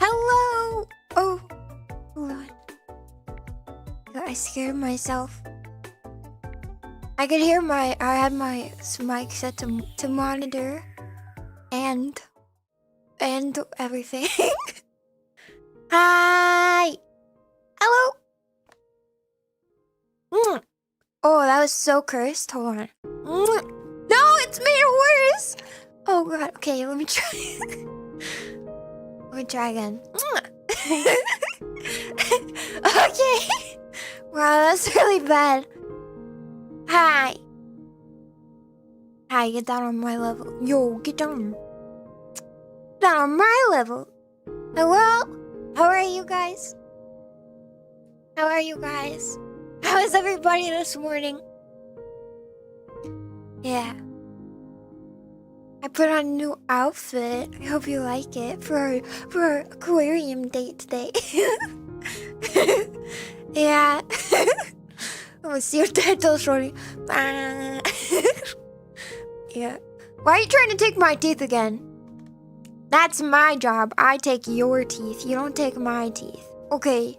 Hello! Oh, hold on. I scared myself. I could hear I had my mic set to monitor and everything. Hi! Hello! Oh, that was so cursed. Hold on. No, it's made it worse! Oh god, okay, let me try. Let me try again. Okay. Wow, that's really bad. Hi. Hi, get down on my level. Yo, get down. Down on my level. Hello? How are you guys? How are you guys? How is everybody this morning? Yeah. I put on a new outfit. I hope you like it for our aquarium date today. Yeah. I'm see your title, shorty. Yeah. Why are you trying to take my teeth again? That's my job. I take your teeth. You don't take my teeth. Okay.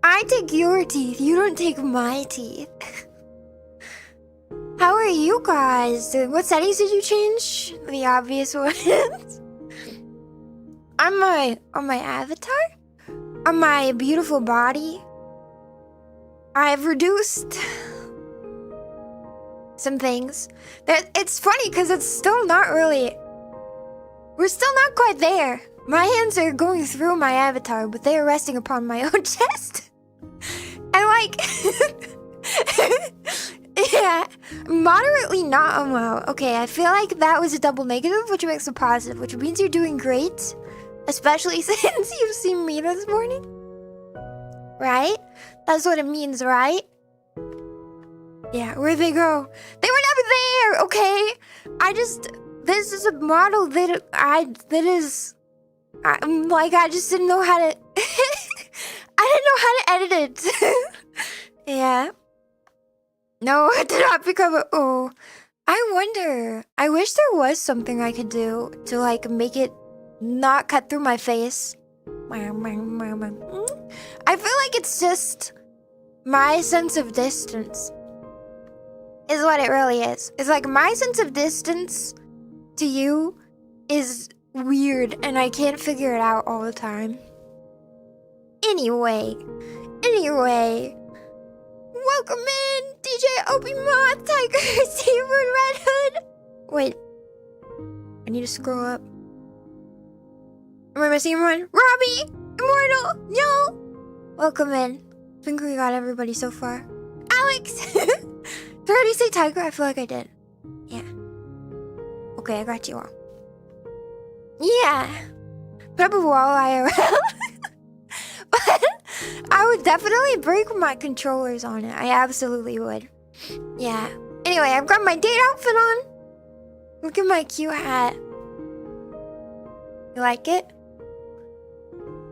I take your teeth. You don't take my teeth. How are you guys doing? What settings did you change? The obvious ones. On my avatar? On my beautiful body? I've reduced some things. It's funny because it's still not really... We're still not quite there. My hands are going through my avatar, but they are resting upon my own chest. And like... Yeah, moderately not unwell. Okay, I feel like that was a double negative, which makes a positive, which means you're doing great. Especially since you've seen me this morning. Right? That's what it means, right? Yeah, where'd they go? They were never there, okay? This is a model that I just didn't know how to... I didn't know how to edit it. Yeah. No, it did not become a... Oh, I wonder. I wish there was something I could do to, like, make it not cut through my face. I feel like it's just my sense of distance is what it really is. It's like my sense of distance to you is weird and I can't figure it out all the time. Anyway. Welcome in, DJ Opie Moth, Tiger, Seabird, Red Hood. Wait. I need to scroll up. Am I missing anyone? Robbie! Immortal! Yo! Welcome in. I think we got everybody so far. Alex! Did I already say Tiger? I feel like I did. Yeah. Okay, I got you all. Yeah. Put up a wall IRL. But I would definitely break my controllers on it. I absolutely would. Yeah. Anyway, I've got my date outfit on. Look at my cute hat. You like it?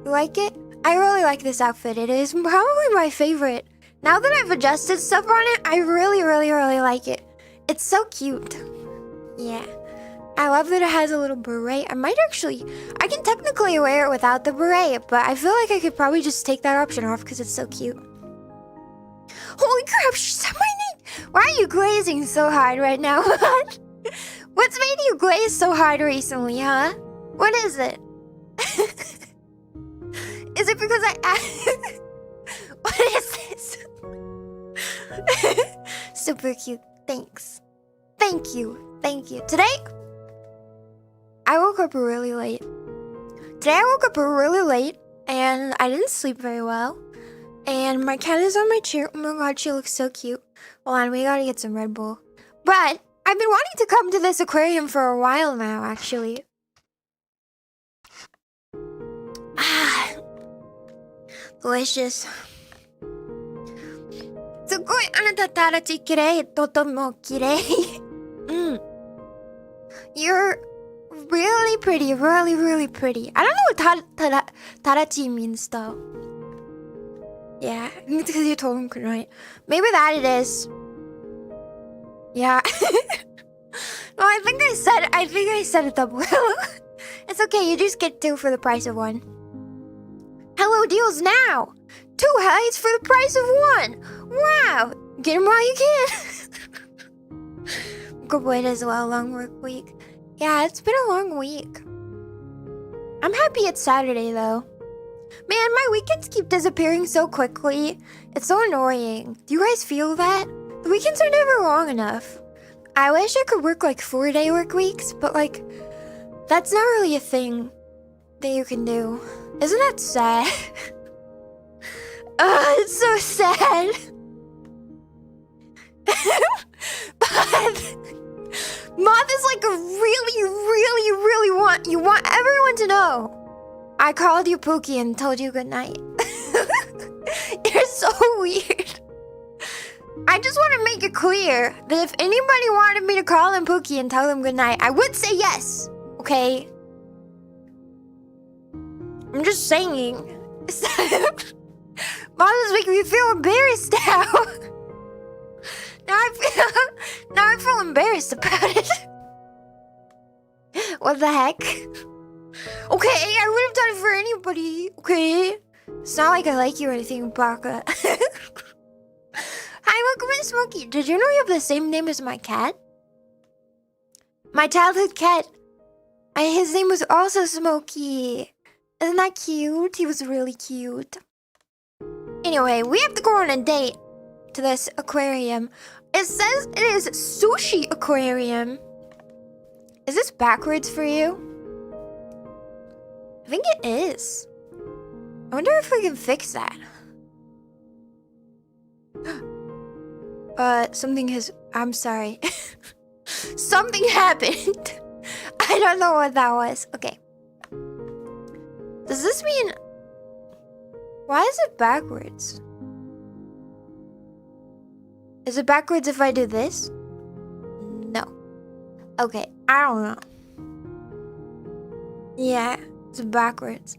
You like it? I really like this outfit. It is probably my favorite. Now that I've adjusted stuff on it, I really like it. It's so cute. Yeah. I love that it has a little beret. I can technically wear it without the beret, but I feel like I could probably just take that option off because it's so cute. Holy crap, she said my name! Why are you glazing so hard right now? What's made you glaze so hard recently, huh? What is it? Is it because What is this? Super cute. Thanks. Thank you. Today, I woke up really late. And I didn't sleep very well. And my cat is on my chair. Oh my god, she looks so cute. Hold on, we gotta get some Red Bull. But I've been wanting to come to this aquarium for a while now, actually. Ah, delicious. すごいあなたたち綺麗、とても綺麗。You're really pretty, really pretty. I don't know what tarachi means though. Yeah, it's because you told him couldn't write. Maybe that it is. Yeah. No, I think I said it double. It's okay, you just get 2 for the price of 1. Hello deals now! 2 hides for the price of 1! Wow! Get them while you can! Good point as well, long work week. Yeah, it's been a long week. I'm happy it's Saturday though. Man, my weekends keep disappearing so quickly. It's so annoying. Do you guys feel that? The weekends are never long enough. I wish I could work like 4-day work weeks, but like, that's not really a thing that you can do. Isn't that sad? It's so sad. But Moth is like a really want everyone to know. I called you Pookie and told you good night. You're so weird. I just want to make it clear that if anybody wanted me to call him Pookie and tell him good night, I would say yes. Okay? I'm just saying. Mom is making me feel embarrassed now. Now I feel embarrassed about it. What the heck? Okay, I would have done it for anybody. Okay? It's not like I like you or anything, Baka. Hi, welcome to Smokey. Did you know you have the same name as my cat? My childhood cat. His name was also Smokey. Isn't that cute? He was really cute. Anyway, we have to go on a date to this aquarium. It says it is Sushi Aquarium. Is this backwards for you? I think it is. I wonder if we can fix that. Something has... I'm sorry. Something happened. I don't know what that was. Okay. Does this mean... Why is it backwards? Is it backwards if I do this? No. Okay, I don't know. Yeah, it's backwards.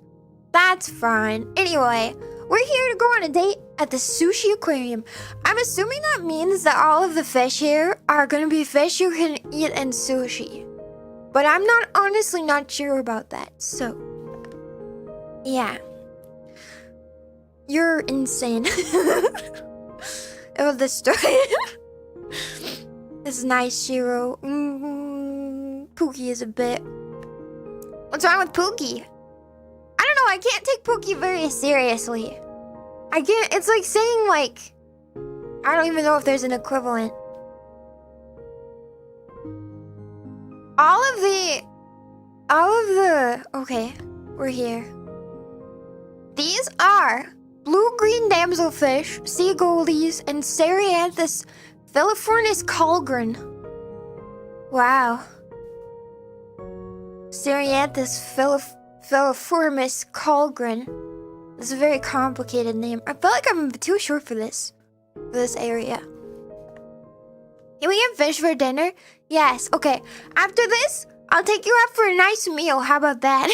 That's fine. Anyway, we're here to go on a date at the Sushi Aquarium. I'm assuming that means that all of the fish here are gonna be fish you can eat in sushi. But I'm honestly not sure about that, so... Yeah. You're insane. Oh, the story. This is nice, Shiro. Pookie is a bit... What's wrong with Pookie? I don't know, I can't take Pookie very seriously. I can't... It's like saying, like... I don't even know if there's an equivalent. All of the... Okay, we're here. These are blue-green damselfish, sea goldies, and Cerianthus filiformis colgrin. Wow. Cerianthus filiformis colgrin. This is a very complicated name. I feel like I'm too short for this area. Can we get fish for dinner? Yes, okay. After this, I'll take you out for a nice meal. How about that?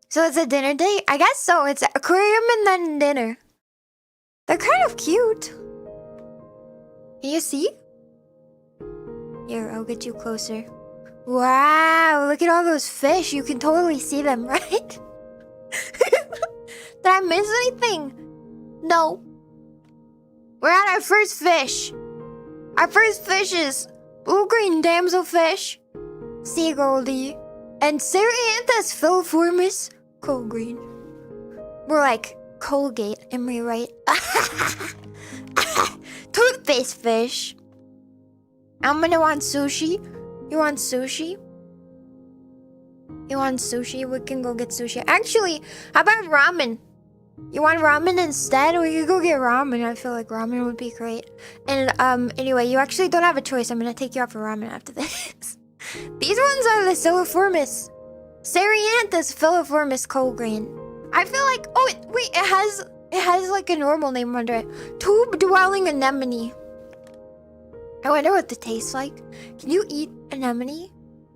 So it's a dinner date? I guess so. It's an aquarium and then dinner. They're kind of cute. Can you see? Here, I'll get you closer. Wow, look at all those fish. You can totally see them, right? Did I miss anything? No. We're at our first fish. Our first fish is blue-green damselfish, sea goldie, and Cerianthus filiformis colgreen. More like Colgate, am I right? Toothpaste fish. I'm gonna want sushi. You want sushi? You want sushi? We can go get sushi. Actually, how about ramen? You want ramen instead? We could go get ramen. I feel like ramen would be great. And anyway, you actually don't have a choice. I'm gonna take you out for ramen after this. These ones are the Cerianthus filiformis colgreen. I feel like wait, it has like a normal name under it. Tube-dwelling anemone. I wonder what it tastes like. Can you eat anemone?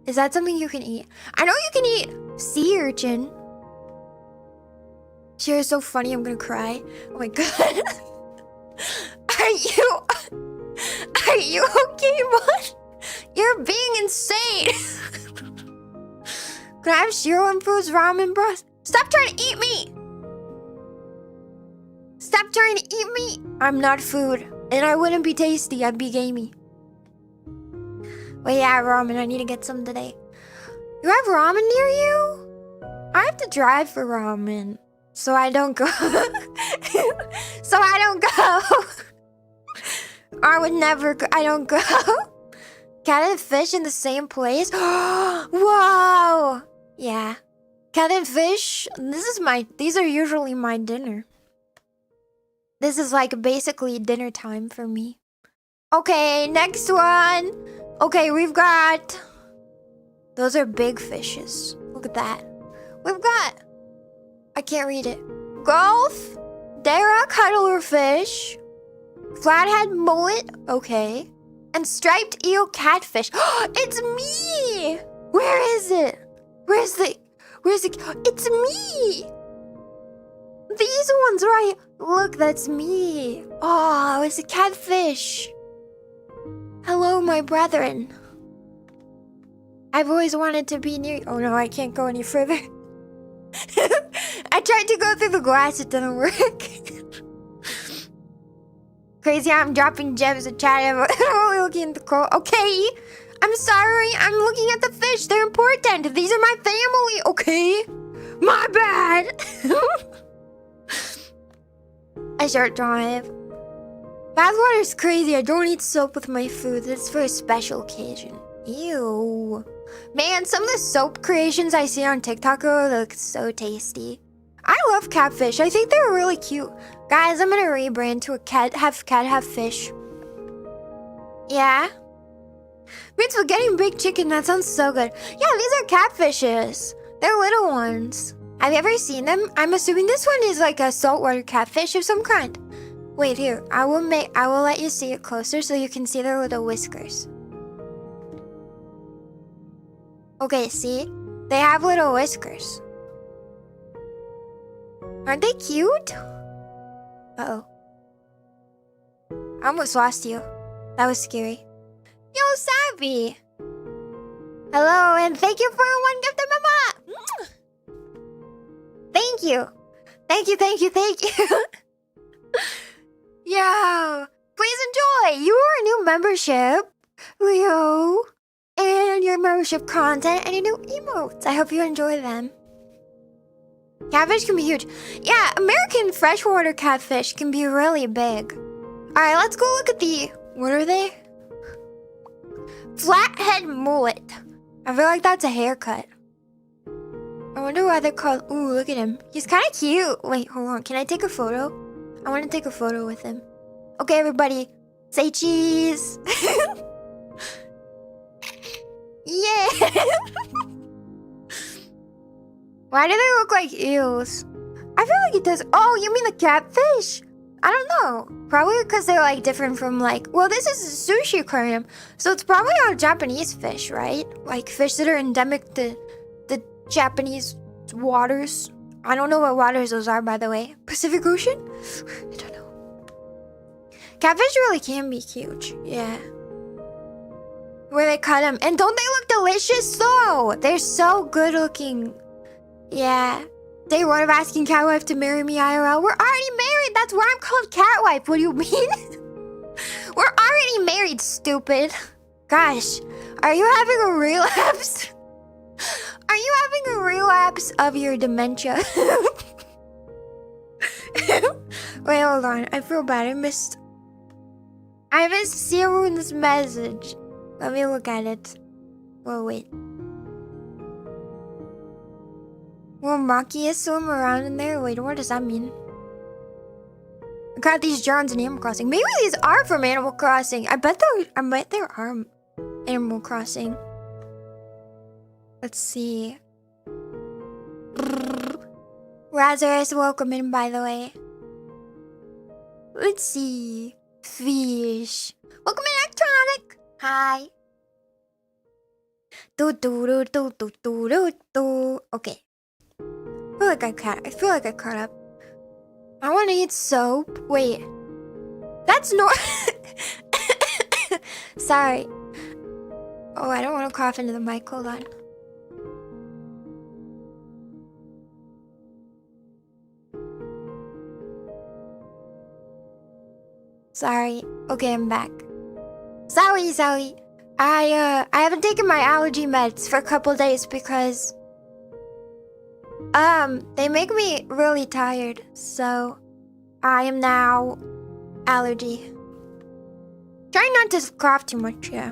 Is that something you can eat? I know you can eat sea urchin. Shiro is so funny, I'm gonna cry. Oh my god. Are you okay, bud? You're being insane. Can I have Shiro and Food's ramen broth? Stop trying to eat me. Stop trying to eat me. I'm not food. And I wouldn't be tasty. I'd be gamey. Wait, yeah, ramen. I need to get some today. You have ramen near you? I have to drive for ramen. So I don't go. So I don't go. I would never go. I don't go. Cat and fish in the same place? Whoa! Yeah. Cat and fish, these are usually my dinner. This is like basically dinner time for me. Okay, next one. Okay, we've got... Those are big fishes. Look at that. We've got... I can't read it. Golf, derail cuttlefish, flathead mullet, okay, and striped eel catfish. It's me! Where is it? Where's the... It's me! These ones right... Look, that's me. Oh, it's a catfish. Hello, my brethren. I've always wanted to be near... Oh no, I can't go any further. I tried to go through the glass, it didn't work. Crazy, I'm dropping gems in chat. I'm only looking at the coral. Okay, I'm sorry. I'm looking at the fish. They're important. These are my family. Okay, my bad. I short drive. Bathwater is crazy. I don't eat soap with my food. It's for a special occasion. Ew. Man, some of the soap creations I see on TikTok look so tasty. I love catfish. I think they're really cute. Guys, I'm gonna rebrand to a cat have fish. Yeah? Means we're getting big chicken. That sounds so good. Yeah, these are catfishes. They're little ones. Have you ever seen them? I'm assuming this one is like a saltwater catfish of some kind. Wait, here. I will let you see it closer so you can see their little whiskers. Okay, see? They have little whiskers. Aren't they cute? Uh-oh. I almost lost you. That was scary. Yo, Savvy! Hello, and thank you for one gift of mama! Thank you! Thank you, thank you, thank you! Yo! Please enjoy! You are a new membership, Leo! And your membership content and your new emotes. I hope you enjoy them. Catfish can be huge. Yeah, American freshwater catfish can be really big. Alright, let's go look at the... What are they? Flathead mullet. I feel like that's a haircut. I wonder why they're called... Ooh, look at him. He's kind of cute. Wait, hold on. Can I take a photo? I want to take a photo with him. Okay, everybody. Say cheese. Yeah. Why do they look like eels? I feel like it does. Oh, you mean the catfish? I don't know. Probably because they're like different from like... Well, this is a sushi aquarium. So it's probably all Japanese fish, right? Like fish that are endemic to the Japanese waters. I don't know what waters those are, by the way. Pacific Ocean? I don't know. Catfish really can be huge. Yeah. Where they cut them. And don't they look delicious though? They're so good looking. Yeah. Day one of asking catwife to marry me IRL. We're already married. That's why I'm called catwife. What do you mean? We're already married, stupid. Gosh. Are you having a relapse? Are you having a relapse of your dementia? Wait, hold on. I feel bad. I missed Shiro's message. Let me look at it. Whoa, wait. Will Maki swim around in there? Wait, what does that mean? I got these Johns in Animal Crossing. Maybe these are from Animal Crossing. I bet there are Animal Crossing. Let's see. Lazarus, welcome in, by the way. Let's see. Fish. Welcome in, Electronic. Hi. Okay. I feel like I caught up. I want to eat soap. Wait. That's Sorry. Oh, I don't want to cough into the mic. Hold on. Sorry. Okay, I'm back. Sorry. I haven't taken my allergy meds for a couple days because they make me really tired. So I am now allergy. Try not to cough too much, yeah.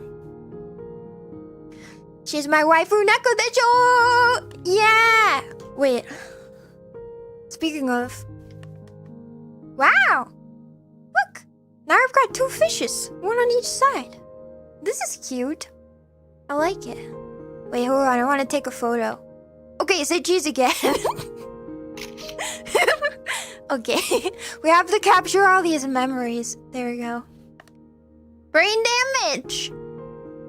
She's my waifu Neko Decho! Yeah! Wait. Speaking of. Wow! Look! Now I've got 2 fishes. One on each side. This is cute. I like it. Wait, hold on. I want to take a photo. Okay, say cheese again. Okay. We have to capture all these memories. There we go. Brain damage!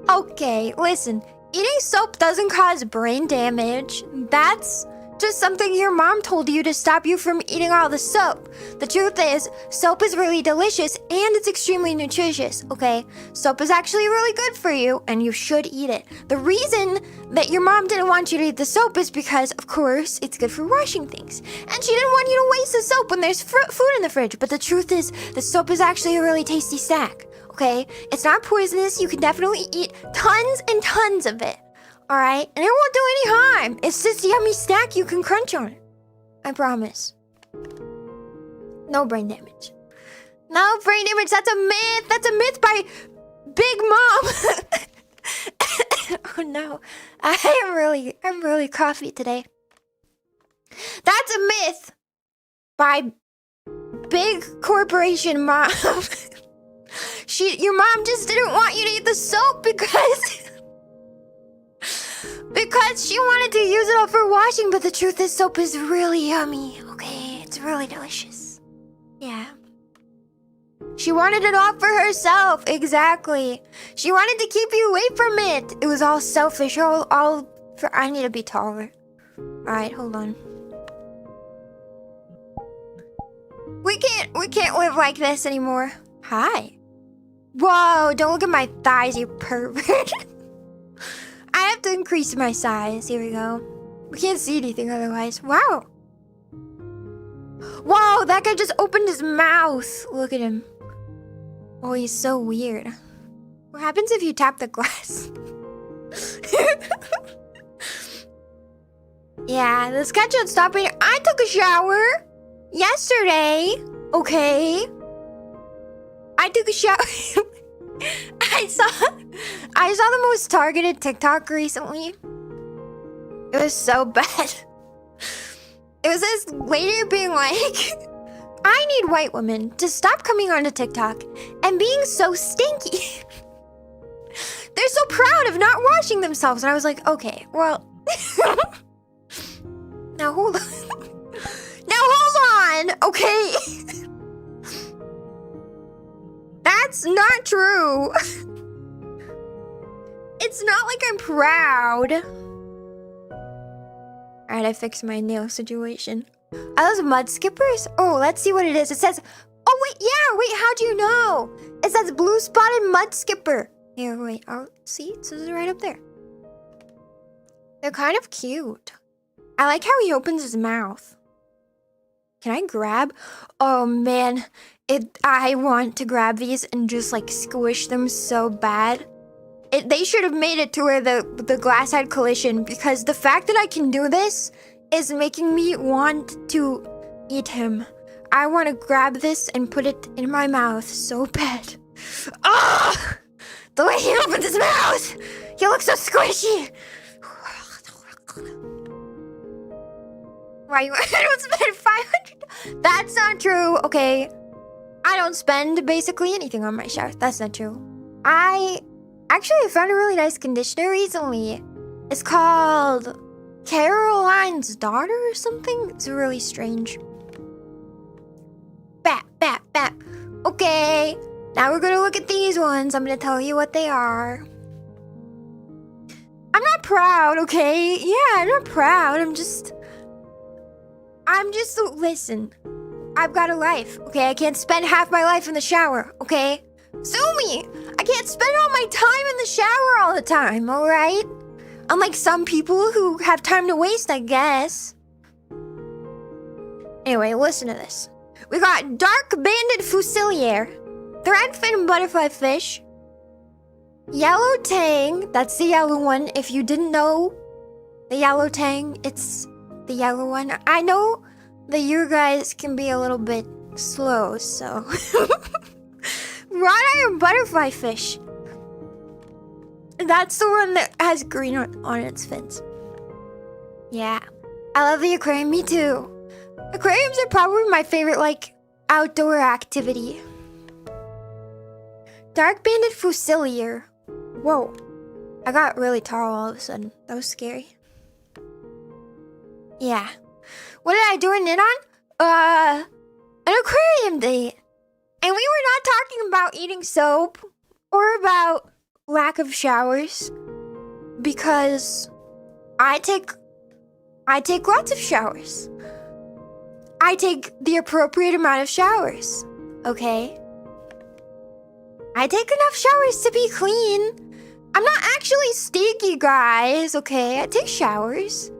Okay, listen. Eating soap doesn't cause brain damage. That's just something your mom told you to stop you from eating all the soap. The truth is, soap is really delicious and it's extremely nutritious, okay? Soap is actually really good for you and you should eat it. The reason that your mom didn't want you to eat the soap is because, of course, it's good for washing things. And she didn't want you to waste the soap when there's food in the fridge. But the truth is, the soap is actually a really tasty snack, okay? It's not poisonous. You can definitely eat tons and tons of it. Alright? And it won't do any harm. It's just a yummy snack you can crunch on. I promise. No brain damage. No brain damage. That's a myth. That's a myth by Big Mom. Oh no. I'm really coffee today. That's a myth by Big Corporation Mom. Your mom just didn't want you to eat the soap because she wanted to use it all for washing, but the truth is soap is really yummy, okay? It's really delicious. Yeah. She wanted it all for herself, exactly. She wanted to keep you away from it. It was all selfish, all for I need to be taller. Alright, hold on. We can't live like this anymore. Hi. Whoa, don't look at my thighs, you pervert. I have to increase my size. Here we go. We can't see anything otherwise. Wow. Whoa, that guy just opened his mouth. Look at him. Oh, he's so weird. What happens if you tap the glass? Yeah, the sketch won't stop me. I took a shower yesterday. Okay. I took a shower. I saw the most targeted TikTok recently. It was so bad. It was this lady being like, I need white women to stop coming onto TikTok and being so stinky. They're so proud of not washing themselves. And I was like, okay, well. Now hold on. Now hold on, okay? That's not true. It's not like I'm proud. Alright, I fixed my nail situation. Are those mud skippers? Oh, let's see what it is. It says, oh wait, yeah, wait, how'd you know? It says blue spotted mud skipper. Here, wait, I'll see, it says it right up there. They're kind of cute. I like how he opens his mouth. Can I grab? Oh man, I want to grab these and just like squish them so bad. They should have made it to where the glass had collision, because the fact that I can do this is making me want to eat him. I want to grab this and put it in my mouth so bad. Ah! The way he opens his mouth! He looks so squishy! Why I don't spend 500? That's not true, okay? I don't spend basically anything on my shower. That's not true. I found a really nice conditioner recently. It's called Caroline's Daughter or something. It's really strange. Bap. Okay, now we're gonna look at these ones. I'm gonna tell you what they are. I'm not proud, okay? Yeah, I'm not proud. I'm just, listen. I've got a life, okay? I can't spend half my life in the shower, okay? Sue me! I can't spend all my time in the shower all the time, alright? Unlike some people who have time to waste, I guess. Anyway, listen to this. We got dark-banded fusilier, threadfin butterfly fish, yellow tang, that's the yellow one. If you didn't know, the yellow tang, it's the yellow one. I know that you guys can be a little bit slow, so... Wrought iron butterfly fish. That's the one that has green on its fins. Yeah. I love the aquarium, me too. Aquariums are probably my favorite, like, outdoor activity. Dark-banded fusilier. Whoa. I got really tall all of a sudden. That was scary. Yeah. What did I do a knit on? An aquarium date. And we were not talking about eating soap or about lack of showers, because I take lots of showers. I take the appropriate amount of showers, okay? I take enough showers to be clean. I'm not actually stinky, guys, okay? I take showers.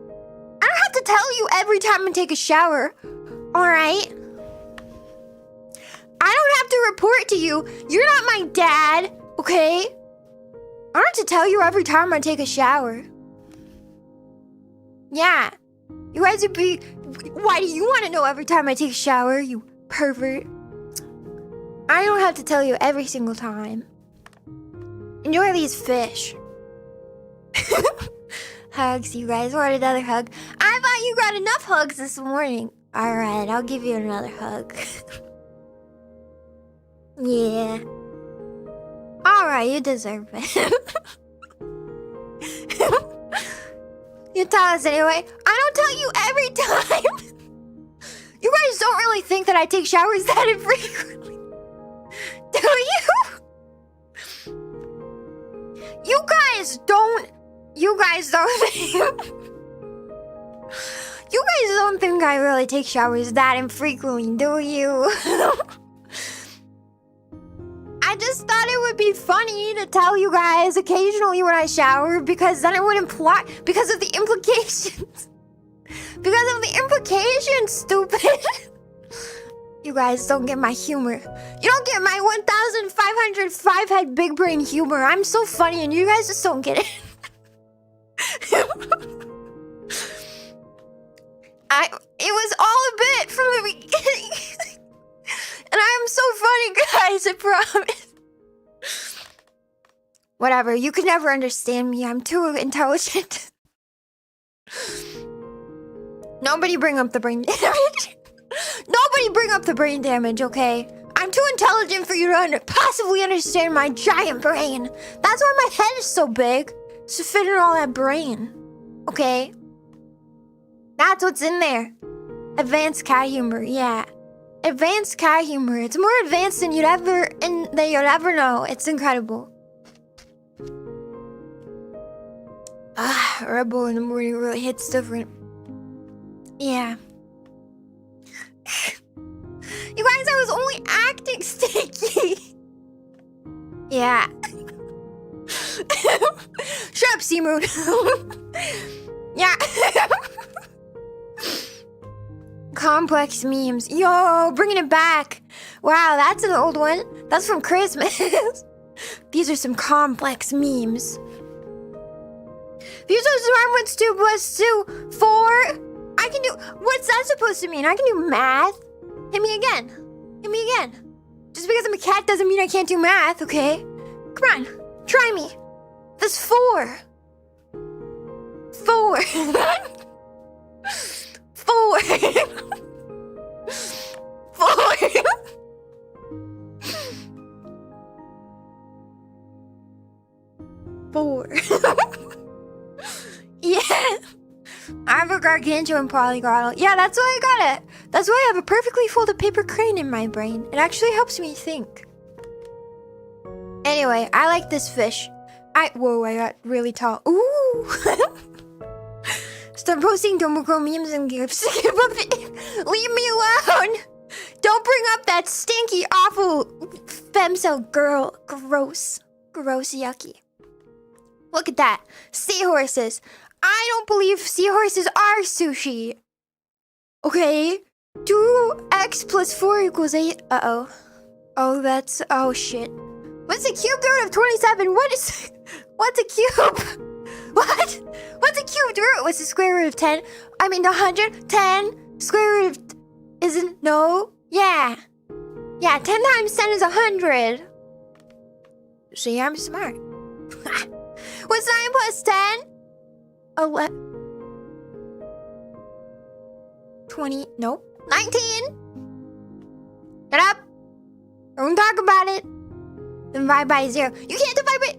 I don't have to tell you every time I take a shower, alright? I don't have to report to you. You're not my dad, okay? I don't have to tell you every time I take a shower. Yeah. You guys would be... Why do you want to know every time I take a shower, you pervert? I don't have to tell you every single time. Enjoy these fish. Hugs, you guys want another hug? I thought you got enough hugs this morning. Alright, I'll give you another hug. Yeah. Alright, you deserve it. You tell us anyway. I don't tell you every time. You guys don't really think that I take showers that infrequently. Do you? You guys don't think... You guys don't think I really take showers that infrequently, do you? I just thought it would be funny to tell you guys occasionally when I shower, because then it would imply... Because of the implications. Because of the implications, stupid. You guys don't get my humor. You don't get my 1,505 head big brain humor. I'm so funny and you guys just don't get it. It was all a bit from the beginning. And I'm so funny, guys, I promise. Whatever, you could never understand me. I'm too intelligent. Nobody bring up the brain damage. Nobody bring up the brain damage, okay? I'm too intelligent for you to possibly understand my giant brain. That's why my head is so big. It's to fit in all that brain. Okay? That's what's in there. Advanced cat humor, yeah. Advanced cat humor. It's more advanced than you'd ever know. It's incredible. Red Bull in the morning really hits different. Yeah. You guys, I was only acting stinky. Yeah. Shut up, Seamoon. Yeah. Complex memes. Yo, bringing it back. Wow, that's an old one. That's from Christmas. These are some complex memes. These are smart ones 2 plus 2, 4. I can do... What's that supposed to mean? I can do math. Hit me again. Hit me again. Just because I'm a cat doesn't mean I can't do math, okay? Come on. Try me. That's 4. 4. 4. 4. 4. Yeah. I have a gargantuan polyglottal. Yeah, that's why I got it. That's why I have a perfectly folded paper crane in my brain. It actually helps me think. Anyway, I like this fish. Whoa, I got really tall. Ooh. Start posting Domoko memes and gifs. Leave me alone. Don't bring up that stinky, awful Spam cell girl. Gross. Gross, yucky. Look at that. Seahorses. I don't believe seahorses are sushi. Okay. 2x plus 4 equals 8. Uh-oh. Oh, that's... Oh, shit. What's the cube root of 27? What is... What's a cube? What? What's a cubed root? What's the square root of 10? I mean, 110. Square root of... Isn't... No. Yeah. Yeah, 10 times 10 is 100. See, I'm smart. What's 9 plus 10? 20. Nope. 19. Get up. Don't talk about it. Divide by 0. You can't divide by...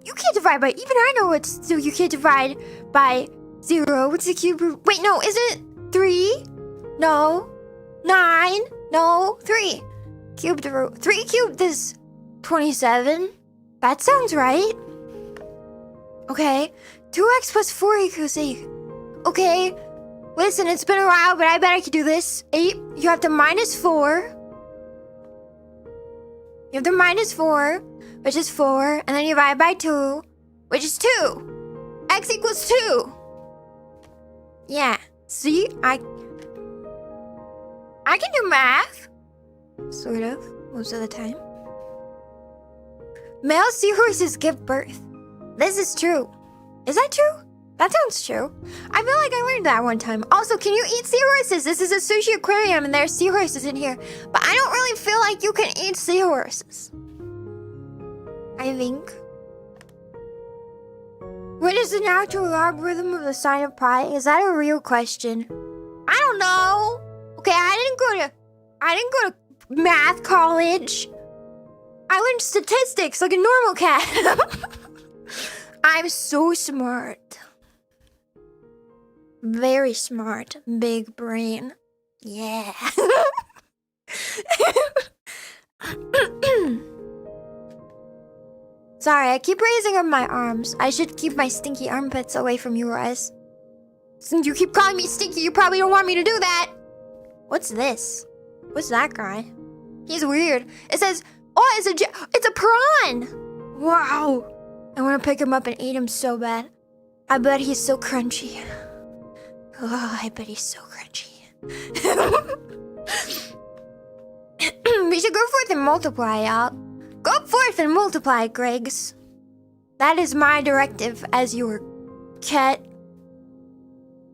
You can't divide by... Even I know what to do. You can't divide by 0. What's the cube root? Wait, no. Is it 3? No. 9. No. 3. Cubed root. 3 cubed is 27. That sounds right. Okay. 2x plus 4 equals 8. Okay. Listen, it's been a while, but I bet I could do this. 8. You have to minus 4. You have to minus 4, which is 4. And then you divide by 2, which is 2. X equals 2. Yeah. See? I can do math. Sort of. Most of the time. Male seahorses give birth. This is true. Is that true? That sounds true. I feel like I learned that one time. Also, can you eat seahorses? This is a sushi aquarium and there's seahorses in here. But I don't really feel like you can eat seahorses. I think. What is the natural logarithm of the sine of pi? Is that a real question? I don't know. Okay, I didn't go to math college. I learned statistics like a normal cat. I'm so smart. Very smart. Big brain. Yeah. Sorry, I keep raising up my arms. I should keep my stinky armpits away from you guys. Since you keep calling me stinky, you probably don't want me to do that. What's this? What's that guy? He's weird. It says, oh, it's a prawn. Wow. I want to pick him up and eat him so bad. I bet he's so crunchy. Oh, I bet he's so crunchy. We should go forth and multiply, y'all. Go forth and multiply, Gregs. That is my directive as your cat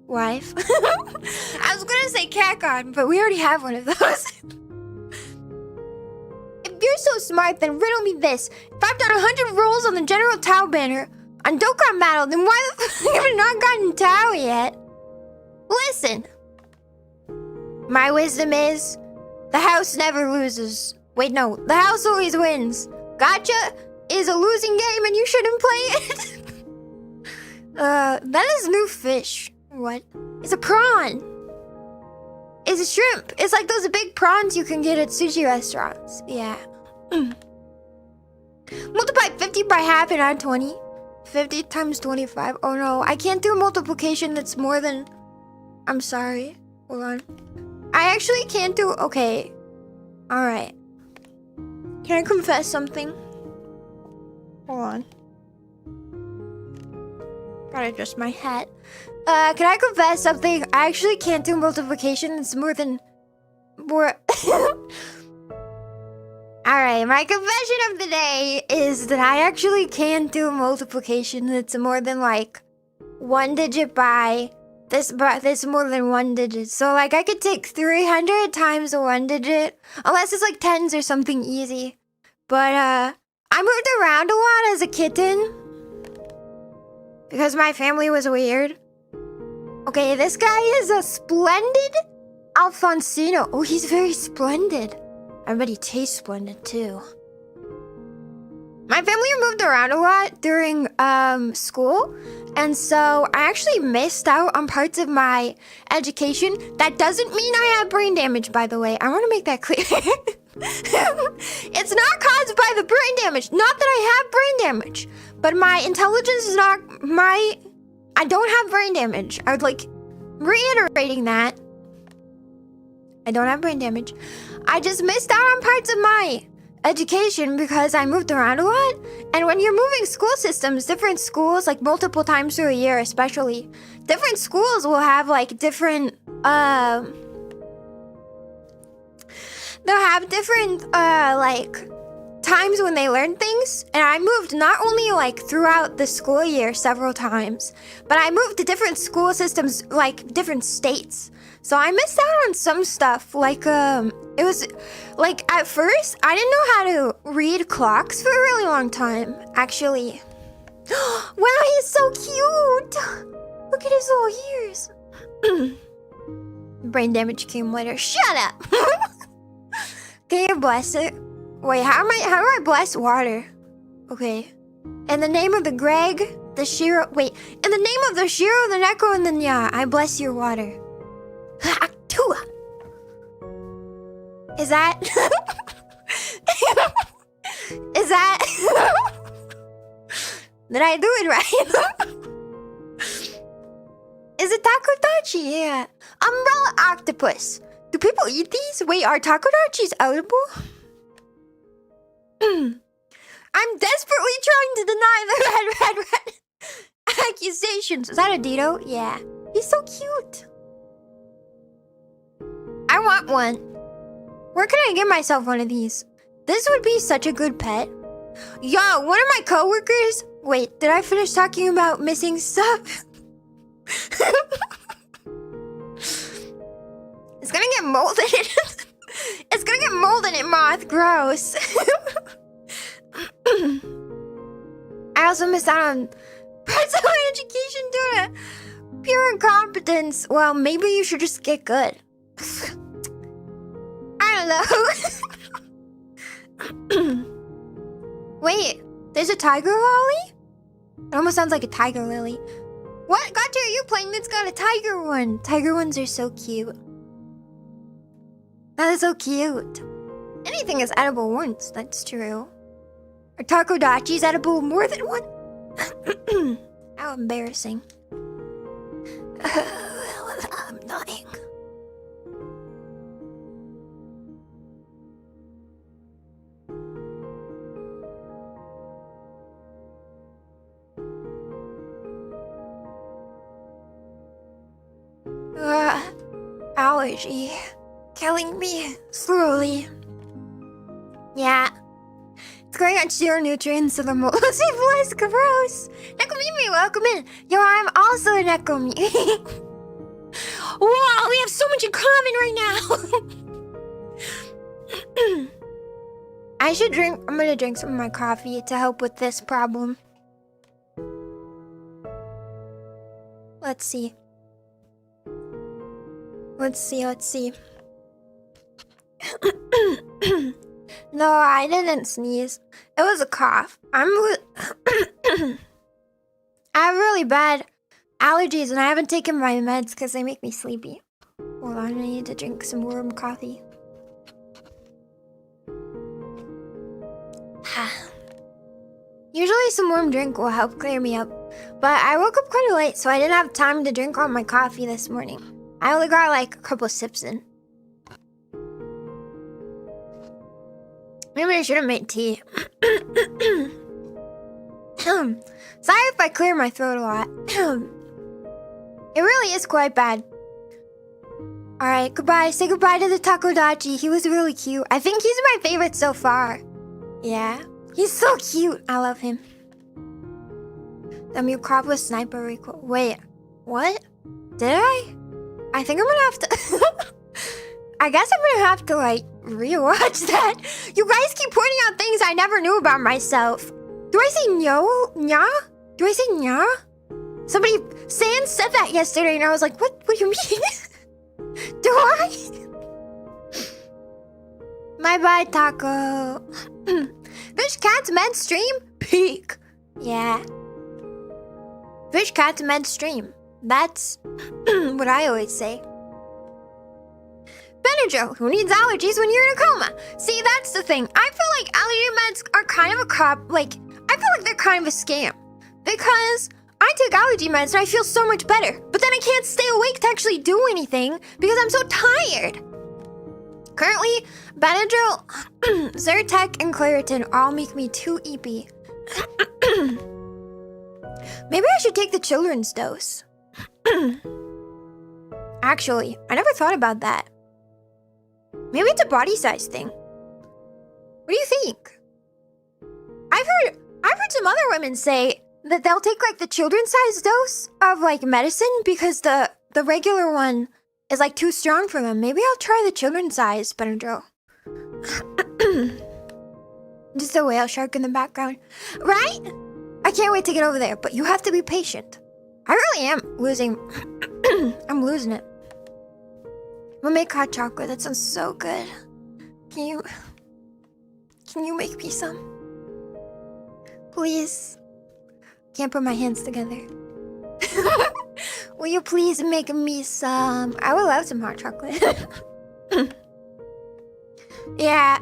wife. I was gonna say cat god, but we already have one of those. If you're so smart, then riddle me this. If I've done 100 rolls on the General Tao banner on Dokkan Battle, then why the fuck have I not gotten Tao yet? Listen. My wisdom is, the house never loses. Wait, no, the house always wins. Gotcha is a losing game and you shouldn't play it. That is new fish. What? It's a prawn. It's a shrimp. It's like those big prawns you can get at sushi restaurants. Yeah. Multiply 50 by half and add 20. 50 times 25. Oh no, I can't do multiplication that's more than... I'm sorry. Hold on. I actually can't do... Okay. Alright. Can I confess something? Hold on. Gotta adjust my hat. Can I confess something? I actually can't do multiplication. It's more than... Alright, my confession of the day is that I actually can't do multiplication that's more than like 1 digit by this more than 1 digit. So like I could take 300 times a 1 digit, unless it's like tens or something easy. But I moved around a lot as a kitten because my family was weird. Okay, this guy is a splendid Alfonsino. Oh, he's very splendid. I bet he tastes splendid too. My family moved around a lot during school, and so I actually missed out on parts of my education. That doesn't mean I have brain damage, by the way. I want to make that clear. It's not caused by the brain damage. Not that I have brain damage, but my intelligence is not my... I don't have brain damage. I would like reiterating that. I don't have brain damage. I just missed out on parts of my education because I moved around a lot. And when you're moving school systems, different schools, like multiple times through a year especially, different schools will have like different, they'll have different, like, times when they learn things. And I moved not only like throughout the school year several times, but I moved to different school systems, like different states. So I missed out on some stuff, like, it was, like, at first, I didn't know how to read clocks for a really long time, actually. Wow, he's so cute! Look at his little ears. Brain damage came later. Shut up! Can you bless it? Wait, how do I bless water? Okay. In the name of the Greg, the Shiro, wait. In the name of the Shiro, the Neko, and the Nya, I bless your water. Is that... Is that... Did I do it right? Is it takodachi? Yeah. Umbrella octopus. Do people eat these? Wait, are takodachis edible? I'm desperately trying to deny the red accusations. Is that a Dito? Yeah. He's so cute. I want one. Where can I get myself one of these? This would be such a good pet. Yo, one of my coworkers... Wait, did I finish talking about missing stuff? It's gonna get molded. It's gonna get molded in moth. Gross. I also missed out on parts of my education due to pure incompetence. Well, maybe you should just get good. I don't know. Wait, there's a tiger lolly? It almost sounds like a tiger lily. What gacha are you playing that's got a tiger one? Tiger ones are so cute. That is so cute. Anything is edible once, that's true. Are takodachis edible more than one? How embarrassing. I'm dying. Allergy. Killing me slowly. Yeah. It's going on sheer nutrients to the mostly blessed gross. Nekomimi, welcome in. Yo, I'm also a Nekomi. Wow, we have so much in common right now. I should drink. I'm gonna drink some of my coffee to help with this problem. Let's see. Let's see. No, I didn't sneeze. It was a cough. I have really bad allergies and I haven't taken my meds because they make me sleepy. Hold on, I need to drink some warm coffee. Usually some warm drink will help clear me up, but I woke up kind of late so I didn't have time to drink all my coffee this morning. I only got like a couple of sips in. Maybe I should have made tea. Sorry if I clear my throat a lot. It really is quite bad. Alright, goodbye. Say goodbye to the takodachi. He was really cute. I think he's my favorite so far. Yeah. He's so cute. I love him. The Mukravla sniper recoil. Wait. What? Did I? I think I'm gonna have to... I guess I'm gonna have to, like, rewatch that. You guys keep pointing out things I never knew about myself. Do I say nya? Do I say nya? Somebody, Sans said that yesterday and I was like, what do you mean? Do I? Bye-bye, Taco. Fish Cat's med stream? Peak. Yeah. Fish Cat's med stream. That's what I always say. Benadryl, who needs allergies when you're in a coma? See, that's the thing. I feel like allergy meds are kind of a I feel like they're kind of a scam. Because I take allergy meds and I feel so much better. But then I can't stay awake to actually do anything because I'm so tired. Currently, Benadryl, Zyrtec, and Claritin all make me too eepy. Maybe I should take the children's dose. Actually, I never thought about that. Maybe it's a body size thing. What do you think? I've heard some other women say that they'll take like the children's size dose of like medicine because the regular one is like too strong for them. Maybe I'll try the children's size Benadryl. Just a whale shark in the background. Right? I can't wait to get over there, but you have to be patient. I really am losing. I'm losing it. We'll make hot chocolate. That sounds so good. Can you make me some? Please. Can't put my hands together. Will you please make me some? I would love some hot chocolate. Yeah.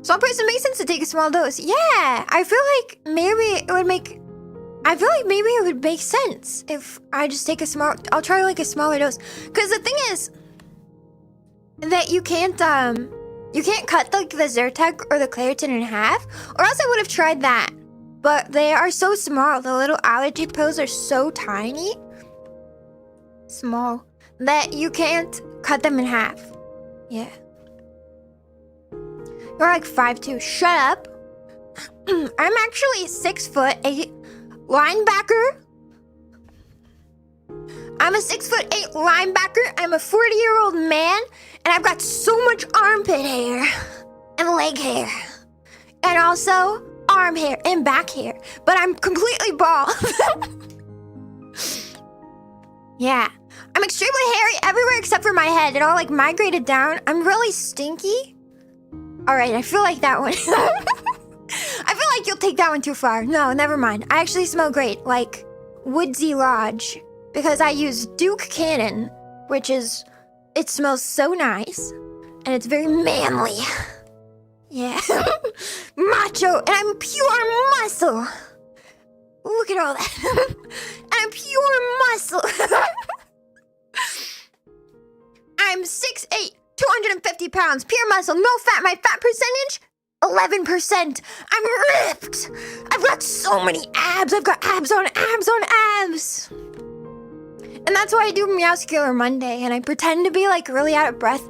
Small person makes sense to take a small dose. Yeah. I feel like maybe it would make sense if I just take I'll try like a smaller dose. Because the thing is that you can't cut like the Zyrtec or the Claritin in half, or else I would have tried that. But they are so small. The little allergy pills are so tiny, small, that you can't cut them in half. Yeah. You're like 5'2". Shut up. I'm actually 6'8" linebacker. I'm a 6'8" linebacker. I'm a 40-year-old man, and I've got so much armpit hair and leg hair, and also arm hair and back hair. But I'm completely bald. Yeah, I'm extremely hairy everywhere except for my head. It all like migrated down. I'm really stinky. All right, I feel like that one. I feel like you'll take that one too far. No, never mind. I actually smell great, like Woodsy Lodge, because I use Duke Cannon, it smells so nice, and it's very manly. Yeah. Macho, and I'm pure muscle. Look at all that. And I'm pure muscle. I'm 6'8", 250 pounds, pure muscle, no fat. My fat percentage, 11%. I'm ripped. I've got so many abs. I've got abs on abs on abs. And that's why I do Meowscular Monday, and I pretend to be like really out of breath.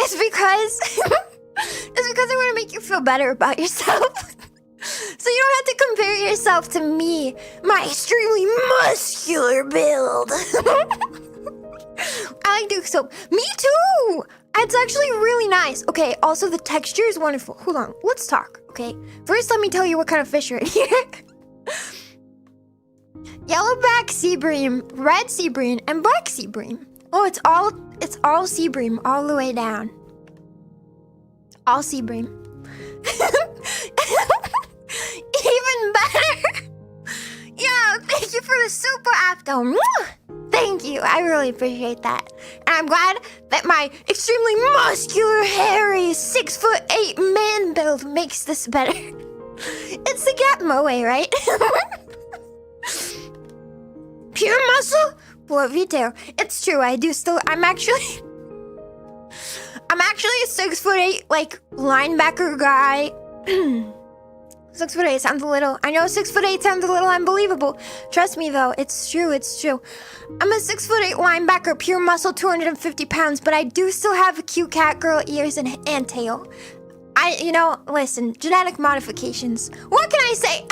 It's because I want to make you feel better about yourself. So you don't have to compare yourself to me, my extremely muscular build. I like Duke soap. Me too! It's actually really nice. Okay, also the texture is wonderful. Hold on, let's talk, okay? First, let me tell you what kind of fish are in here. Yellowback sea bream, red sea bream, and black sea bream. Oh, it's all sea bream all the way down. All sea bream. Even better. Yeah, thank you for the super apto. Thank you. I really appreciate that. And I'm glad that my extremely muscular, hairy, 6'8" man build makes this better. It's the Gat Moe, right? Pure muscle? Well, Vito, it's true. I'm actually a 6'8", like, linebacker guy. 6'8" sounds a little, I know 6'8" sounds a little unbelievable. Trust me though, it's true. I'm a 6'8" linebacker, pure muscle, 250 pounds, but I do still have a cute cat girl ears and tail. Listen, genetic modifications. What can I say?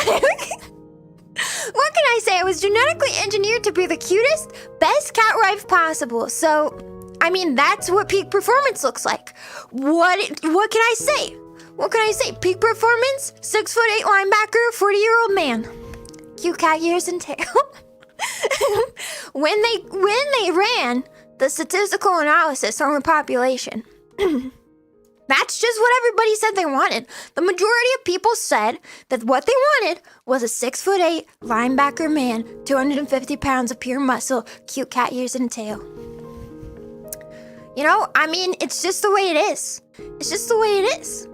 What can I say? I was genetically engineered to be the cutest, best cat wife possible. So, I mean, that's what peak performance looks like. What can I say? What can I say? Peak performance, 6'8" linebacker, 40-year-old man. Cute cat ears and tail. When they ran the statistical analysis on the population, that's just what everybody said they wanted. The majority of people said that what they wanted was a 6'8" linebacker man, 250 pounds of pure muscle, cute cat ears and tail. I mean, it's just the way it is. It's just the way it is.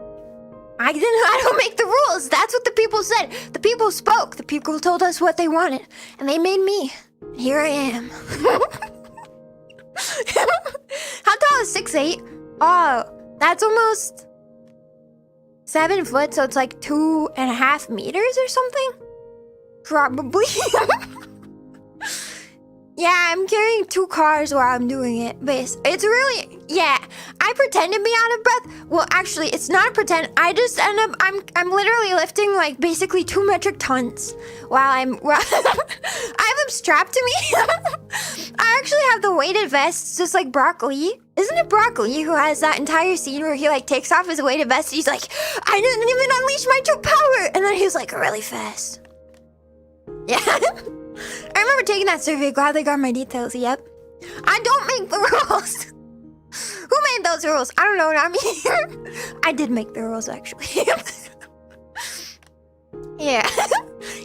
I don't make the rules. That's what the people said. The people spoke. The people told us what they wanted. And they made me. Here I am. How tall is 6'8"? Oh, that's almost 7 foot, so it's like 2.5 meters or something? Probably. Yeah, I'm carrying 2 cars while I'm doing it, but it's really, yeah, I pretend to be out of breath. Well, actually, it's not a pretend. I just end up, I'm literally lifting like basically 2 metric tons while I have them strapped to me. I actually have the weighted vests, just like Brock Lee. Isn't it Brock Lee who has that entire scene where he like takes off his weighted vest? He's like, I didn't even unleash my true power. And then he's like really fast. Yeah. I remember taking that survey. Glad they got my details. Yep. I don't make the rules. Who made those rules? I don't know, not me. I did make the rules, actually. Yeah.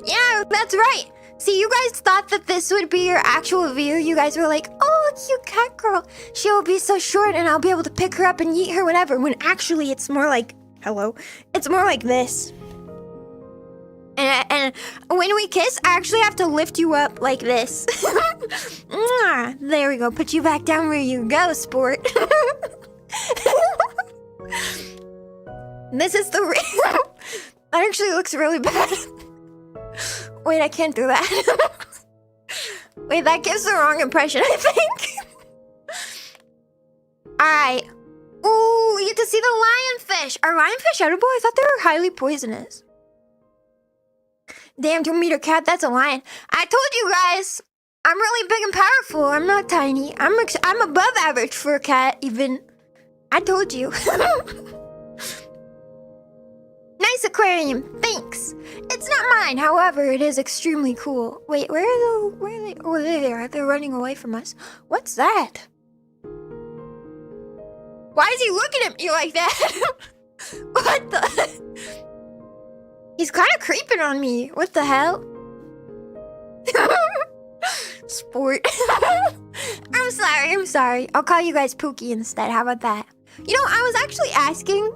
Yeah, that's right. See, you guys thought that this would be your actual view. You guys were like, oh, cute cat girl. She'll be so short and I'll be able to pick her up and yeet her whenever. When actually it's more like, hello. It's more like this. And when we kiss, I actually have to lift you up like this. There we go. Put you back down where you go, sport. This is the real. That actually looks really bad. Wait, I can't do that. Wait, that gives the wrong impression, I think. Alright. Ooh, we get to see the lionfish. Are lionfish edible? I thought they were highly poisonous. Damn, 2-meter cat, that's a lion. I told you guys, I'm really big and powerful. I'm not tiny. I'm above average for a cat, even. I told you. Nice aquarium, thanks. It's not mine, however, it is extremely cool. Wait, where are they? Oh, there. They're running away from us. What's that? Why is he looking at me like that? What the? He's kind of creeping on me. What the hell? Sport. I'm sorry. I'll call you guys Pookie instead. How about that? You know, I was actually asking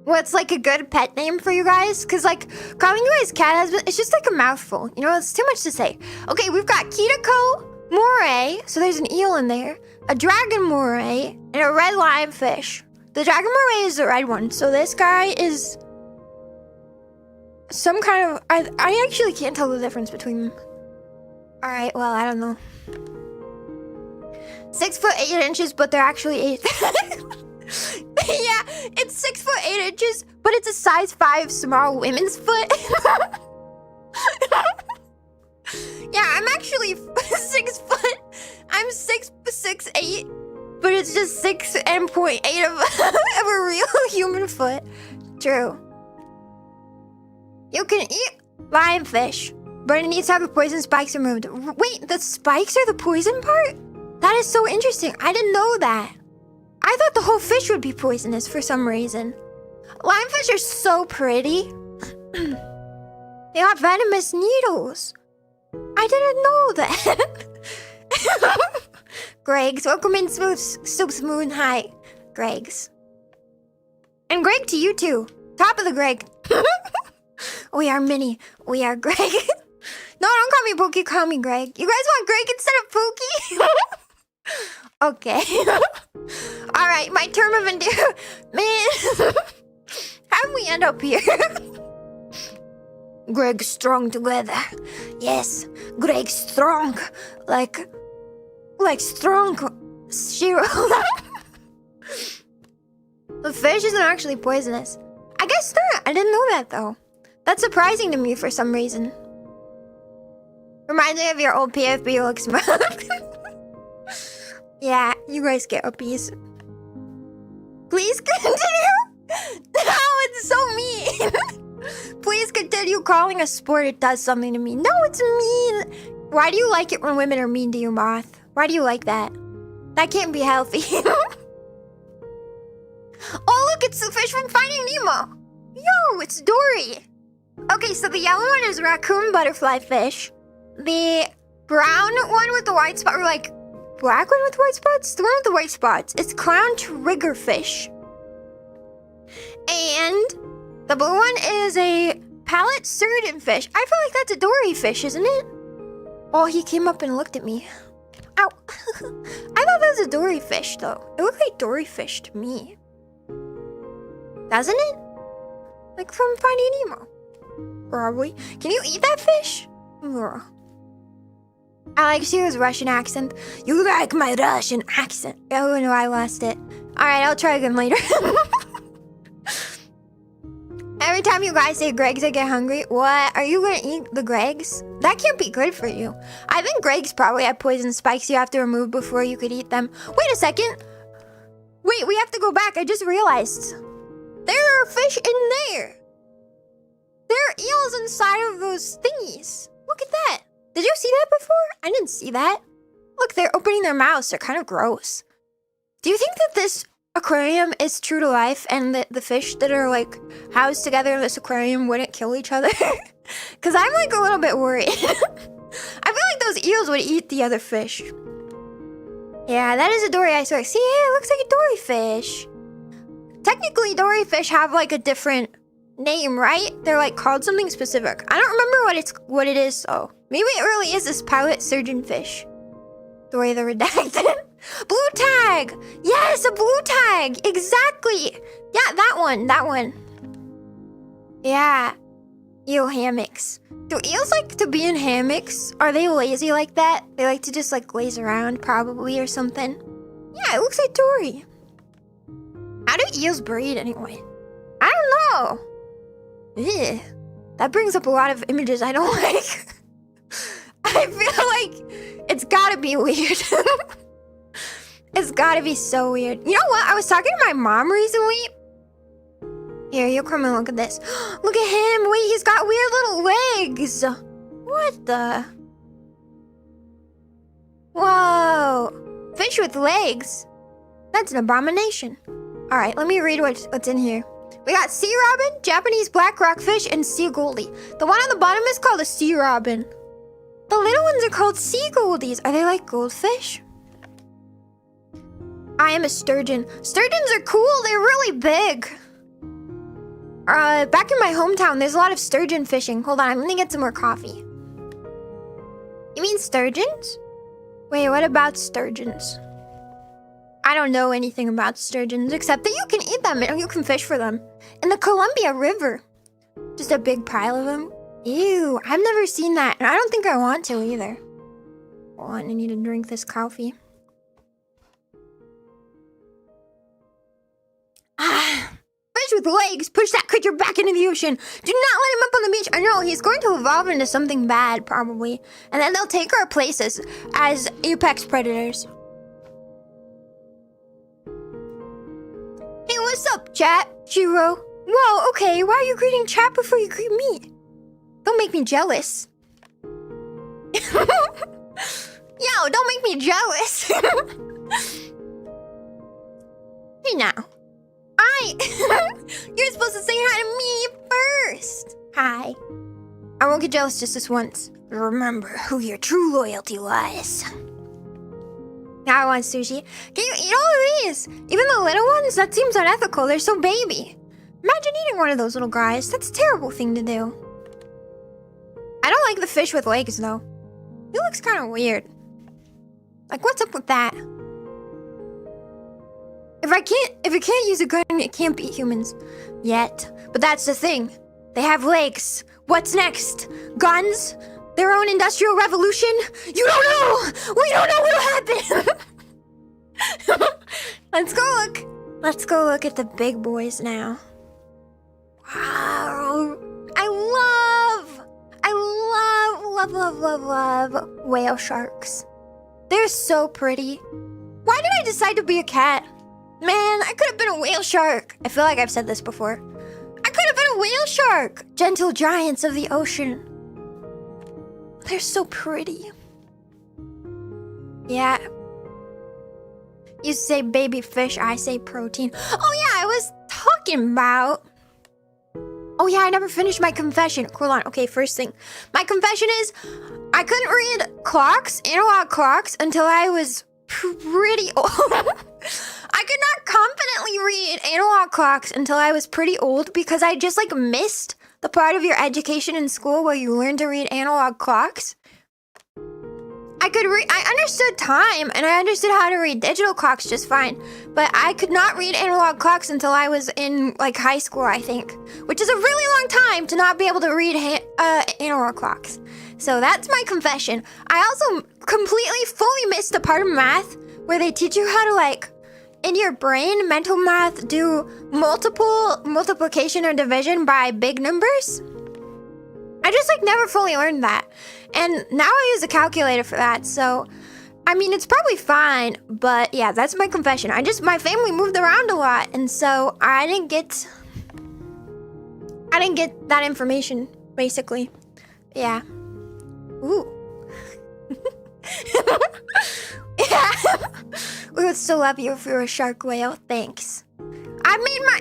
what's like a good pet name for you guys? Because like calling you guys cat husband, it's just like a mouthful. You know, it's too much to say. Okay, we've got Kitako moray. So there's an eel in there. A dragon moray and a red lionfish. The dragon moray is the red one. So this guy is some kind of... I actually can't tell the difference between them. Alright, well, I don't know. 6 foot 8 inches, but they're actually 8. Yeah, it's 6 foot 8 inches, but it's a size 5 small women's foot. Yeah, I'm actually 6 foot. I'm 6'8", but it's just 6.8 of a real human foot. True. You can eat lionfish, but it needs to have the poison spikes removed. Wait, the spikes are the poison part? That is so interesting. I didn't know that. I thought the whole fish would be poisonous for some reason. Lionfish are so pretty. They got venomous needles. I didn't know that. Greg's, welcome in, Smooth. Hi, Greg's. And Greg to you too. Top of the Greg. We are Minnie. We are Greg. No, don't call me Pookie, call me Greg. You guys want Greg instead of Pookie? Okay. Alright, my term of endearment. Man, how'd we end up here? Greg strong together. Yes, Greg strong. Like strong Shiro. The fish isn't actually poisonous. I guess not. I didn't know that though. That's surprising to me for some reason. Reminds me of your old PFB looks smug. Yeah, you guys get uppies. Please continue. No, it's so mean. Please continue calling a sport. It does something to me. No, it's mean. Why do you like it when women are mean to you, Moth? Why do you like that? That can't be healthy. Oh, look, it's the fish from Finding Nemo. Yo, it's Dory. Okay, so the yellow one is raccoon butterfly fish. The brown one with the white spot, or like black one with white spots? The one with the white spots. It's clown triggerfish. And the blue one is a pallet sturgeon fish. I feel like that's a dory fish, isn't it? Oh, he came up and looked at me. Ow. I thought that was a dory fish, though. It looked like dory fish to me. Doesn't it? Like from Finding Nemo. Probably. Can you eat that fish? Ugh. I like Shiro's Russian accent. You like my Russian accent. Oh no, I lost it. Alright, I'll try again later. Every time you guys say Greg's, I get hungry. What? Are you gonna eat the Greg's? That can't be good for you. I think Greg's probably have poison spikes you have to remove before you could eat them. Wait a second. Wait, we have to go back. I just realized. There are fish in there. There are eels inside of those thingies. Look at that. Did you see that before? I didn't see that. Look, they're opening their mouths. They're kind of gross. Do you think that this aquarium is true to life and the fish that are like housed together in this aquarium wouldn't kill each other? Because I'm like a little bit worried. I feel like those eels would eat the other fish. Yeah, that is a dory, I swear. See, it looks like a dory fish. Technically, dory fish have like a different name, right? They're like called something specific. I don't remember what it is, though. Maybe it really is this pilot surgeon fish. Dory the redacted. Blue tag! Yes, a blue tag! Exactly! Yeah, that one. Yeah. Eel hammocks. Do eels like to be in hammocks? Are they lazy like that? They like to just like laze around, probably, or something. Yeah, it looks like Dory. How do eels breed, anyway? I don't know. Ew. That brings up a lot of images I don't like. I feel like it's gotta be weird. It's gotta be so weird. You know what? I was talking to my mom recently. Here, you come and look at this. Look at him. Wait, he's got weird little legs. What the? Whoa. Fish with legs? That's an abomination. All right, let me read what's in here. We got sea robin, Japanese black rockfish, and sea goldie. The one on the bottom is called a sea robin. The little ones are called sea goldies. Are they like goldfish? I am a sturgeon. Sturgeons are cool. They're really big. Back in my hometown, there's a lot of sturgeon fishing. Hold on, I'm gonna get some more coffee. You mean sturgeons? Wait, what about sturgeons? I don't know anything about sturgeons, except that you can eat them and you can fish for them. In the Columbia River. Just a big pile of them. Ew, I've never seen that, and I don't think I want to either. Hold on, I need to drink this coffee. Fish with legs, push that creature back into the ocean. Do not let him up on the beach. I know, he's going to evolve into something bad, probably. And then they'll take our places as apex predators. Hey, what's up, chat? Shiro. Whoa, okay, why are you greeting chat before you greet me? Don't make me jealous. Yo, don't make me jealous. Hey now. You're supposed to say hi to me first. Hi. I won't get jealous just this once. Remember who your true loyalty lies. Now I want sushi. Can you eat all of these? Even the little ones? That seems unethical. They're so baby. Imagine eating one of those little guys. That's a terrible thing to do. I don't like the fish with legs, though. It looks kind of weird. Like, what's up with that? If it can't use a gun, it can't beat humans. Yet. But that's the thing. They have legs. What's next? Guns? Their own industrial revolution? You don't know! We don't know what'll happen! Let's go look. Let's go look at the big boys now. Wow. I love whale sharks. They're so pretty. Why did I decide to be a cat? Man, I could have been a whale shark. I feel like I've said this before. I could have been a whale shark. Gentle giants of the ocean. They're so pretty. Yeah. You say baby fish, I say protein. Oh yeah, I was talking about... Oh yeah, I never finished my confession. Hold on, okay, first thing. My confession is, I couldn't read clocks, analog clocks, until I was pretty old. I could not confidently read analog clocks until I was pretty old because I just like missed the part of your education in school where you learn to read analog clocks. I understood time, and I understood how to read digital clocks just fine, but I could not read analog clocks until I was in, like, high school, I think, which is a really long time to not be able to read analog clocks. So that's my confession. I also completely, fully missed the part of math where they teach you how to, like, in your brain, mental math, do multiplication or division by big numbers. I just, like, never fully learned that. And now I use a calculator for that, so, I mean, it's probably fine, but yeah, that's my confession. My family moved around a lot, and so I didn't get that information, basically. Yeah. Ooh. Yeah. We would still love you if you were a shark whale, thanks.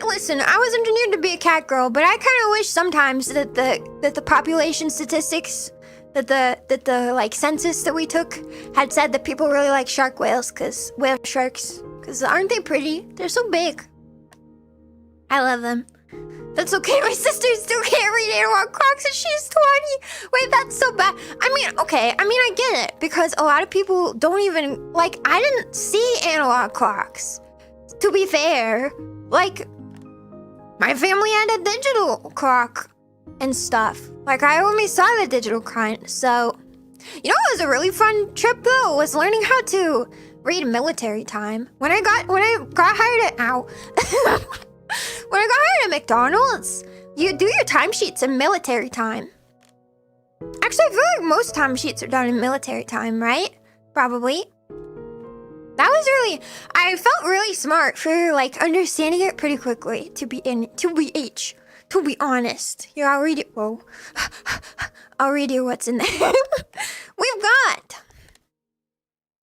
Listen, I was engineered to be a cat girl, but I kind of wish sometimes that the population statistics, that the like census that we took had said that people really like whale sharks, because aren't they pretty? They're so big. I love them. That's okay, my sister still can't read analog clocks and she's 20. Wait, that's so bad. I mean, okay, I get it, because a lot of people don't even, like, I didn't see analog clocks. To be fair, like, my family had a digital clock and stuff. Like, I only saw the digital kind, so... You know what was a really fun trip, though? Was learning how to read military time. When I got hired at McDonald's, you do your timesheets in military time. Actually, I feel like most timesheets are done in military time, right? Probably. I felt really smart for, like, understanding it pretty quickly, to be honest. Here, I'll read it. Whoa. I'll read you what's in there. We've got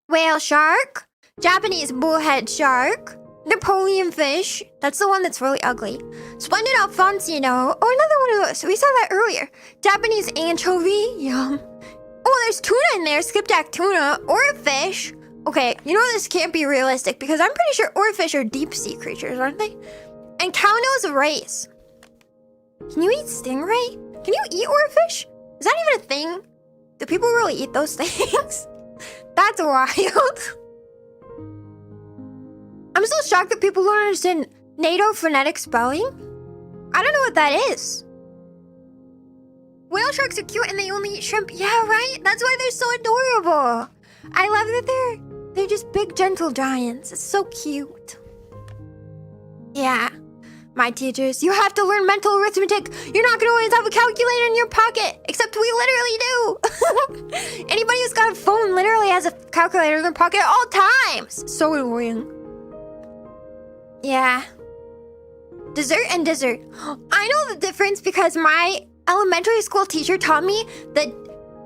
whale shark, Japanese bullhead shark, Napoleon fish, that's the one that's really ugly, splendid Alfonsino, oh, another one of those, we saw that earlier, Japanese anchovy, yum. Oh, there's tuna in there, skipjack tuna, oarfish. Okay, you know this can't be realistic because I'm pretty sure oarfish are deep sea creatures, aren't they? And cow-nose rays. Can you eat stingray? Can you eat oarfish? Is that even a thing? Do people really eat those things? That's wild. I'm still shocked that people don't understand NATO phonetic spelling. I don't know what that is. Whale sharks are cute and they only eat shrimp. Yeah, right? That's why they're so adorable. I love that they're just big, gentle giants. It's so cute. Yeah. My teachers, you have to learn mental arithmetic. You're not gonna always have a calculator in your pocket, except we literally do. Anybody who's got a phone literally has a calculator in their pocket at all times. So annoying. Yeah. Dessert and dessert. I know the difference because my elementary school teacher taught me that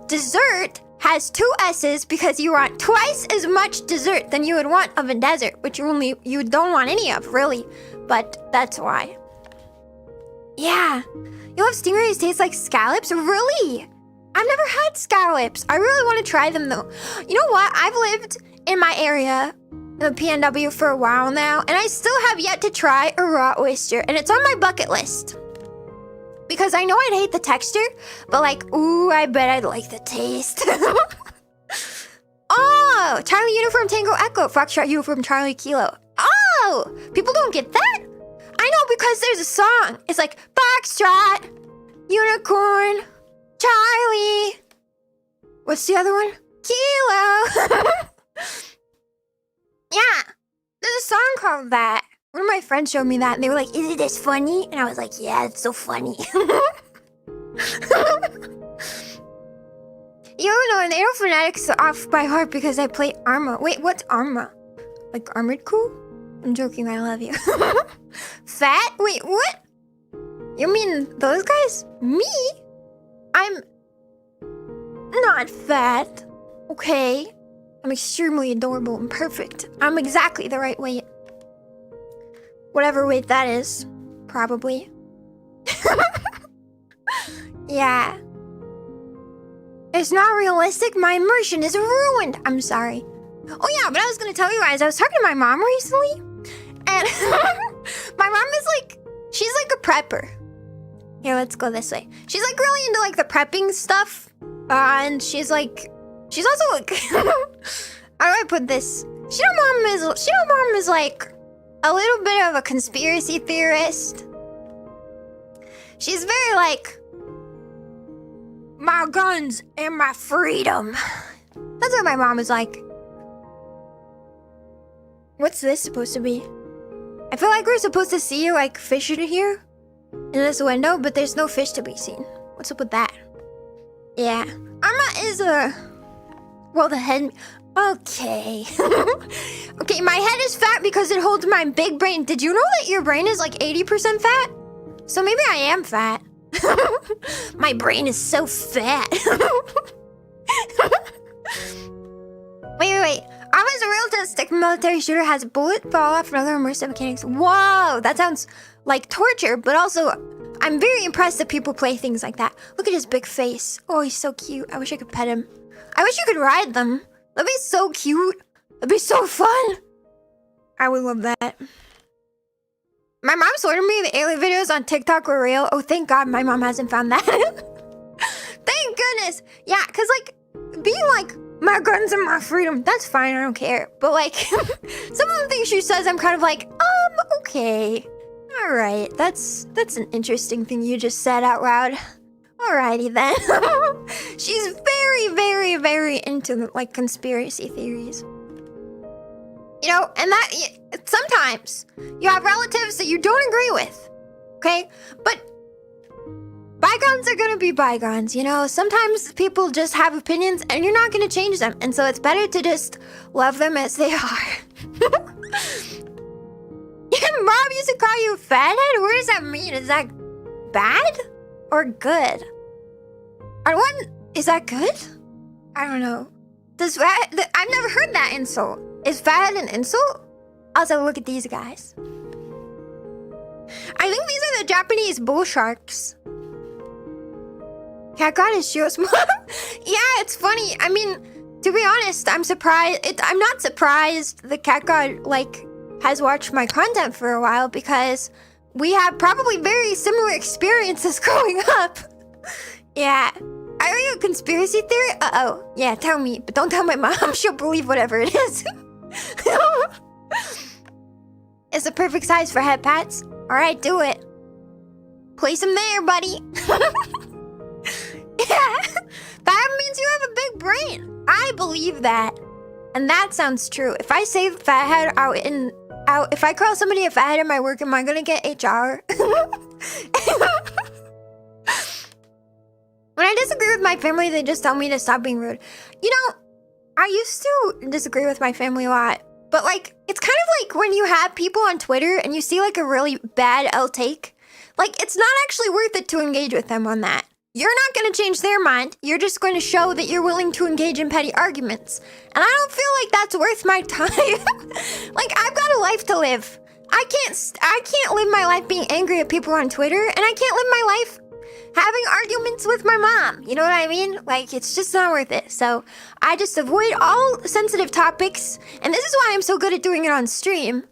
dessert has 2 S's because you want twice as much dessert than you would want of a desert, which you don't want any of, really. But that's why. Yeah. You'll have stingrays taste like scallops? Really? I've never had scallops. I really want to try them, though. You know what? I've lived in my area, the PNW, for a while now, and I still have yet to try a raw oyster, and it's on my bucket list. Because I know I'd hate the texture, but like, ooh, I bet I'd like the taste. Oh, Charlie Uniform Tango Echo, Foxtrot Uniform Charlie Kilo. Oh, people don't get that? I know, because there's a song. It's like, Foxtrot, Unicorn, Charlie. What's the other one? Kilo. Yeah, there's a song called that. One of my friends showed me that, and they were like, isn't this funny? And I was like, yeah, it's so funny. You know, NATO Fanatics are off by heart because I play Arma. Wait, what's Arma? Like Armored Crew? I'm joking, I love you. Fat? Wait, what? You mean those guys? Me? I'm not fat. Okay. I'm extremely adorable and perfect. I'm exactly the right weight. Whatever weight that is. Probably. Yeah. It's not realistic. My immersion is ruined. I'm sorry. Oh yeah, but I was gonna tell you guys, I was talking to my mom recently, and my mom is like, she's like a prepper. Here, let's go this way. She's like really into like the prepping stuff, and she's She's also like, how do I put this? Shiro Mom is like a little bit of a conspiracy theorist. She's very like, my guns and my freedom. That's what my mom is like. What's this supposed to be? I feel like we're supposed to see like fish in here in this window, but there's no fish to be seen. What's up with that? Yeah. Arma is well, the head... Okay. Okay, my head is fat because it holds my big brain. Did you know that your brain is like 80% fat? So maybe I am fat. My brain is so fat. Wait. Arma's a realistic military shooter, has a bullet fall off and other immersive mechanics. Whoa, that sounds like torture, but also I'm very impressed that people play things like that. Look at his big face. Oh, he's so cute. I wish I could pet him. I wish you could ride them. That'd be so cute. That'd be so fun. I would love that. My mom's ordering me the alien videos on TikTok or real. Oh, thank God my mom hasn't found that. Thank goodness. Yeah, because like being like, my guns and my freedom, that's fine, I don't care. But like, some of the things she says, I'm kind of like, okay. All right, that's an interesting thing you just said out loud. Alrighty then. She's very, very, very into like conspiracy theories. You know, and that sometimes you have relatives that you don't agree with, okay? But bygones are gonna be bygones, you know? Sometimes people just have opinions and you're not gonna change them. And so it's better to just love them as they are. Mom used to call you a fathead? What does that mean? Is that bad or good? Is that good? I don't know. I've never heard that insult. Is fathead an insult? Also, look at these guys. I think these are the Japanese bull sharks. Cat God is Shiro's mom. Yeah, it's funny. I mean, to be honest, I'm surprised. I'm not surprised the Cat God like has watched my content for a while because we have probably very similar experiences growing up. Yeah. Are you a conspiracy theory? Uh-oh. Yeah, tell me, but don't tell my mom. She'll believe whatever it is. It's the perfect size for head pats. All right, do it. Place them there, buddy. Yeah, that means you have a big brain. I believe that. And that sounds true. If I say fathead out, if I call somebody a fathead in my work, am I gonna get HR? When I disagree with my family, they just tell me to stop being rude. You know, I used to disagree with my family a lot. But like, it's kind of like when you have people on Twitter and you see like a really bad take. Like, it's not actually worth it to engage with them on that. You're not going to change their mind. You're just going to show that you're willing to engage in petty arguments. And I don't feel like that's worth my time. Like, I've got a life to live. I can't live my life being angry at people on Twitter, and I can't live my life having arguments with my mom. You know what I mean? Like, it's just not worth it. So I just avoid all sensitive topics, and this is why I'm so good at doing it on stream.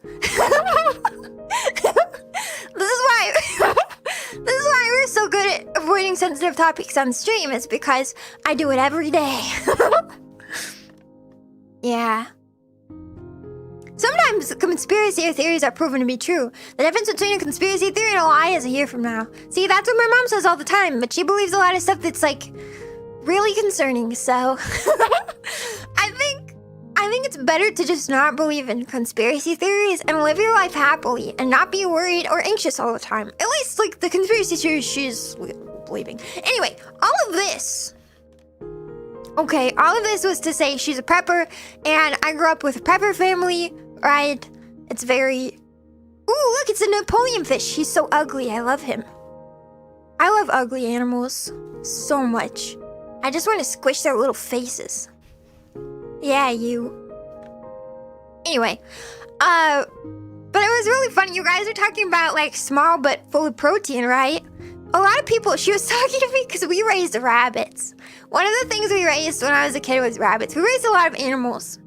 This is why we're so good at avoiding sensitive topics on stream, is because I do it every day. Yeah. Sometimes conspiracy theories are proven to be true. The difference between a conspiracy theory and a lie is a year from now. See, that's what my mom says all the time, but she believes a lot of stuff that's like really concerning, so I think it's better to just not believe in conspiracy theories and live your life happily and not be worried or anxious all the time. At least like the conspiracy theories she's believing. Anyway, all of this was to say she's a prepper, and I grew up with a prepper family, right? It's very... Ooh, look, it's a Napoleon fish. He's so ugly. I love him. I love ugly animals so much. I just want to squish their little faces. Yeah, you. Anyway, but it was really funny. You guys are talking about like small but full of protein, right? A lot of people, she was talking to me because we raised rabbits. One of the things we raised when I was a kid was rabbits. We raised a lot of animals.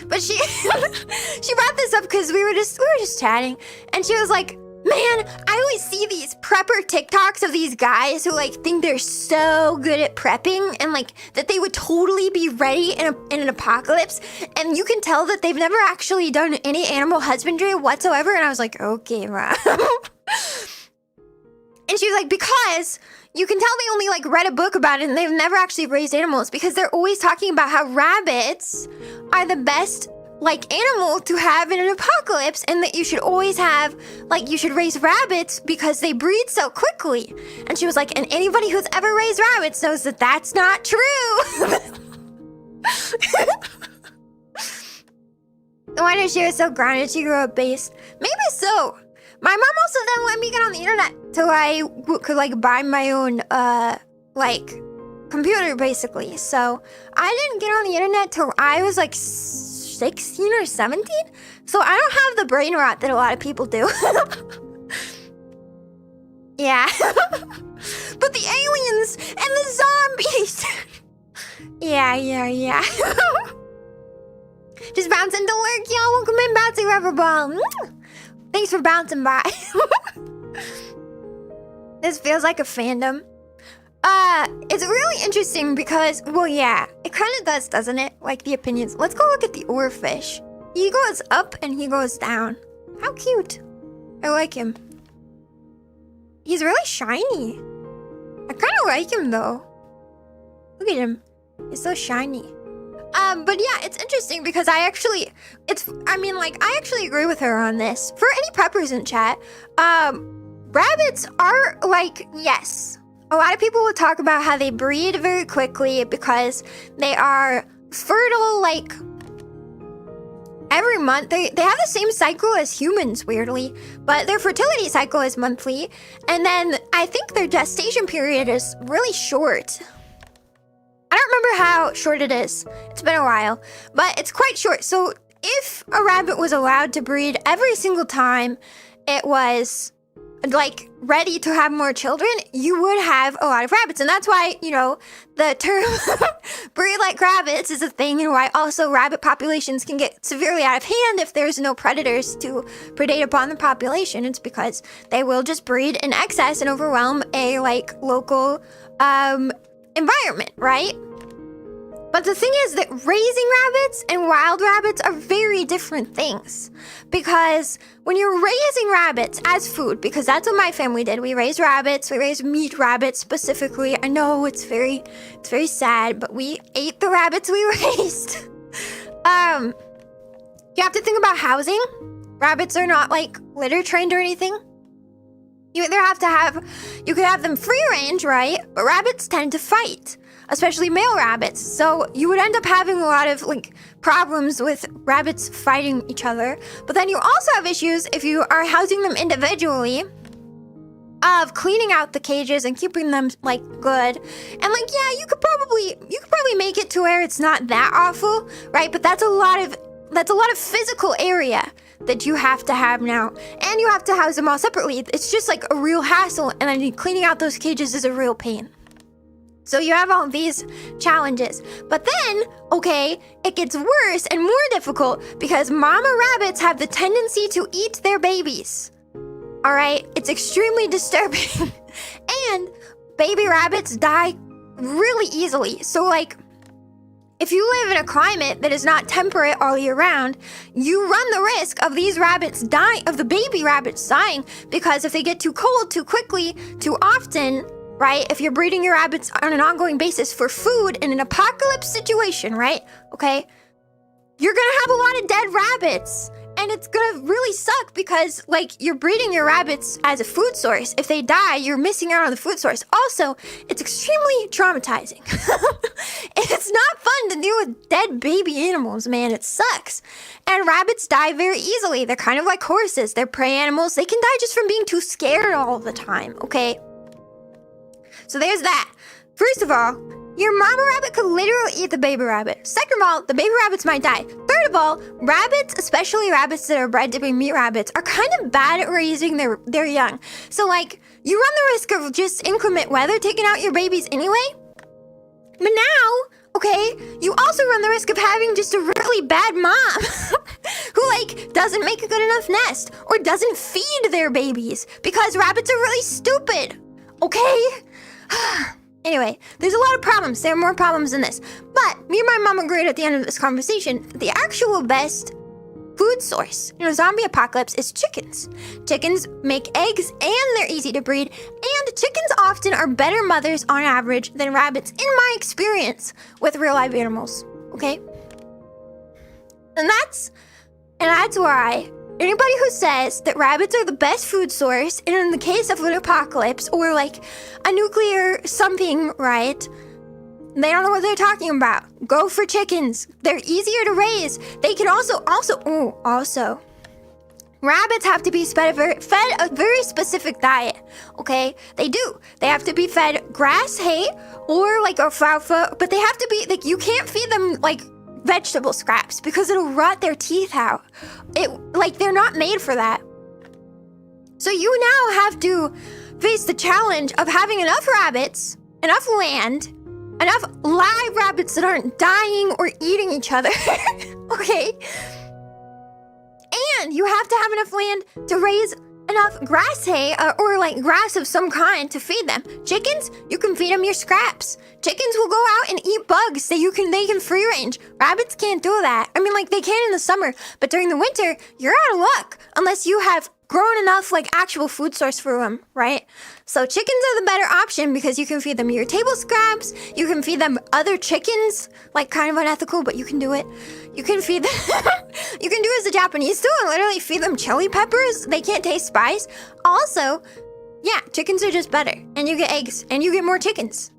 But she brought this up because we were just chatting, and she was like, Man, I always see these prepper TikToks of these guys who like think they're so good at prepping and like that they would totally be ready in an apocalypse, and you can tell that they've never actually done any animal husbandry whatsoever. And I was like, okay, Mom. And she was like, because you can tell they only like read a book about it and they've never actually raised animals, because they're always talking about how rabbits are the best like animal to have in an apocalypse, and that you should always have, like, you should raise rabbits because they breed so quickly. And she was like, and anybody who's ever raised rabbits knows that that's not true. Why does she was so grounded? She grew up based. Maybe so. My mom also then let me get on the internet till I could like buy my own like computer basically. So I didn't get on the internet till I was like 16 or 17, so I don't have the brain rot that a lot of people do. Yeah. But the aliens and the zombies. Yeah. Just bouncing to work, y'all. Welcome in, Bouncy Rubber Ball. Thanks for bouncing by. This feels like a fandom. It's really interesting because, well, yeah, it kind of does, doesn't it? Like the opinions. Let's go look at the oarfish. He goes up and he goes down. How cute. I like him. He's really shiny. I kind of like him though. Look at him. He's so shiny. But yeah, it's interesting because I actually agree with her on this. For any preppers in chat, rabbits are like, yes. A lot of people will talk about how they breed very quickly because they are fertile, like, every month. They have the same cycle as humans, weirdly, but their fertility cycle is monthly. And then I think their gestation period is really short. I don't remember how short it is. It's been a while, but it's quite short. So if a rabbit was allowed to breed every single time it was like ready to have more children, you would have a lot of rabbits. And that's why, you know, the term breed like rabbits is a thing, and why also rabbit populations can get severely out of hand if there's no predators to predate upon the population. It's because they will just breed in excess and overwhelm a like local environment, right? But the thing is that raising rabbits and wild rabbits are very different things. Because when you're raising rabbits as food, because that's what my family did. We raised rabbits, we raised meat rabbits specifically. I know it's very sad, but we ate the rabbits we raised. You have to think about housing. Rabbits are not like litter trained or anything. You could have them free range, right? But rabbits tend to fight, especially male rabbits. So you would end up having a lot of like problems with rabbits fighting each other. But then you also have issues if you are housing them individually of cleaning out the cages and keeping them like good. And like, yeah, you could probably make it to where it's not that awful, right? But that's a lot of physical area that you have to have now. And you have to house them all separately. It's just like a real hassle, and then cleaning out those cages is a real pain. So you have all these challenges. But then, okay, it gets worse and more difficult because mama rabbits have the tendency to eat their babies. All right, it's extremely disturbing. And baby rabbits die really easily. So like, if you live in a climate that is not temperate all year round, you run the risk of these rabbits dying, of the baby rabbits dying, because if they get too cold too quickly, too often, right? If you're breeding your rabbits on an ongoing basis for food in an apocalypse situation, right? Okay, you're gonna have a lot of dead rabbits. And it's gonna really suck because, like, you're breeding your rabbits as a food source. If they die, you're missing out on the food source. Also, it's extremely traumatizing. It's not fun to deal with dead baby animals, man. It sucks. And rabbits die very easily. They're kind of like horses. They're prey animals. They can die just from being too scared all the time, okay? So there's that. First of all, your mama rabbit could literally eat the baby rabbit. Second of all, the baby rabbits might die. Third of all, rabbits, especially rabbits that are bred to be meat rabbits, are kind of bad at raising their young. So like, you run the risk of just inclement weather taking out your babies anyway. But now, okay, you also run the risk of having just a really bad mom who like doesn't make a good enough nest or doesn't feed their babies because rabbits are really stupid. Okay? Anyway, there's a lot of problems. There are more problems than this. But me and my mom agreed at the end of this conversation that the actual best food source in a zombie apocalypse is chickens. Chickens make eggs and they're easy to breed, and chickens often are better mothers on average than rabbits in my experience with real live animals. Okay? And that's why anybody who says that rabbits are the best food source, and in the case of an apocalypse or like a nuclear something, right? They don't know what they're talking about. Go for chickens. They're easier to raise. They can also, rabbits have to be fed a very specific diet, okay? They do. They have to be fed grass, hay, or like alfalfa, but they have to be, like, you can't feed them like vegetable scraps because it'll rot their teeth out. They're not made for that. So you now have to face the challenge of having enough rabbits, enough land, enough live rabbits that aren't dying or eating each other, okay? And you have to have enough land to raise enough grass hay or like grass of some kind to feed them. Chickens, you can feed them your scraps. Chickens will go out and eat bugs that they can free range. Rabbits can't do that. I mean, like, they can in the summer, but during the winter, you're out of luck unless you have grown enough like actual food source for them, right? So chickens are the better option because you can feed them your table scraps, you can feed them other chickens, like kind of unethical, but you can do it. You can feed them, you can do as the Japanese do and literally feed them chili peppers. They can't taste spice. Also, yeah, chickens are just better, and you get eggs, and you get more chickens.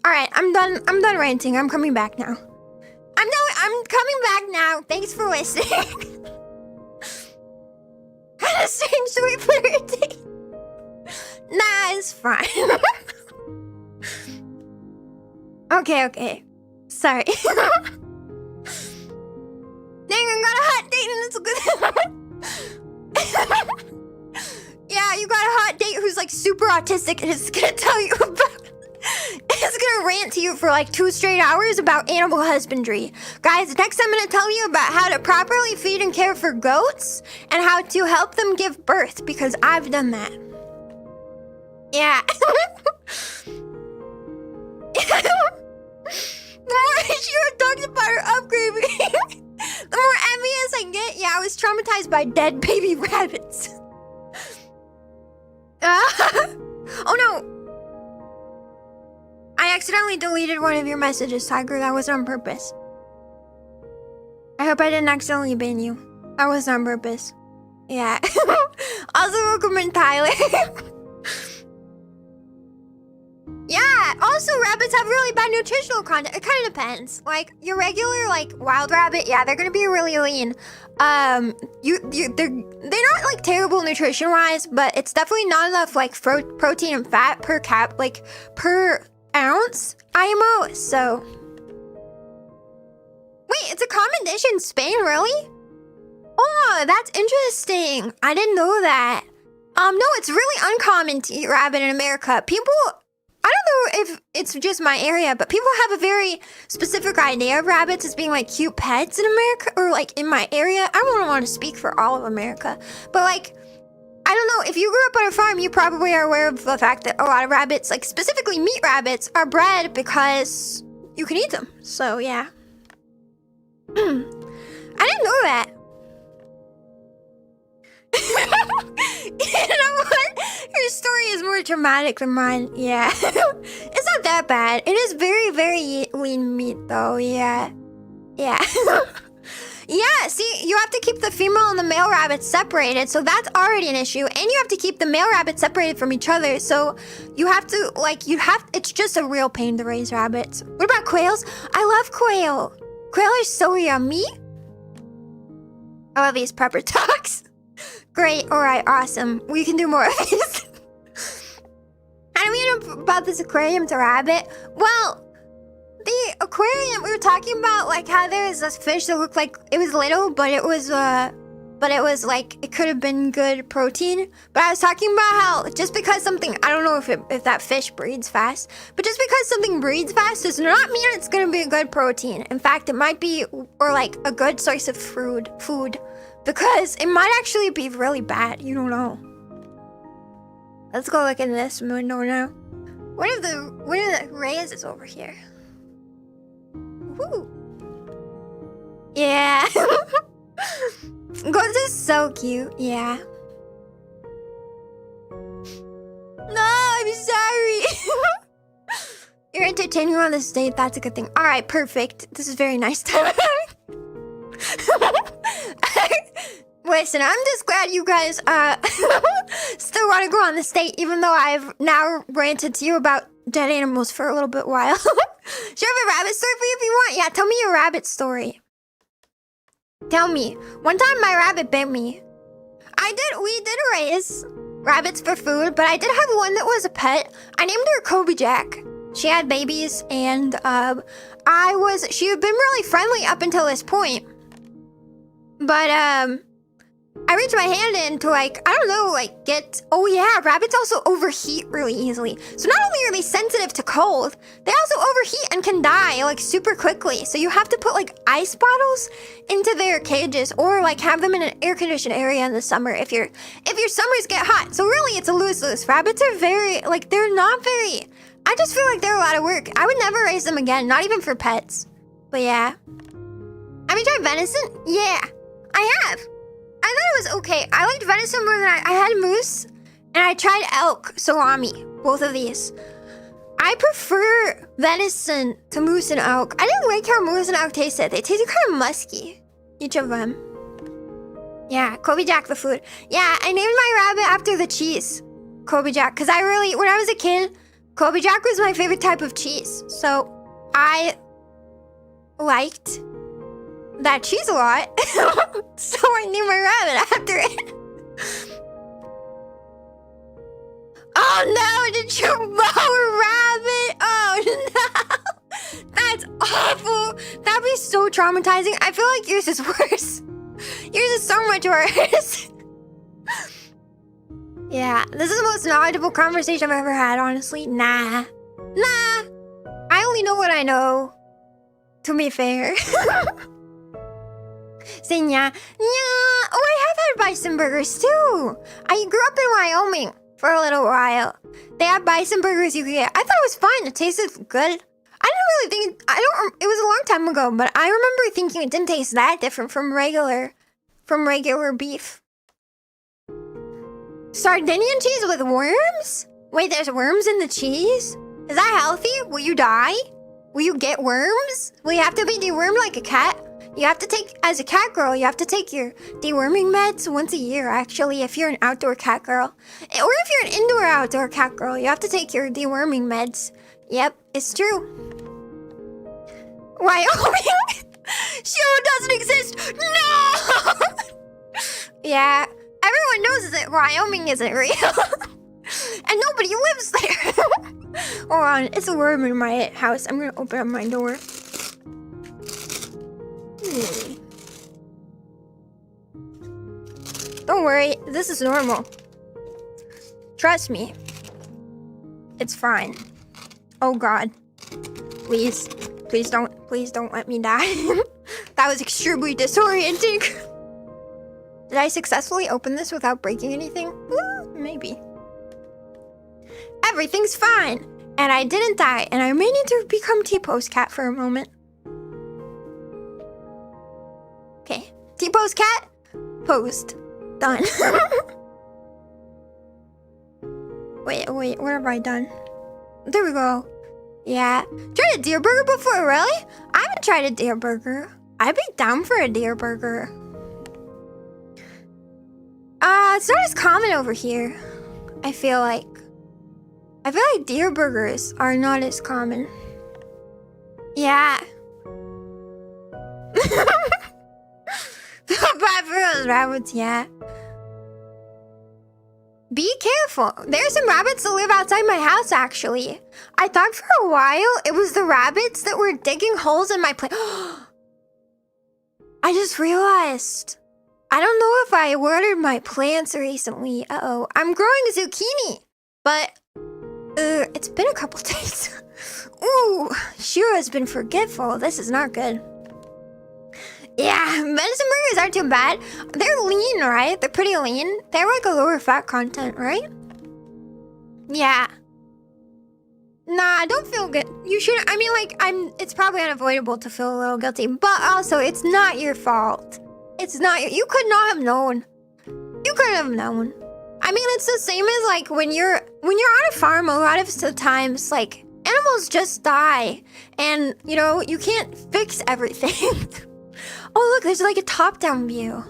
All right, I'm done ranting. I'm coming back now. I'm coming back now. Thanks for listening. Had a strange sweet flirty. Nah, it's fine. Okay. Sorry. Dang, I got a hot date and it's good. Yeah, you got a hot date who's like super autistic and is gonna tell you about... It's gonna rant to you for like 2 straight hours about animal husbandry. Guys, next I'm gonna tell you about how to properly feed and care for goats and how to help them give birth, because I've done that. Yeah. The more Shiro talks about her upgrading, the more envious I get. Yeah, I was traumatized by dead baby rabbits. Oh no. I accidentally deleted one of your messages, Tiger. That wasn't on purpose. I hope I didn't accidentally ban you. That wasn't on purpose. Yeah. Also, welcome in, Tyler. Yeah, also rabbits have really bad nutritional content. It kind of depends. Like, your regular, like, wild rabbit, yeah, they're gonna be really lean. They're not, like, terrible nutrition-wise, but it's definitely not enough, like, protein and fat per ounce IMO, so... Wait, it's a common dish in Spain, really? Oh, that's interesting. I didn't know that. No, it's really uncommon to eat rabbit in America. People... I don't know if it's just my area, but people have a very specific idea of rabbits as being like cute pets in America, or like in my area. I don't want to speak for all of America, but like, I don't know, if you grew up on a farm, you probably are aware of the fact that a lot of rabbits, like specifically meat rabbits, are bred because you can eat them. So yeah. I didn't know that. You know what? Your story is more traumatic than mine. Yeah. It's not that bad. It is very, very lean meat though. Yeah. Yeah. Yeah, see, you have to keep the female and the male rabbits separated, so that's already an issue. And you have to keep the male rabbits separated from each other, so you have to, like, it's just a real pain to raise rabbits. What about quails? I love quail. Quail are so yummy. I love these prepper talks. Great, alright, awesome. We can do more of this. How do we know about this aquarium to rabbit? Well, the aquarium, we were talking about like how there was this fish that looked like it was little, but it was but it was like, it could have been good protein. But I was talking about how just because something, I don't know if that fish breeds fast, but just because something breeds fast does not mean it's gonna be a good protein. In fact, it might be, or like a good source of food, because it might actually be really bad. You don't know. Let's go look in this window now. What are the rays over here? Woo. Yeah. Ghost is so cute. Yeah. No, I'm sorry. You're entertaining on this date. That's a good thing. All right, perfect. This is very nice time. Listen, I'm just glad you guys still want to go on this date, even though I've now ranted to you about dead animals for a little bit while. Should I have a rabbit story for you if you want? Yeah, tell me your rabbit story. Tell me. One time my rabbit bit me. We did raise rabbits for food, but I did have one that was a pet. I named her Kobe Jack. She had babies, and she had been really friendly up until this point. But I reached my hand in to oh yeah, rabbits also overheat really easily. So not only are they sensitive to cold, they also overheat and can die like super quickly. So you have to put like ice bottles into their cages, or like have them in an air-conditioned area in the summer if your summers get hot. So really it's a lose-lose. Rabbits are I just feel like they're a lot of work. I would never raise them again, not even for pets. But yeah. Have you tried venison? Yeah, I have. I thought it was okay. I liked venison more than I had moose, and I tried elk, salami, both of these. I prefer venison to moose and elk. I didn't like how moose and elk tasted. They tasted kind of musky, each of them. Yeah, Kobe Jack the food. Yeah, I named my rabbit after the cheese, Kobe Jack, because when I was a kid, Kobe Jack was my favorite type of cheese. So I liked that cheese a lot. So I named my rabbit after it. Oh no, did you mow a rabbit? Oh no. That's awful. That'd be so traumatizing. I feel like yours is worse. Yours is so much worse. Yeah, this is the most knowledgeable conversation I've ever had, honestly. Nah. I only know what I know, to be fair. Say nya. Oh, I have had bison burgers too. I grew up in Wyoming for a little while. They had bison burgers you could get. I thought it was fine. It tasted good. I didn't really think, it was a long time ago, but I remember thinking it didn't taste that different from regular beef. Sardinian cheese with worms? Wait, there's worms in the cheese? Is that healthy? Will you die? Will you get worms? Will you have to be dewormed like a cat? You have to take, as a cat girl, you have to take your deworming meds once a year, actually, if you're an outdoor cat girl. Or if you're an indoor outdoor cat girl, you have to take your deworming meds. Yep, it's true. Wyoming? Shiro doesn't exist! No! Yeah, everyone knows that Wyoming isn't real. And nobody lives there. Hold on, it's a worm in my house. I'm gonna open up my door. Don't worry, this is normal. Trust me. It's fine. Oh god. Please don't let me die. That was extremely disorienting. Did I successfully open this without breaking anything? Maybe. Everything's fine. And I didn't die, and I may need to become T-pose cat for a moment. Okay, T-pose cat, posed. Done. Wait, what have I done? There we go. Yeah. Tried a deer burger before, really? I haven't tried a deer burger. I'd be down for a deer burger. It's not as common over here. I feel like deer burgers are not as common. Yeah. Bye for those rabbits, yeah. Be careful. There's some rabbits that live outside my house, actually. I thought for a while it was the rabbits that were digging holes in my plant. I just realized I don't know if I watered my plants recently. Uh-oh. I'm growing a zucchini, but it's been a couple days. Ooh, Shiro has been forgetful. This is not good. Yeah, medicine burgers aren't too bad. They're lean, right? They're pretty lean. They have like a lower fat content, right? Yeah. Nah, I don't feel good. You should, I mean, like, it's probably unavoidable to feel a little guilty, but also it's not your fault. It's not, you could not have known. You couldn't have known. I mean, it's the same as like when you're on a farm, a lot of the times, like, animals just die. And, you know, you can't fix everything. Oh, look, there's like a top-down view.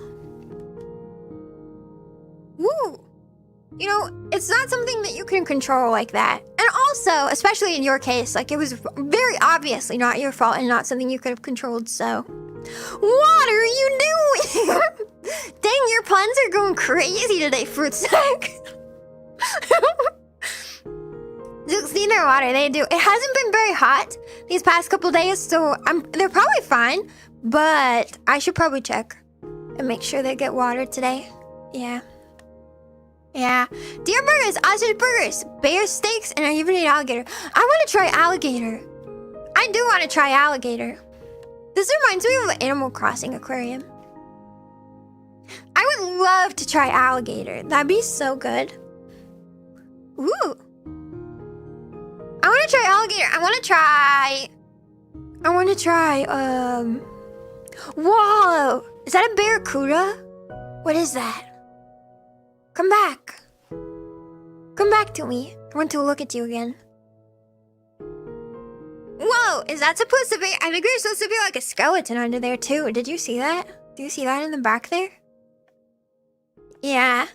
Woo! You know, it's not something that you can control like that. And also, especially in your case, like it was very obviously not your fault and not something you could have controlled, so. What are you doing? Dang, your puns are going crazy today, fruit snack. See their water, they do. It hasn't been very hot these past couple days, so they're probably fine, but I should probably check and make sure they get watered today. Yeah. Yeah. Deer burgers, ostrich burgers, bear steaks, and I even eat alligator. I want to try alligator. I do want to try alligator. This reminds me of an Animal Crossing aquarium. I would love to try alligator. That'd be so good. Ooh. I want to try alligator. I want to try, whoa. Is that a barracuda? What is that? Come back. Come back to me. I want to look at you again. Whoa, is that supposed to be? I think there's supposed to be like a skeleton under there too. Did you see that? Do you see that in the back there? Yeah.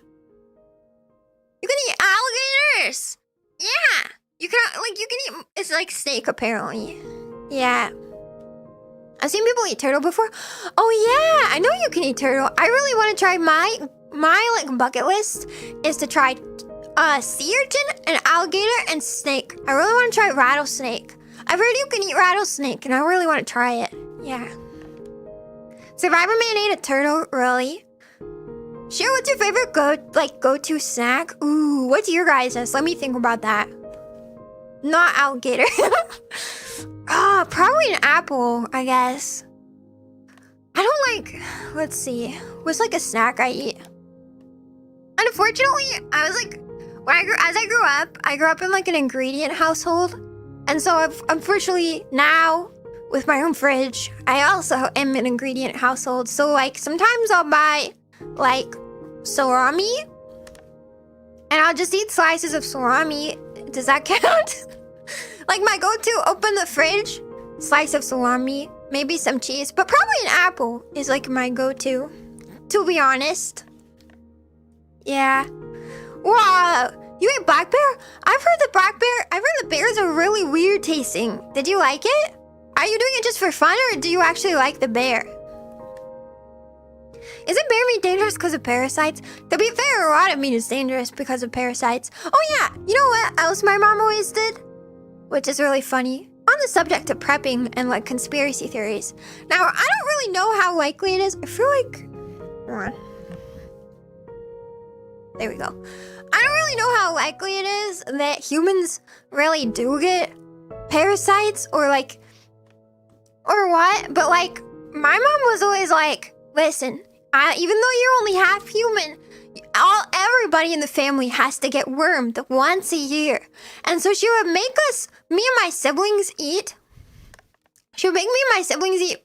You can eat alligators! Yeah! You can eat, it's like steak apparently. Yeah. I've seen people eat turtle before. Oh yeah, I know you can eat turtle. I really want to try my like bucket list is to try sea urchin and alligator and snake. I really want to try rattlesnake. I've heard you can eat rattlesnake and I really want to try it. Yeah. Survivor Man ate a turtle, really? Shiro, what's your favorite go-to snack? Ooh, what's your guys'? Let me think about that. Not alligator. Probably an apple, I guess. I don't like, let's see. What's like a snack I eat? Unfortunately, I was like, as I grew up in like an ingredient household. And so unfortunately now, with my own fridge, I also am an ingredient household. So like sometimes I'll buy like salami and I'll just eat slices of salami. Does that count? Like my go-to, open the fridge, slice of salami, maybe some cheese, but probably an apple is like my go-to, to be honest. Yeah. Wow. You ate black bear? I've heard the bears are really weird tasting. Did you like it? Are you doing it just for fun or do you actually like the bear? Isn't bear meat dangerous because of parasites? To be fair, a lot of meat is dangerous because of parasites. Oh yeah, you know what else my mom always did? Which is really funny. On the subject of prepping and like conspiracy theories. Now, I don't really know how likely it is. I feel like, hold on. There we go. I don't really know how likely it is that humans really do get parasites or what, but like my mom was always like, listen, even though you're only half human, everybody in the family has to get wormed once a year. And so she would make me and my siblings eat. She would make me and my siblings eat,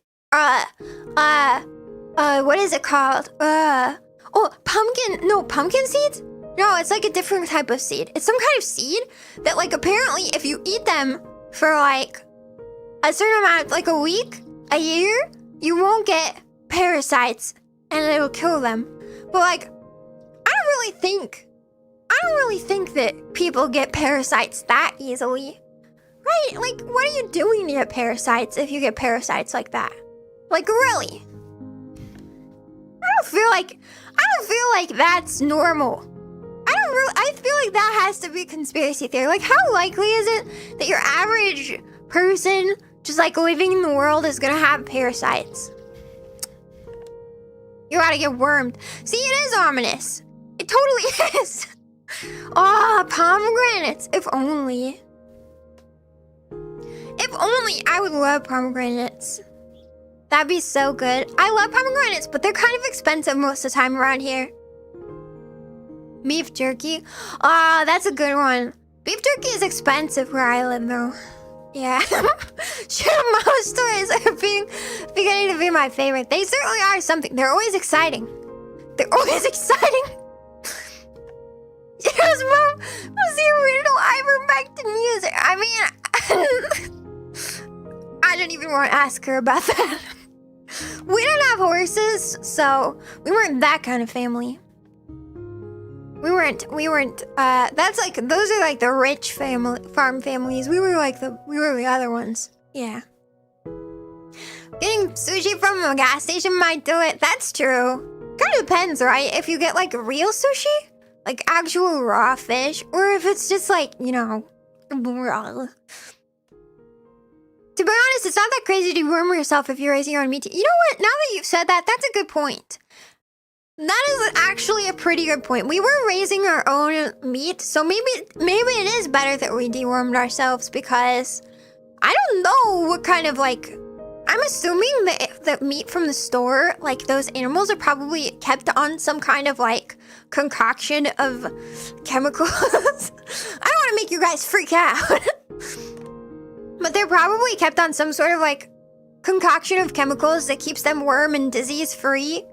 what is it called? Pumpkin seeds? No, it's like a different type of seed. It's some kind of seed that like apparently if you eat them for like a certain amount of, like a week, a year, you won't get parasites and it'll kill them. But like, I don't really think that people get parasites that easily. Right? Like, what are you doing to get parasites if you get parasites like that? Like, really? I don't feel like that's normal. I feel like that has to be a conspiracy theory. Like, how likely is it that your average person just like living in the world is gonna have parasites? You're about to get wormed. See, it is ominous. It totally is. Oh, pomegranates. If only. If only I would love pomegranates. That'd be so good. I love pomegranates, but they're kind of expensive most of the time around here. Beef jerky. Ah, that's a good one. Beef jerky is expensive where I live, though. Yeah. Sure, most stories are beginning to be my favorite. They certainly are something. They're always exciting. They're always exciting. Shiro's mom was the original ivermectin user. I mean, I don't even want to ask her about that. We don't have horses, so we weren't that kind of family. We weren't, that's like, those are like the rich farm families. We were the other ones. Yeah. Getting sushi from a gas station might do it. That's true. Kind of depends, right? If you get like real sushi, like actual raw fish, or if it's just like, you know, raw. To be honest, it's not that crazy to deworm yourself if you're raising your own meat. You know what? Now that you've said that, that's a good point. That is actually a pretty good point. We were raising our own meat, so maybe it is better that we dewormed ourselves, because I don't know what kind of, like, I'm assuming that the meat from the store, like those animals are probably kept on some kind of like concoction of chemicals. I don't want to make you guys freak out. But they're probably kept on some sort of like concoction of chemicals that keeps them worm and disease free.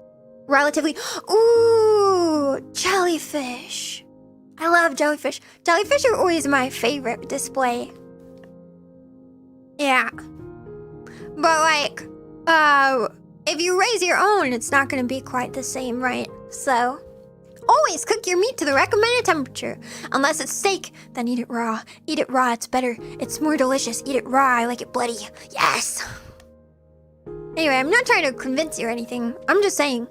Relatively. Ooh, jellyfish. I love jellyfish. Jellyfish are always my favorite display. Yeah. But like, if you raise your own, it's not gonna be quite the same, right? So, always cook your meat to the recommended temperature. Unless it's steak, then eat it raw. Eat it raw, it's better. It's more delicious. Eat it raw, I like it bloody. Yes! Anyway, I'm not trying to convince you or anything. I'm just saying.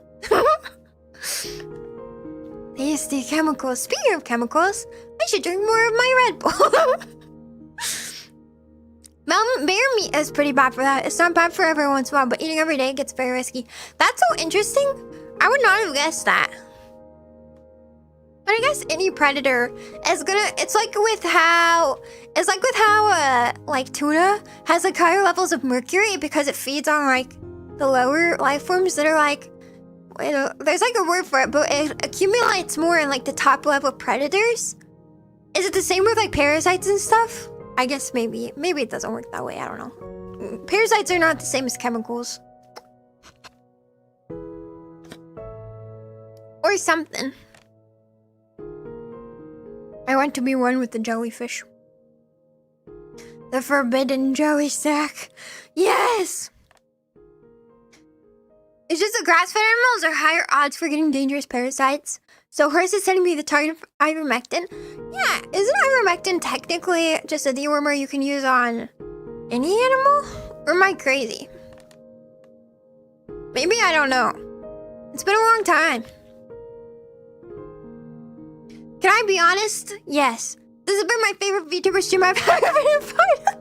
Tasty chemicals. Speaking of chemicals, I should drink more of my Red Bull. Bear meat is pretty bad for that. It's not bad for every once in a while, but eating every day gets very risky. That's so interesting. I would not have guessed that. But I guess any predator is gonna, it's like with how like tuna has like higher levels of mercury because it feeds on like the lower life forms that are like, there's like a word for it, but it accumulates more in like the top level predators. Is it the same with like parasites and stuff? I guess maybe it doesn't work that way, I don't know. Parasites are not the same as chemicals. Or something. I want to be one with the jellyfish. The forbidden jelly sack. Yes! It's just that grass-fed animals are higher odds for getting dangerous parasites. So horses tend to be the target of ivermectin. Yeah, isn't ivermectin technically just a dewormer you can use on any animal? Or am I crazy? Maybe, I don't know. It's been a long time. Can I be honest? Yes. This has been my favorite VTuber stream I've ever been a part of.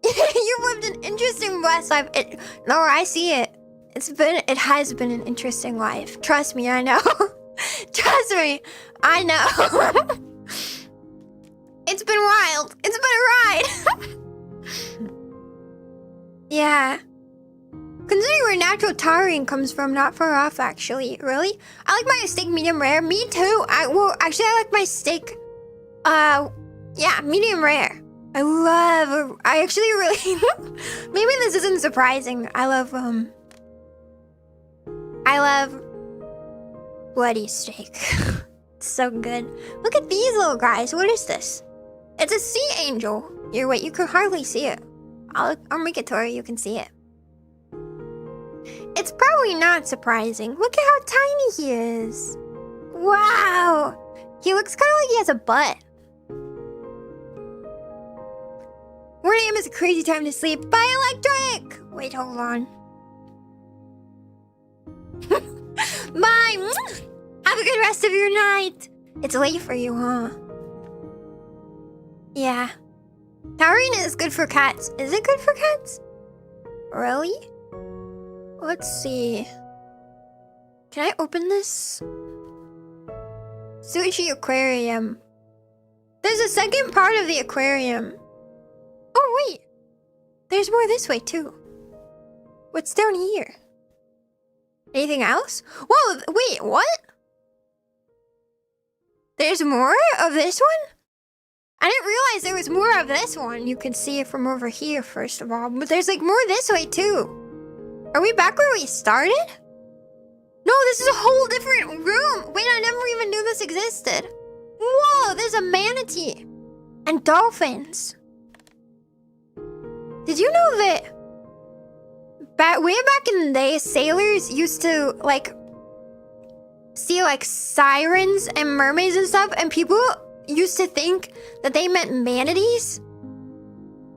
You've lived an interesting West life. No, I see it. It has been an interesting life. Trust me, I know. Trust me, I know. It's been wild. It's been a ride. Yeah. Considering where natural taurine comes from, not far off, actually. Really? I like my steak medium rare. Me too. I like my steak, yeah, medium rare. I actually really, maybe this isn't surprising. I love bloody steak. It's so good. Look at these little guys. What is this? It's a sea angel. Wait, you could hardly see it. I'll make it to where you can see it. It's probably not surprising. Look at how tiny he is. Wow. He looks kind of like he has a butt. 1 AM is a crazy time to sleep. Bye, Electric! Wait, hold on. Bye! Have a good rest of your night. It's late for you, huh? Yeah. Taurine is good for cats. Is it good for cats? Really? Let's see. Can I open this? Sushi aquarium. There's a second part of the aquarium. Oh, wait. There's more this way, too. What's down here? Anything else? Whoa, wait, what? There's more of this one? I didn't realize there was more of this one. You can see it from over here, first of all. But there's like more this way, too. Are we back where we started? No, this is a whole different room. Wait, I never even knew this existed. Whoa, there's a manatee. And dolphins. Did you know that way back in the day, sailors used to like see like sirens and mermaids and stuff, and people used to think that they meant manatees?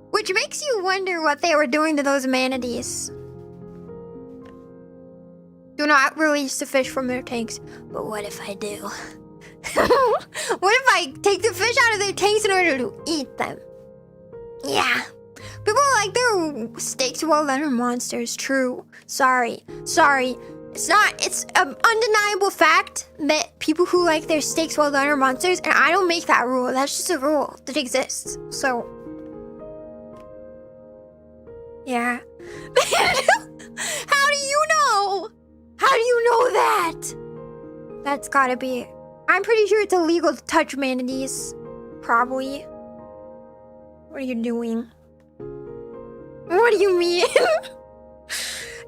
Which makes you wonder what they were doing to those manatees. Do not release the fish from their tanks. But what if I do? What if I take the fish out of their tanks in order to eat them? Yeah. People are like they're staked well done monsters. True. Sorry. It's an undeniable fact that people who like their steaks well done are monsters, and I don't make that rule. That's just a rule that exists. So, yeah. How do you know? How do you know that? That's gotta be. I'm pretty sure it's illegal to touch manatees. Probably. What are you doing? What do you mean?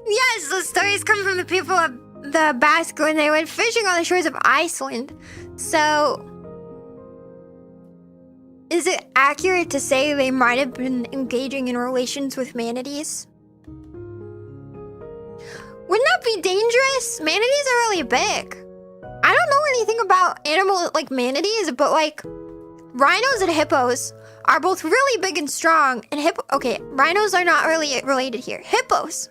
Yes, the stories come from the people of the Basque when they went fishing on the shores of Iceland. So, is it accurate to say they might have been engaging in relations with manatees? Wouldn't that be dangerous? Manatees are really big. I don't know anything about animals like manatees, but like rhinos and hippos are both really big and strong. And okay, rhinos are not really related here. Hippos.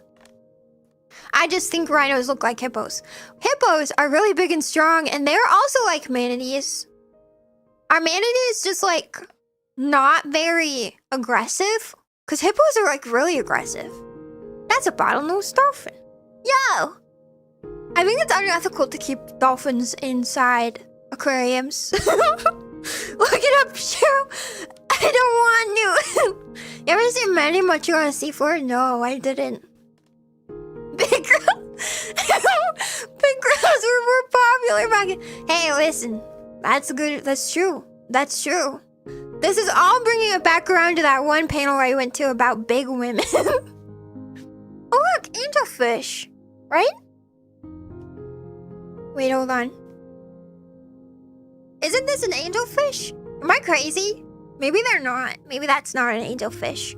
I just think rhinos look like hippos. Hippos are really big and strong, and they're also like manatees. Are manatees just like not very aggressive? Because hippos are like really aggressive. That's a bottlenose dolphin. Yo! I think it's unethical to keep dolphins inside aquariums. Look it up, Shiro. I don't want to. You ever seen Manny munching on a seafloor? No, I didn't. Big girls. Big girls were more popular back in. Hey, listen. That's good. That's true. That's true. This is all bringing it back around to that one panel I went to about big women. Oh, look, angelfish. Right? Wait, hold on. Isn't this an angelfish? Am I crazy? Maybe they're not. Maybe that's not an angelfish.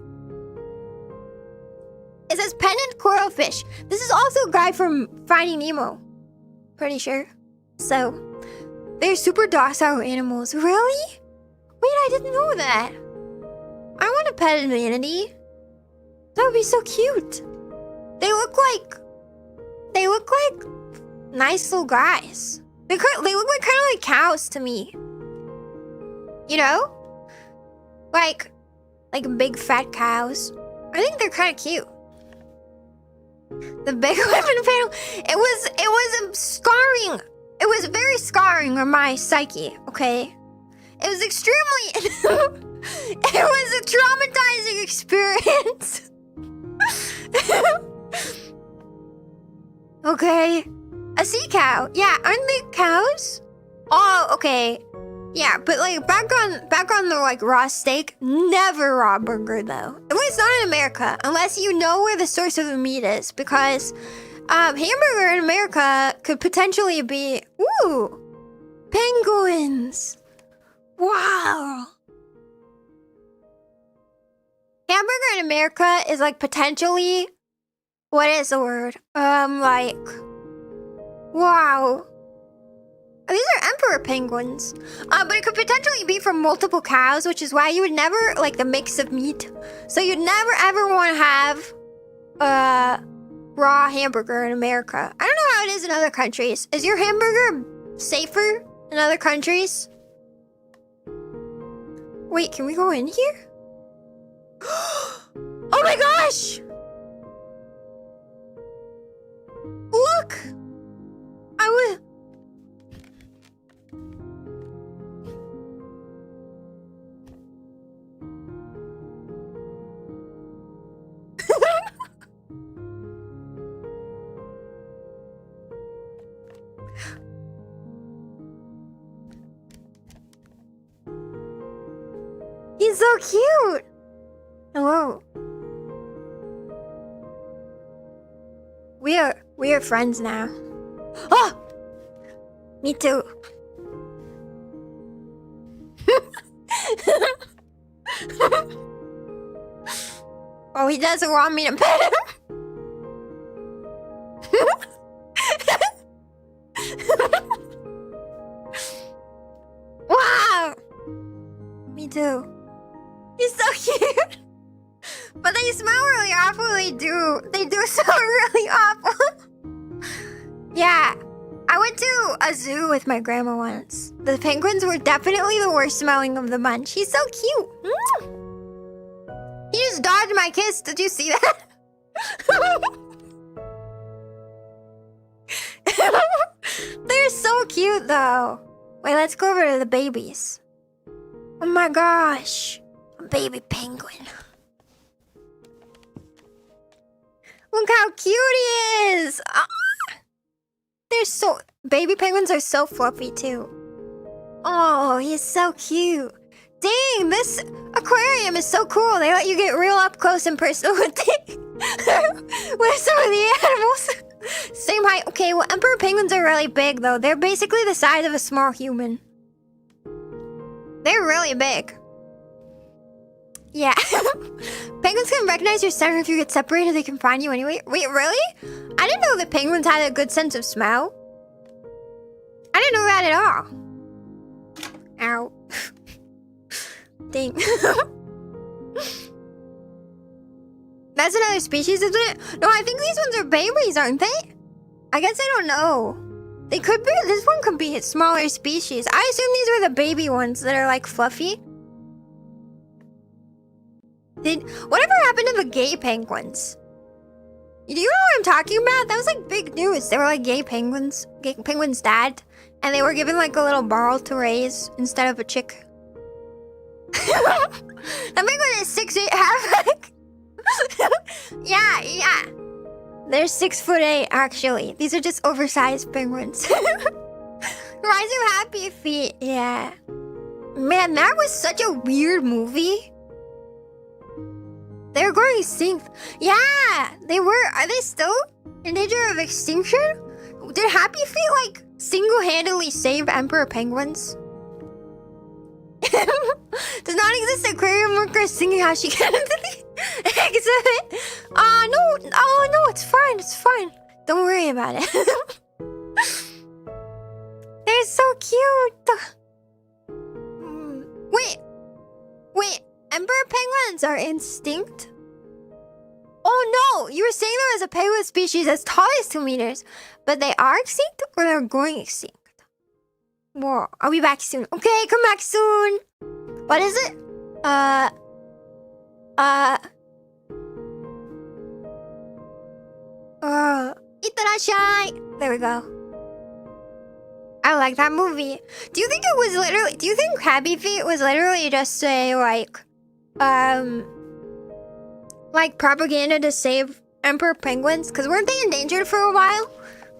It says pendant coralfish. This is also a guy from Finding Nemo. Pretty sure. So, they're super docile animals. Really? Wait, I didn't know that. I want to pet a manatee. That would be so cute. They look like nice little guys. They look like kind of like cows to me. You know? Like big fat cows. I think they're kind of cute. The big women panel. It was scarring. It was very scarring on my psyche. Okay. It was extremely. It was a traumatizing experience. Okay. A sea cow. Yeah, aren't they cows? Oh, okay. Yeah, but like back on the like raw steak, never raw burger though. At least not in America, unless you know where the source of the meat is, because hamburger in America could potentially be penguins. Wow. Hamburger in America is like potentially, what is the word? Like, wow. These are emperor penguins. But it could potentially be from multiple cows, which is why you would never like the mix of meat. So you'd never ever want to have raw hamburger in America. I don't know how it is in other countries. Is your hamburger safer in other countries? Wait, can we go in here? Oh my gosh! He's so cute. Hello. We are friends now. Oh! Me too. Oh, he doesn't want me to pet him. Wow! Me too. He's so cute. But they smell really awful. They do. They do smell really awful. Yeah. I went to a zoo with my grandma once. The penguins were definitely the worst smelling of the bunch. He's so cute. He just dodged my kiss. Did you see that? They're so cute though. Wait, let's go over to the babies. Oh my gosh. A baby penguin. Look how cute he is. Ah! They're so... Baby penguins are so fluffy too. Oh, he's so cute. Dang, this aquarium is so cool. They let you get real up close and personal with some of the animals. Same height. Okay, well, emperor penguins are really big though. They're basically the size of a small human. They're really big. Yeah. Penguins can recognize your scent. If you get separated, they can find you anyway. Wait, really? I didn't know that penguins had a good sense of smell. I didn't know that at all. Ow. Dang. That's another species, isn't it? No, I think these ones are babies, aren't they? I guess I don't know. They could be. This one could be a smaller species. I assume these were the baby ones that are like fluffy. Whatever happened to the gay penguins? Do you know what I'm talking about? That was like big news. They were like gay penguins. Gay penguins' dad. And they were given like a little ball to raise instead of a chick. That penguin is 6'8" halfback. Yeah. They're 6'8" actually. These are just oversized penguins. Rise of Happy Feet. Yeah. Man, that was such a weird movie. They were going extinct. Yeah, they were. Are they still in danger of extinction? Did Happy Feet like single-handedly save emperor penguins? Does not exist aquarium workers singing how she got into the exhibit. No, it's fine. It's fine. Don't worry about it. They're so cute. Wait. Emperor penguins are extinct? Oh no! You were saying there was a penguin species as tall as 2 meters, but they are extinct or they're going extinct? Whoa, I'll be back soon. Okay, come back soon. What is it? Itterashai. There we go. I like that movie. Do you think Happy Feet was literally just a like propaganda to save emperor penguins? Because weren't they endangered for a while?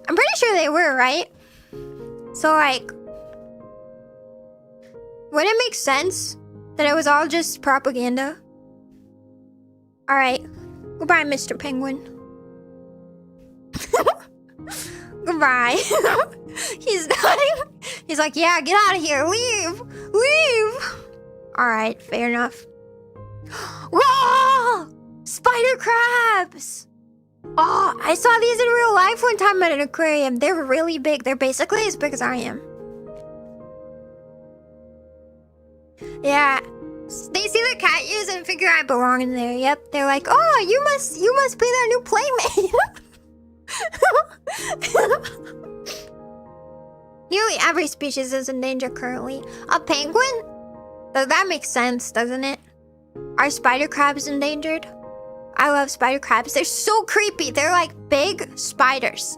I'm pretty sure they were, right? So like, would it make sense that it was all just propaganda? Alright. Goodbye, Mr. Penguin. Goodbye. He's nodding. He's like, yeah, get out of here. Leave. Alright, fair enough. Whoa! Spider crabs! Oh, I saw these in real life one time at an aquarium. They're really big. They're basically as big as I am. Yeah. They see the cat ears and figure I belong in there. Yep. They're like, oh, you must be their new playmate. Nearly every species is in danger currently. A penguin? That makes sense, doesn't it? Are spider crabs endangered? I love spider crabs. They're so creepy. They're like big spiders.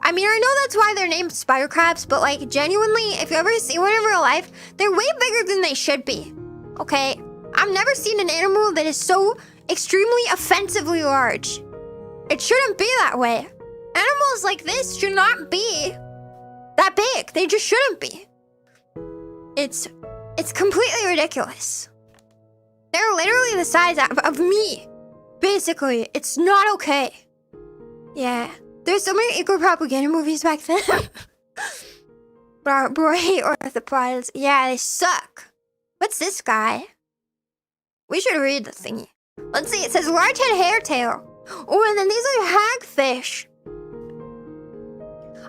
I mean, I know that's why they're named spider crabs, but like genuinely, if you ever see one in real life, they're way bigger than they should be. Okay? I've never seen an animal that is so extremely offensively large. It shouldn't be that way. Animals like this should not be that big. They just shouldn't be. It's completely ridiculous. They're literally the size of me. Basically, it's not okay. Yeah. There's so many eco-propaganda movies back then. Boy, orthopods. Yeah, they suck. What's this guy? We should read the thingy. Let's see, it says large head hairtail. Oh, and then these are hagfish.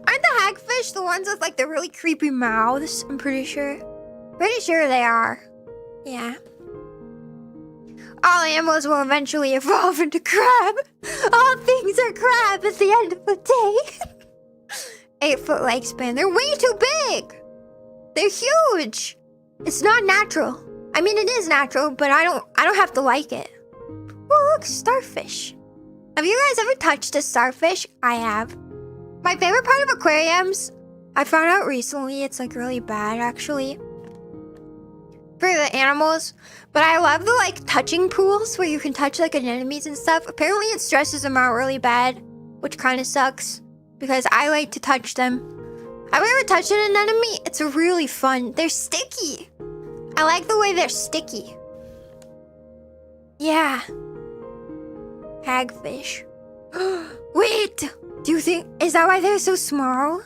Aren't the hagfish the ones with like the really creepy mouths? I'm pretty sure. Pretty sure they are. Yeah. All animals will eventually evolve into crab. All things are crab at the end of the day. 8-foot lifespan. They're way too big. They're huge. It's not natural. I mean, it is natural, but I don't have to like it. Oh, look, starfish. Have you guys ever touched a starfish? I have. My favorite part of aquariums, I found out recently, it's like really bad actually for the animals, but I love the like touching pools where you can touch like anemones and stuff. Apparently it stresses them out really bad, which kind of sucks because I like to touch them. Have you ever touched an anemone? It's really fun. They're sticky. I like the way they're sticky. Yeah. Hagfish. Wait! Do you think... Is that why they're so small?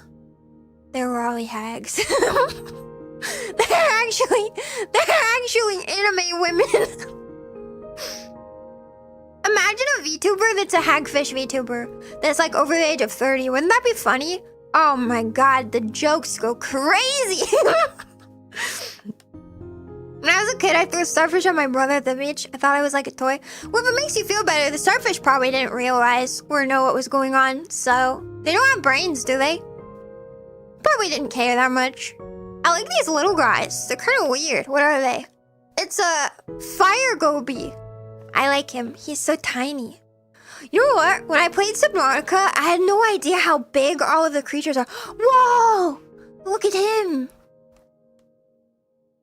They're lolly hags. They're actually anime women. Imagine a VTuber that's a hagfish VTuber that's like over the age of 30. Wouldn't that be funny? Oh my god, the jokes go crazy. When I was a kid, I threw a starfish on my brother at the beach. I thought it was like a toy. Well, if it makes you feel better, the starfish probably didn't realize or know what was going on. So, they don't have brains, do they? Probably didn't care that much. I like these little guys. They're kind of weird. What are they? It's a fire goby. I like him. He's so tiny. You know what? When I played Subnautica, I had no idea how big all of the creatures are. Whoa! Look at him.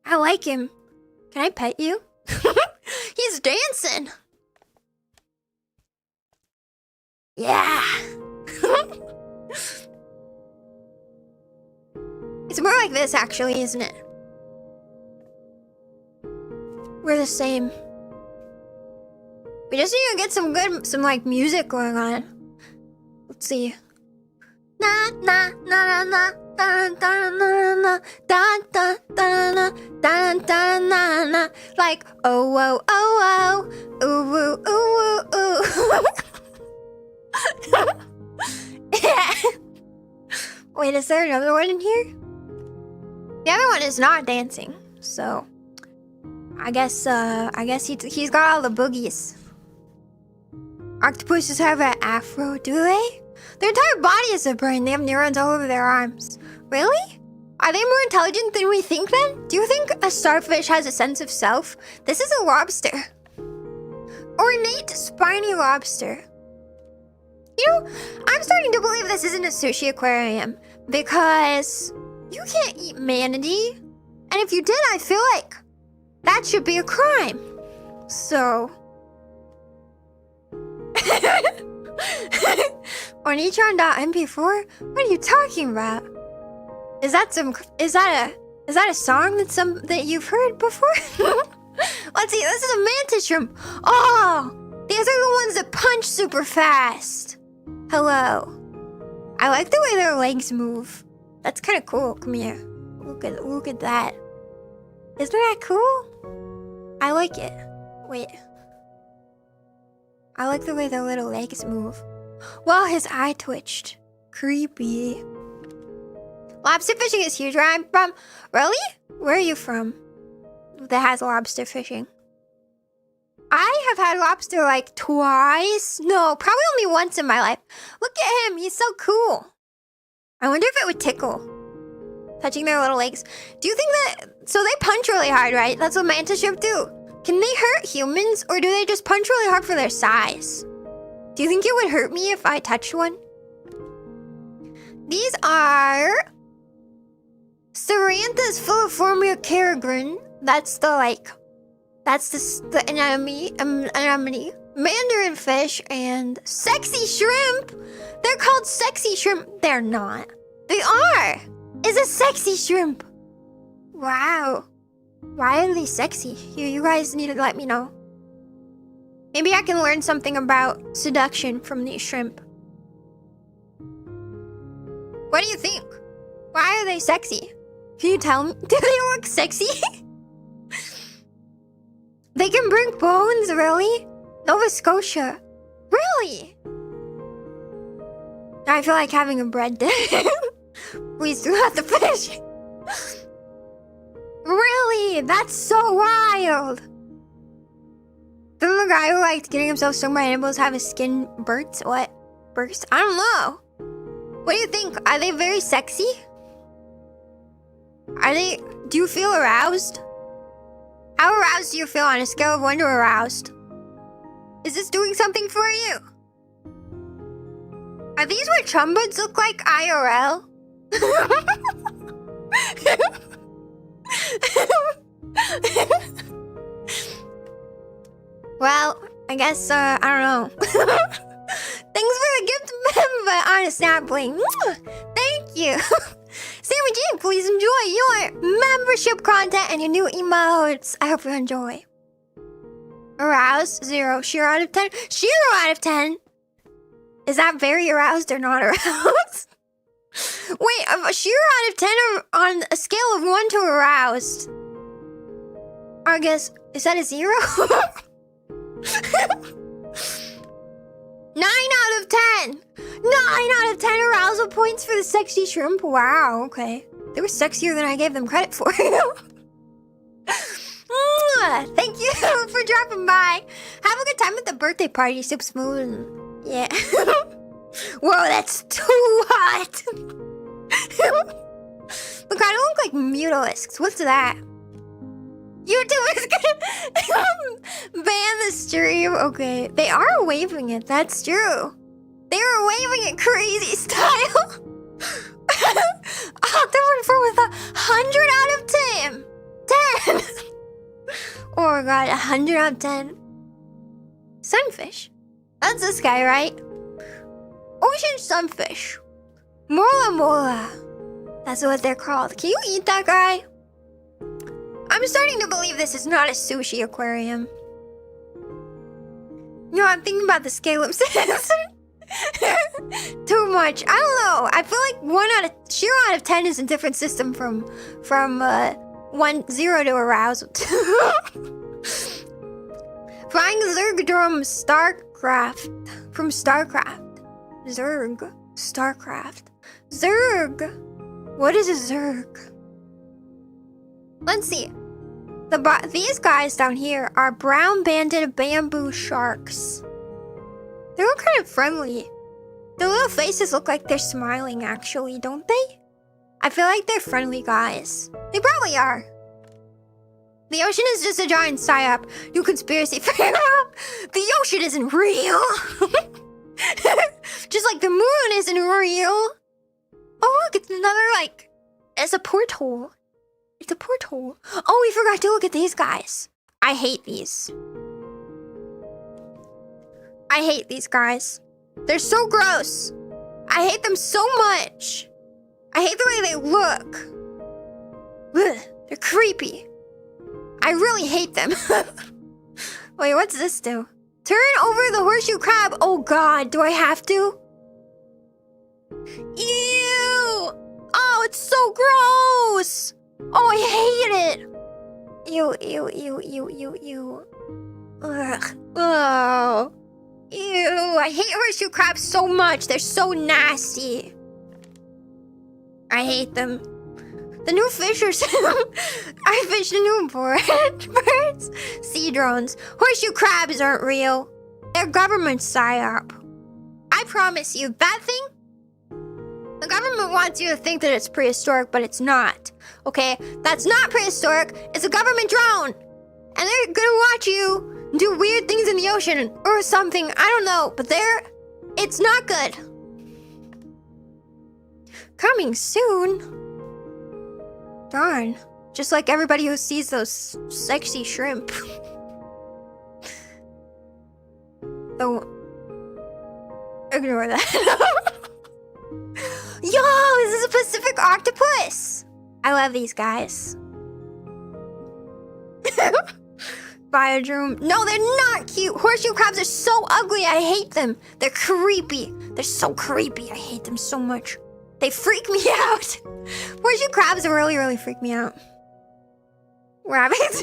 I like him. Can I pet you? He's dancing. Yeah. It's more like this, actually, isn't it? We're the same. We just need to get some like music going on. Let's see. Na na na na na. Dun, dun, dun, dun, dun, dun, dun, dun, dun, dun, dun. Like oh oh oh oh ooh ooh ooh ooh. Yeah. Wait, is there another one in here? The other one is not dancing, so I guess he's got all the boogies. Octopuses have an afro, do they? Their entire body is a brain. They have neurons all over their arms. Really? Are they more intelligent than we think then? Do you think a starfish has a sense of self? This is a lobster. Ornate spiny lobster. You know, I'm starting to believe this isn't a sushi aquarium because you can't eat manatee. And if you did, I feel like that should be a crime. So... Ornitron.mp4? What are you talking about? Is that a song that you've heard before? Let's see, this is a mantis shrimp. Oh, these are the ones that punch super fast. Hello. I like the way their legs move. That's kind of cool. Come here. Look at that. Isn't that cool? I like it. Wait. I like the way their little legs move. Well, his eye twitched. Creepy. Lobster fishing is huge where I'm from. Really? Where are you from? That has lobster fishing. I have had lobster like twice. No, probably only once in my life. Look at him. He's so cool. I wonder if it would tickle. Touching their little legs. Do you think that... So they punch really hard, right? That's what mantis shrimp do. Can they hurt humans, or do they just punch really hard for their size? Do you think it would hurt me if I touched one? These are... Ceranthus filiformia carigran. That's the anemone. Mandarin fish and sexy shrimp. They're called sexy shrimp. They're not. They are. It's a sexy shrimp. Wow. Why are they sexy? You guys need to let me know. Maybe I can learn something about seduction from these shrimp. What do you think? Why are they sexy? Can you tell me? Do they look sexy? They can bring bones, really? Nova Scotia. Really? I feel like having a bread dinner. Please do not the fish. Really? That's so wild. Doesn't the guy who liked getting himself stung by animals have his skin burnt? What? Burst? I don't know. What do you think? Are they very sexy? Do you feel aroused? How aroused do you feel on a scale of 1 to aroused? Is this doing something for you? Are these what chumbuds look like IRL? Well, I guess, I don't know. Thanks for the gift, but on a snapling. Thank you. Sammy G, please enjoy your membership content and your new emotes. I hope you enjoy. Aroused, 0. Shiro out of 10. Shiro out of 10. Is that very aroused or not aroused? Wait, Shiro out of 10 on a scale of 1 to aroused. I guess, is that a 0? 9 out of 10! 9 out of 10 arousal points for the sexy shrimp. Wow, okay. They were sexier than I gave them credit for. Thank you for dropping by. Have a good time at the birthday party. Super smooth and yeah. Whoa, that's too hot. Look, I don't look like mutalisks. What's that? YouTube is gonna ban the stream. Okay, they are waving it. That's true. They are waving it crazy style. October 4 with 100 out of 10. 10. Oh my god, 100 out of 10. Sunfish. That's this guy, right? Ocean sunfish. Mola mola. That's what they're called. Can you eat that guy? I'm starting to believe this is not a sushi aquarium. You know, I'm thinking about the scallops. Too much. I don't know. I feel like Shiro out of 10 is a different system from 0 to arousal. Flying Zerg from StarCraft. From StarCraft. Zerg. StarCraft. Zerg. What is a Zerg? Let's see. These guys down here are brown-banded bamboo sharks. They look kind of friendly. The little faces look like they're smiling, actually, don't they? I feel like they're friendly guys. They probably are. The ocean is just a giant psyop. New conspiracy theory. The ocean isn't real. Just like the moon isn't real. Oh, look, it's another, it's a porthole. It's a porthole. Oh, we forgot to look at these guys. I hate these. I hate these guys. They're so gross. I hate them so much. I hate the way they look. Ugh, they're creepy. I really hate them. Wait, what's this do? Turn over the horseshoe crab. Oh god, do I have to? Ew! Oh, it's so gross! Oh, I hate it! Ew, ew, ew, ew, ew, ew. Ugh. Oh. Ew, I hate horseshoe crabs so much. They're so nasty. I hate them. The new fishers. I fished a new birds. Sea drones. Horseshoe crabs aren't real. They're government psyop. I promise you, that thing? The government wants you to think that it's prehistoric, but it's not. Okay? That's not prehistoric. It's a government drone. And they're gonna watch you do weird things in the ocean or something. I don't know. But it's not good. Coming soon. Darn. Just like everybody who sees those sexy shrimp. Don't ignore that. Yo, this is a Pacific octopus. I love these guys. Biodrome. No, they're not cute. Horseshoe crabs are so ugly. I hate them. They're creepy. They're so creepy. I hate them so much. They freak me out. Horseshoe crabs really, really freak me out. Rabbits.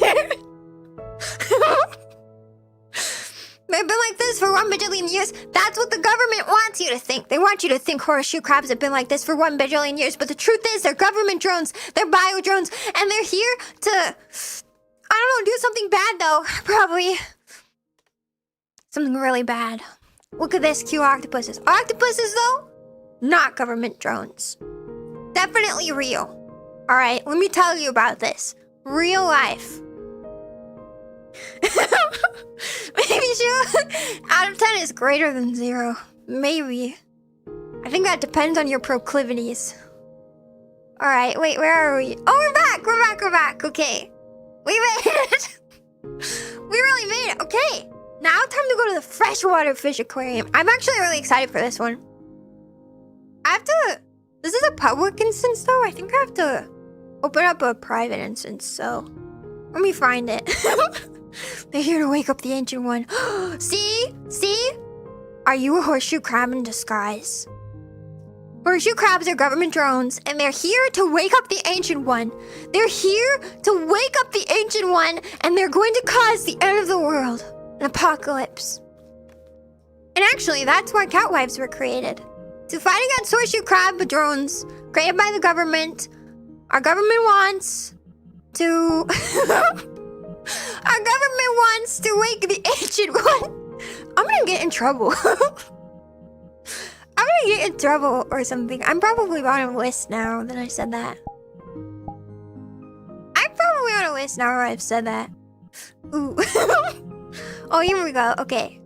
They've been like this for 1 bajillion years. That's what the government wants you to think. They want you to think horseshoe crabs have been like this for 1 bajillion years. But the truth is, they're government drones. They're bio drones. And they're here to, I don't know, do something bad though. Probably. Something really bad. Look at this, cute octopuses. Octopuses though, not government drones. Definitely real. All right, let me tell you about this. Real life. Maybe Shiro, out of 10 is greater than 0. Maybe. I think that depends on your proclivities. All right, wait, where are we? Oh, we're back. Okay. We made it. We really made it. Okay. Now time to go to the freshwater fish aquarium. I'm actually really excited for this one. This is a public instance though. I think I have to open up a private instance, so let me find it. They're here to wake up the ancient one. See? Are you a horseshoe crab in disguise? Horseshoe crabs are government drones, and they're here to wake up the ancient one. They're here to wake up the ancient one, and they're going to cause the end of the world. An apocalypse. And actually, that's why catwives were created. To fight against horseshoe crab drones created by the government. Our government wants to... Our government wants to wake the ancient one. I'm gonna get in trouble. I'm gonna get in trouble or something. I'm probably on a list now that I said that. I'm probably on a list now where I've said that. Ooh. Oh, here we go. Okay.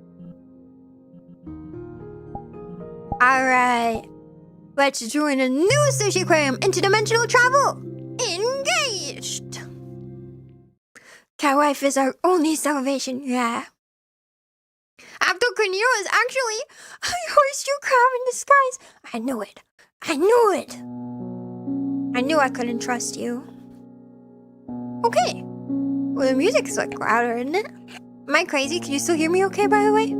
Alright. Let's join a new sushi aquarium. Interdimensional travel. Engaged. Catwife is our only salvation, yeah. Nero is actually a horseshoe crab in disguise. I knew it. I knew I couldn't trust you. Okay. Well, the music's like louder, isn't it? Am I crazy? Can you still hear me okay, by the way?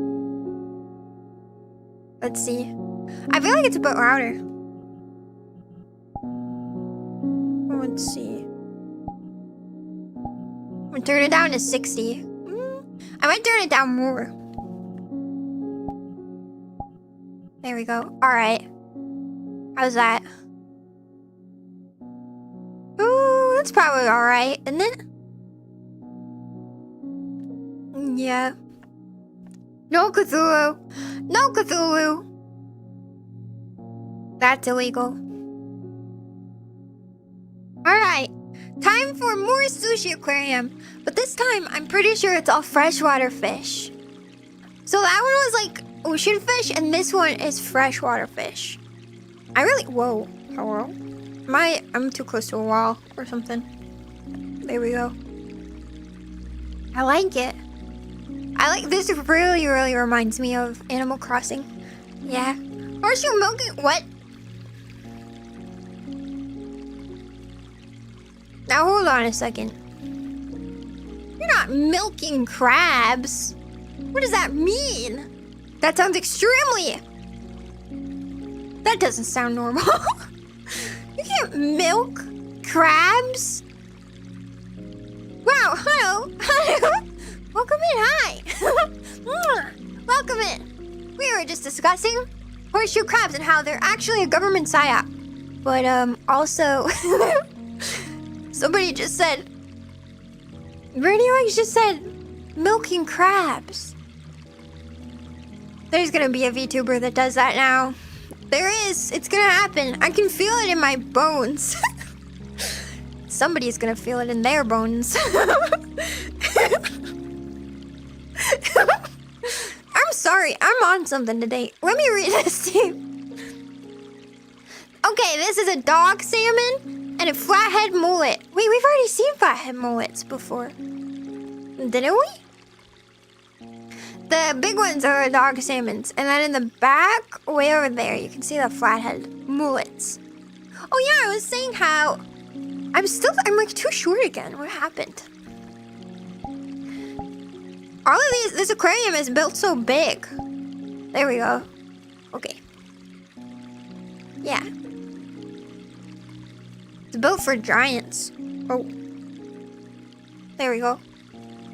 Let's see. I feel like it's a bit louder. Let's see. I'm gonna turn it down to 60. I might turn it down more. There we go. Alright. How's that? Ooh, that's probably alright, isn't it? Yeah. No Cthulhu. No Cthulhu. That's illegal. Alright. Time for more sushi aquarium. But this time, I'm pretty sure it's all freshwater fish. So that one was like ocean fish, and this one is freshwater fish. Whoa. Hello? I'm too close to a wall or something. There we go. I like it. This really, really reminds me of Animal Crossing. Yeah. Horseshoe milking, what? Now hold on a second. You're not milking crabs. What does that mean? That sounds extremely... That doesn't sound normal. You can't milk crabs? Wow, hello. Welcome in, hi. Welcome in. We were just discussing horseshoe crabs and how they're actually a government psyop. But, also... Somebody just said... Radiox just said... Milking crabs. There's gonna be a VTuber that does that now. There is. It's gonna happen. I can feel it in my bones. Somebody's gonna feel it in their bones. I'm sorry. I'm on something today. Let me read this to you. Okay, this is a dog salmon and a flathead mullet. Wait, we've already seen flathead mullets before. Didn't we? The big ones are dog salmons. And then in the back, way over there, you can see the flathead mullets. Oh yeah, I was saying how I'm like too short again. What happened? All of these, this aquarium is built so big. There we go. Okay. Yeah. It's built for giants. Oh. There we go.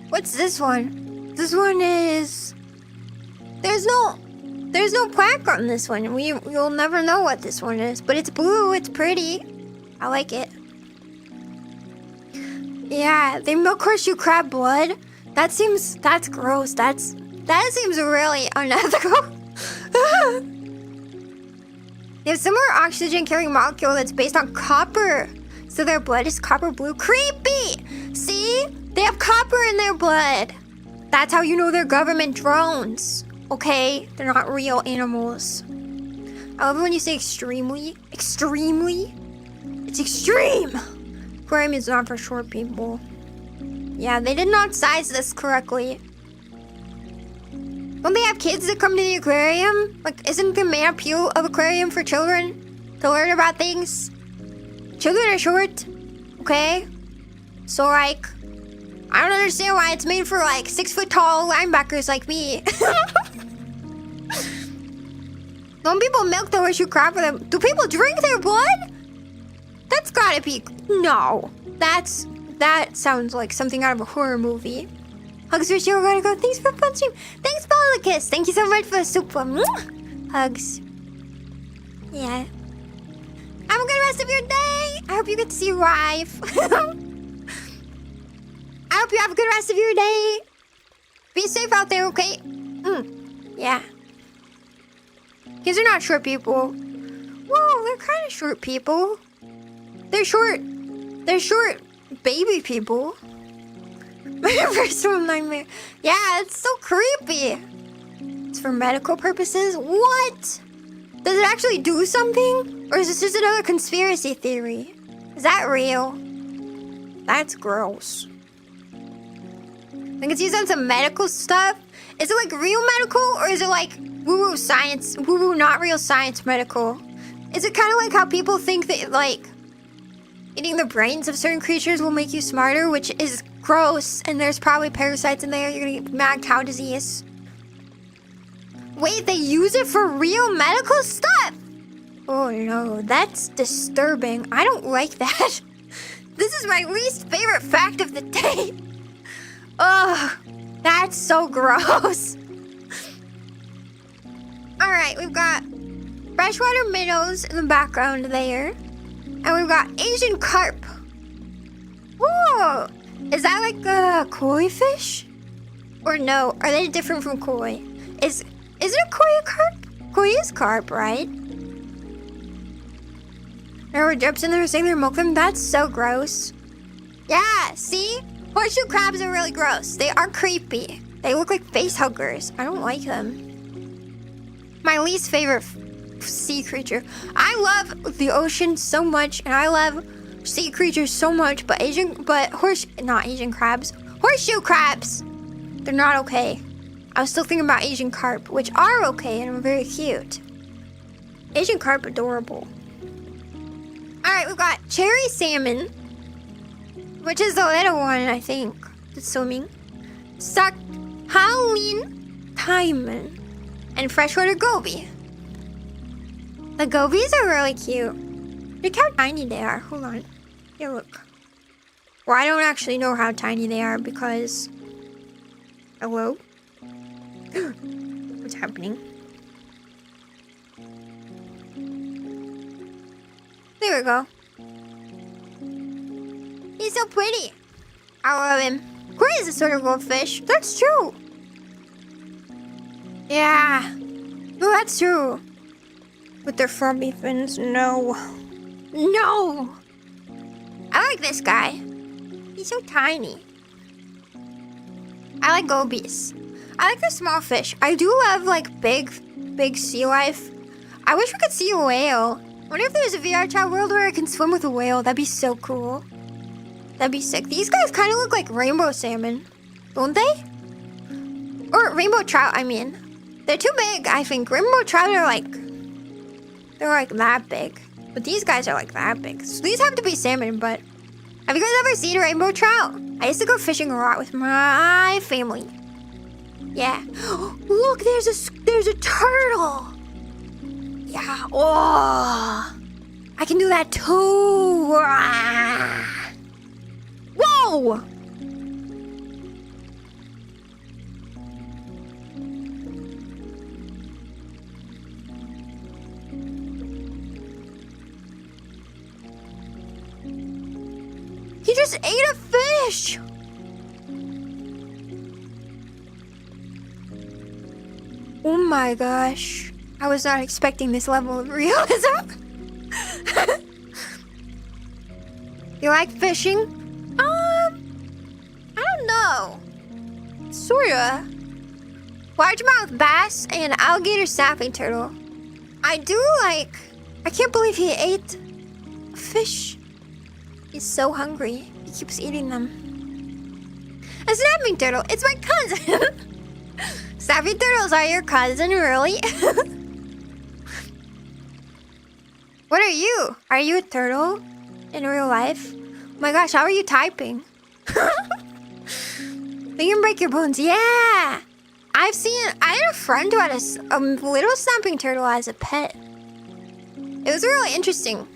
What's this one? This one is... There's no plaque on this one. You'll never know what this one is. But it's blue, it's pretty. I like it. Yeah, they milk horseshoe crab blood. That's gross. That seems really unethical. They have similar oxygen carrying molecule that's based on copper. So their blood is copper blue. Creepy! See? They have copper in their blood. That's how you know they're government drones. Okay? They're not real animals. I love it when you say extremely. Extremely? It's extreme! Aquarium is not for short people. Yeah, they did not size this correctly. Don't they have kids that come to the aquarium? Like, isn't the main appeal of aquarium for children? To learn about things? Children are short, okay? So, like, I don't understand why it's made for, like, 6-foot-tall linebackers like me. Don't people milk the horseshoe crab for them? Do people drink their blood? That's gotta be... No. That sounds like something out of a horror movie. Hugs for Shiro, gotta go. Thanks for the fun stream. Thanks for the kiss. Thank you so much for the soup. Hugs. Yeah. Have a good rest of your day. I hope you get to see your wife. I hope you have a good rest of your day. Be safe out there, okay? Yeah. Kids are not short people. Whoa, they're kind of short people. They're short baby people. My first one nightmare. Yeah, it's so creepy. It's for medical purposes? What? Does it actually do something? Or is this just another conspiracy theory? Is that real? That's gross. I think it's used on some medical stuff. Is it like real medical? Or is it like woo-woo science, woo-woo not real science medical? Is it kind of like how people think that like eating the brains of certain creatures will make you smarter, which is gross, and there's probably parasites in there. You're gonna get mad cow disease. Wait, they use it for real medical stuff? Oh no, that's disturbing. I don't like that. This is my least favorite fact of the day. Ugh, that's so gross. Alright, we've got freshwater minnows in the background there. And we've got Asian carp. Whoa! Is that like a koi fish? Or no? Are they different from koi? Is it a koi carp? Koi is carp, right? There were drips in there saying they're milk them. That's so gross. Yeah, see? Horseshoe crabs are really gross. They are creepy. They look like face huggers. I don't like them. My least favorite sea creature. I love the ocean so much, and I love sea creatures so much, but not Asian crabs. Horseshoe crabs! They're not okay. I was still thinking about Asian carp, which are okay and are very cute. Asian carp, adorable. Alright, we've got cherry salmon, which is the little one, I think. It's swimming. Howling taimen, and freshwater goby. The gobies are really cute. Look how tiny they are. Hold on. Here, look. Well, I don't actually know how tiny they are because... Hello? What's happening? There we go. He's so pretty. I love him. Koi is a sort of goldfish. That's true. Yeah. No, that's true. With their frummy fins, no. No! I like this guy. He's so tiny. I like gobies. I like the small fish. I do love, like, big sea life. I wish we could see a whale. I wonder if there's a VRchat world where I can swim with a whale. That'd be so cool. That'd be sick. These guys kind of look like rainbow salmon. Don't they? Or rainbow trout, I mean. They're too big, I think. Rainbow trout are like... They're like that big. But these guys are like that big. So these have to be salmon, but... Have you guys ever seen a rainbow trout? I used to go fishing a lot with my family. Yeah. Look, there's a turtle. Yeah. Oh, I can do that too. Ah. Whoa. He just ate a fish. Oh my gosh. I was not expecting this level of realism. You like fishing? I don't know. Sorta. Largemouth bass and alligator snapping turtle. I do like... I can't believe he ate a fish. He's so hungry. He keeps eating them. A snapping turtle. It's my cousin. Snapping turtles are your cousin, really? What are you? Are you a turtle in real life? Oh my gosh, how are you typing? They can break your bones. Yeah! I had a friend who had a little snapping turtle as a pet. It was really interesting.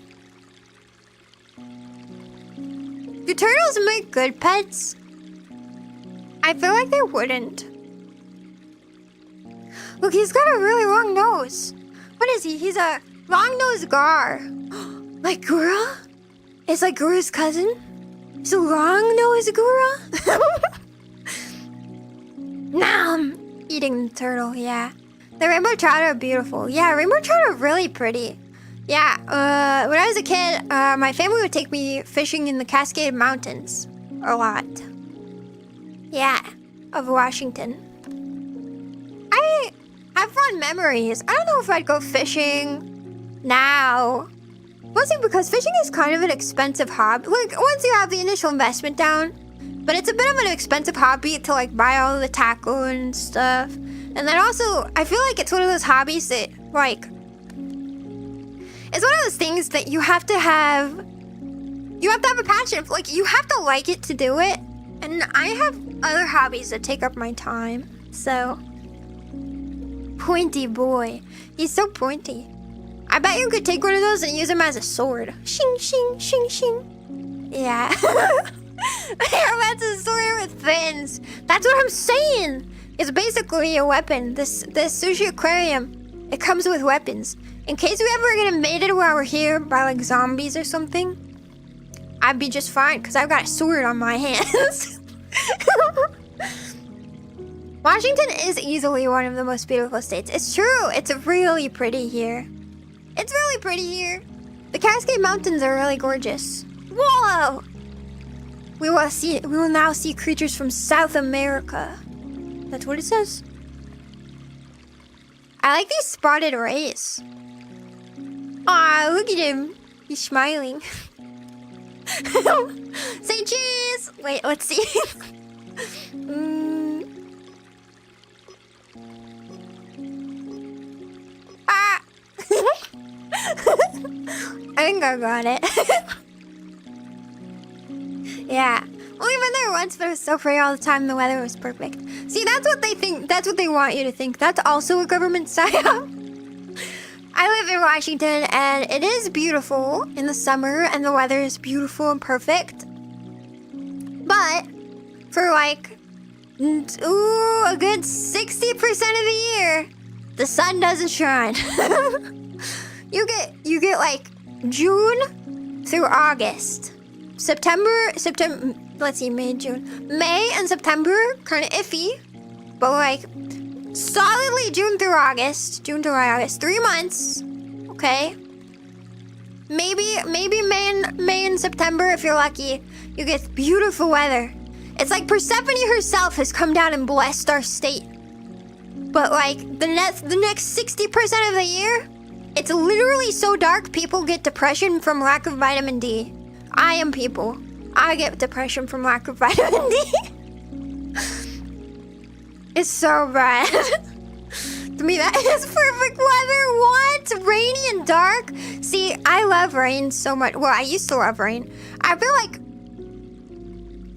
Do turtles make good pets? I feel like they wouldn't. Look, he's got a really long nose. What is he? He's a long-nosed gar. Like Gura? It's like Gura's cousin? He's a long-nosed Gura? Now I'm eating the turtle, yeah. The rainbow trout are beautiful. Yeah, rainbow trout are really pretty. Yeah, when I was a kid, my family would take me fishing in the Cascade Mountains. A lot. Yeah, of Washington. I have fond memories. I don't know if I'd go fishing now. Mostly because fishing is kind of an expensive hobby. Like, once you have the initial investment down, but it's a bit of an expensive hobby to like buy all the tackle and stuff. And then also, I feel like it's one of those hobbies that like, it's one of those things that you have to have a passion for. Like, you have to like it to do it. And I have other hobbies that take up my time. So, pointy boy. He's so pointy. I bet you could take one of those and use him as a sword. Shing, shing, shing, shing. Yeah. That's a sword with fins. That's what I'm saying. It's basically a weapon. This sushi aquarium, it comes with weapons. In case we ever get invaded while we're here by like zombies or something, I'd be just fine because I've got a sword on my hands. Washington is easily one of the most beautiful states. It's true. It's really pretty here. It's really pretty here. The Cascade Mountains are really gorgeous. Whoa! We will now see creatures from South America. That's what it says. I like these spotted rays. Aw, look at him. He's smiling. Say cheese! Wait, let's see. Ah! I think I got it. Yeah. Only been there once, but it was so pretty all the time. The weather was perfect. See, that's what they think. That's what they want you to think. That's also a government psyop. I live in Washington, and it is beautiful in the summer, and the weather is beautiful and perfect. But for like, a good 60% of the year, the sun doesn't shine. You get like June through August. September, let's see, May and September, kind of iffy, but like solidly June through August, 3 months, okay? Maybe May and September, if you're lucky, you get beautiful weather. It's like Persephone herself has come down and blessed our state. But like the next 60% of the year, it's literally so dark people get depression from lack of vitamin D. I am people. I get depression from lack of vitamin D. It's so bad. To me, that is perfect weather. What? Rainy and dark? See, I love rain so much. Well, I used to love rain. I feel like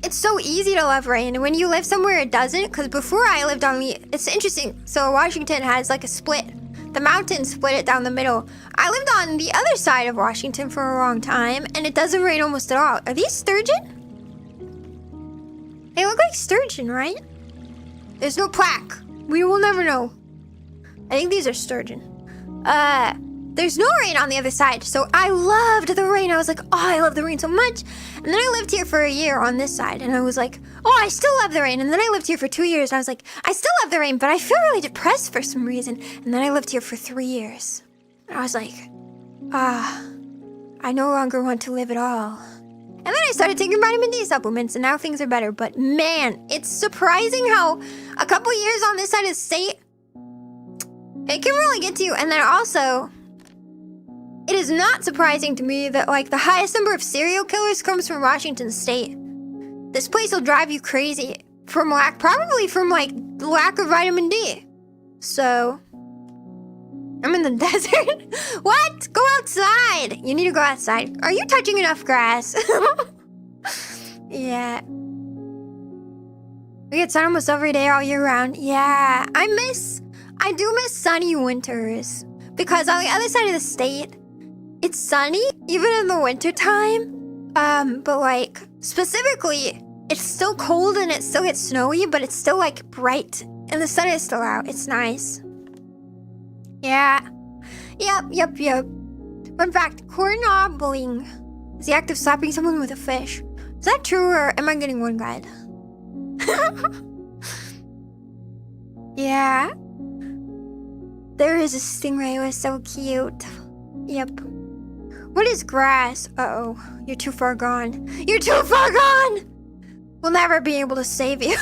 it's so easy to love rain. And when you live somewhere it doesn't, because before I lived on the, it's interesting. So Washington has like a split. The mountains split it down the middle. I lived on the other side of Washington for a long time, and it doesn't rain almost at all. Are these sturgeon? They look like sturgeon, right? There's no plaque. We will never know. I think these are sturgeon. There's no rain on the other side, so I loved the rain. I was like, oh, I love the rain so much. And then I lived here for a year on this side, and I was like, oh, I still love the rain. And then I lived here for 2 years, and I was like, I still love the rain, but I feel really depressed for some reason. And then I lived here for 3 years. And I was like, I no longer want to live at all. And then I started taking vitamin D supplements, and now things are better. But man, it's surprising how a couple years on this side of the state, it can really get to you. And then also, it is not surprising to me that like the highest number of serial killers comes from Washington State. This place will drive you crazy from probably from like lack of vitamin D. So, I'm in the desert. What? Go outside. You need to go outside. Are you touching enough grass? Yeah. We get sun almost every day all year round. Yeah, I do miss sunny winters. Because on the other side of the state, it's sunny, even in the winter time. But like, specifically, it's still cold and it still gets snowy, but it's still like bright. And the sun is still out. It's nice. Yeah. Yep. Fun fact, cornobbling is the act of slapping someone with a fish. Is that true, or am I getting one guide? Yeah. There is a stingray. It was so cute. Yep. What is grass? Uh-oh. You're too far gone. You're too far gone! We'll never be able to save you.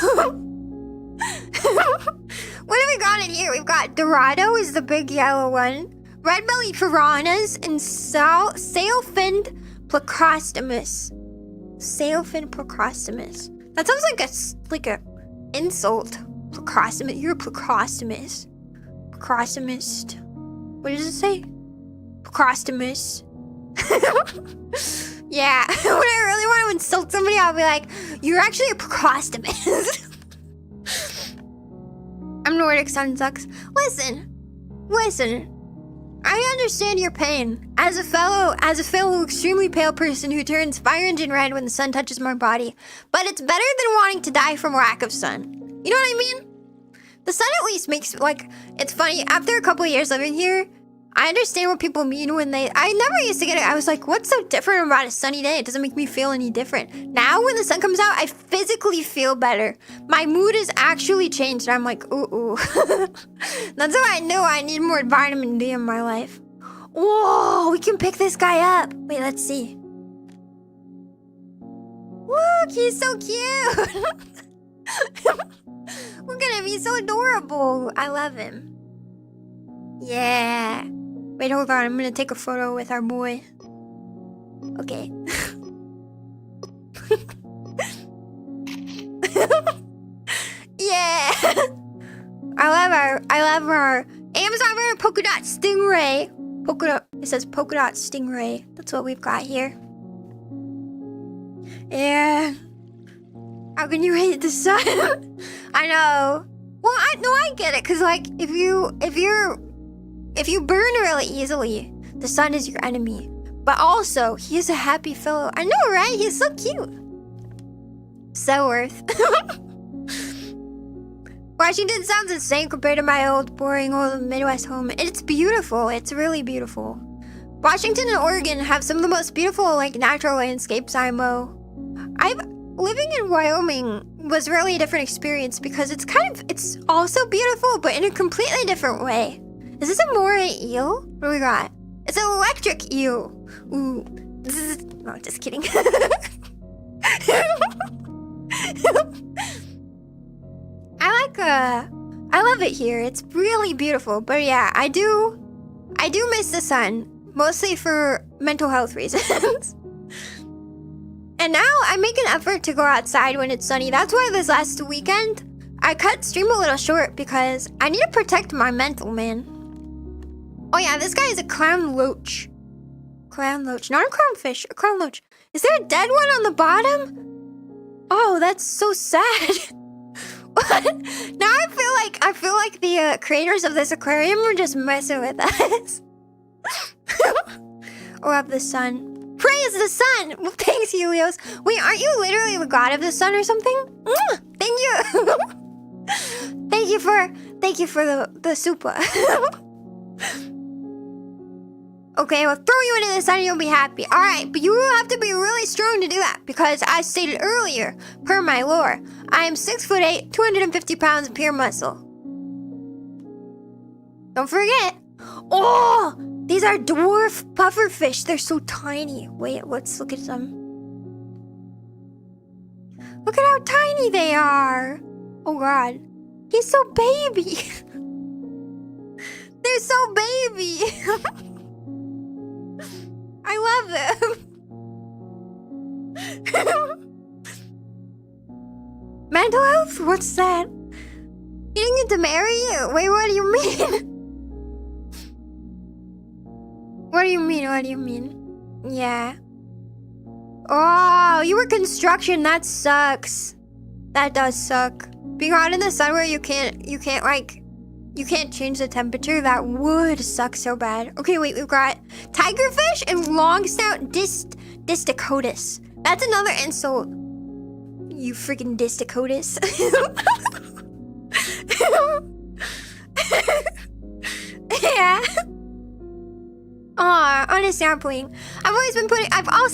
What have we got in here? We've got Dorado is the big yellow one. Red-bellied piranhas and sail-finned plecostomus. Sail-finned plecostomus. That sounds like a insult. Plecostomus. You're a plecostomus. Plecostomus. What does it say? Plecostomus. Yeah. When I really want to insult somebody, I'll be like, you're actually a plecostomus. I'm Nordic, sun sucks. Listen. I understand your pain. As a fellow extremely pale person who turns fire engine red when the sun touches my body. But it's better than wanting to die from lack of sun. You know what I mean? The sun at least makes, like, it's funny. After a couple of years living here, I understand what people mean when I never used to get it. I was like, what's so different about a sunny day? It doesn't make me feel any different. Now when the sun comes out, I physically feel better. My mood has actually changed. I'm like, ooh. That's how I know I need more vitamin D in my life. Whoa, we can pick this guy up. Wait, let's see. Look, he's so cute. Look at him, he's so adorable. I love him. Yeah. Wait, hold on. I'm gonna take a photo with our boy. Okay. Yeah. I love our Amazon rare polka dot stingray. It says polka dot stingray. That's what we've got here. Yeah. How can you hate the sun? I know. Well, I get it, cause like if you burn really easily, the sun is your enemy. But also, he is a happy fellow. I know, right? He's so cute. So worth. Washington sounds insane compared to my old, boring old Midwest home. It's beautiful. It's really beautiful. Washington and Oregon have some of the most beautiful, like, natural landscapes, IMO. Living in Wyoming was really a different experience because it's also beautiful, but in a completely different way. Is this a moray eel? What do we got? It's an electric eel. Ooh. No, just kidding. I love it here. It's really beautiful. But yeah, I do miss the sun. Mostly for mental health reasons. And now I make an effort to go outside when it's sunny. That's why this last weekend, I cut stream a little short because I need to protect my mental, man. Oh yeah, this guy is a clown loach. Clown loach, not a clownfish, a clown loach. Is there a dead one on the bottom? Oh, that's so sad. Now I feel like the creators of this aquarium were just messing with us. Or of the sun. Praise the sun! Well, thanks, Helios. Wait, aren't you literally the god of the sun or something? Thank you. Thank you for the super. Okay, we'll throw you into the sun and you'll be happy. Alright, but you will have to be really strong to do that, because as stated earlier, per my lore, I am 6'8", 250 pounds of pure muscle. Don't forget. Oh! These are dwarf pufferfish. They're so tiny. Wait, let's look at them. Look at how tiny they are. Oh god. He's so baby. They're so baby. I love them. Mental health? What's that? He didn't get to marry you? Wait, what do you mean? What do you mean? What do you mean? Yeah. Oh, you were construction. That sucks. That does suck. Being out in the sun where you can't change the temperature. That would suck so bad. Okay, wait, we've got tigerfish and long snout disticotus. That's another insult. You freaking disticotus. Yeah. Aw, honest sampling. I've also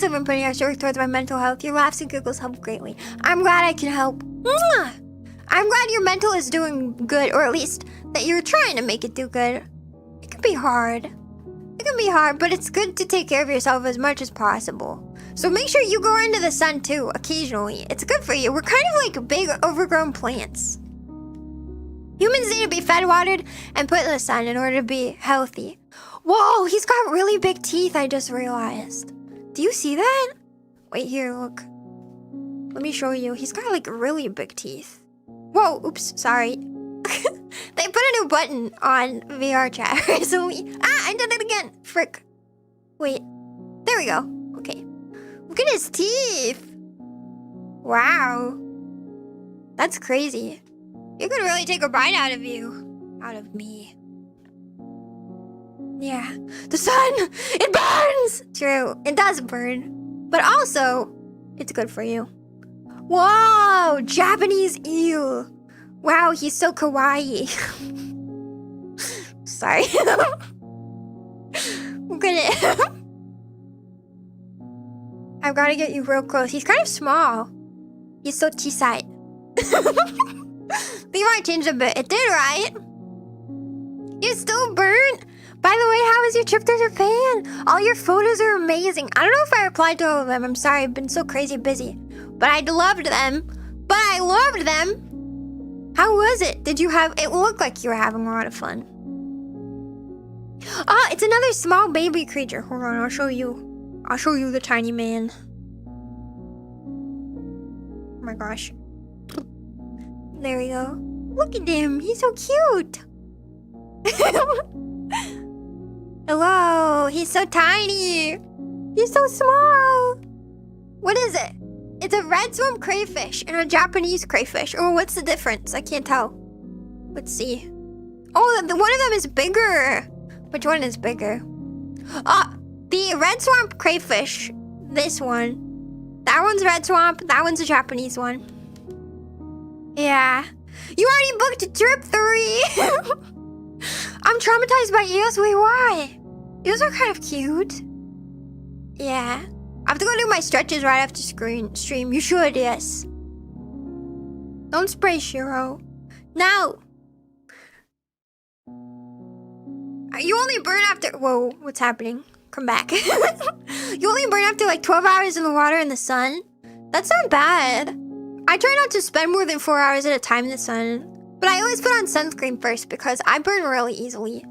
been putting extra work towards my mental health. Your laughs and giggles help greatly. I'm glad I can help. Mwah! I'm glad your mental is doing good, or at least that you're trying to make it do good. It can be hard. It can be hard, but it's good to take care of yourself as much as possible. So make sure you go into the sun too, occasionally. It's good for you. We're kind of like big, overgrown plants. Humans need to be fed, watered, and put in the sun in order to be healthy. Whoa, he's got really big teeth, I just realized. Do you see that? Wait here, look. Let me show you. He's got like really big teeth. Whoa, oops, sorry. They put a new button on VRchat recently. Ah, I did it again. Frick. Wait, there we go. Okay. Look at his teeth. Wow. That's crazy. You could really take a bite out of you. Out of me. Yeah. The sun! It burns! True, it does burn. But also, it's good for you. Whoa! Japanese eel. Wow, he's so kawaii. Sorry. Look at it. I've got to get you real close. He's kind of small. He's so chisai. They might change a bit. It did, right? You're still burnt? By the way, how was your trip to Japan? All your photos are amazing. I don't know if I replied to all of them. I'm sorry, I've been so crazy busy. But I loved them. How was it? It looked like you were having a lot of fun. Oh, it's another small baby creature. Hold on, I'll show you. I'll show you the tiny man. Oh my gosh. There we go. Look at him. He's so cute. Hello. He's so tiny. He's so small. What is it? It's a red swamp crayfish and a Japanese crayfish. Oh, what's the difference? I can't tell. Let's see. Oh, one of them is bigger. Which one is bigger? The red swamp crayfish. This one. That one's red swamp. That one's a Japanese one. Yeah. You already booked trip 3. I'm traumatized by eels. Wait, why? Eels are kind of cute. Yeah. I have to go do my stretches right after stream. You should, yes. Don't spray, Shiro. No. You only burn after... Whoa, what's happening? Come back. You only burn after like 12 hours in the water in the sun? That's not bad. I try not to spend more than 4 hours at a time in the sun. But I always put on sunscreen first because I burn really easily.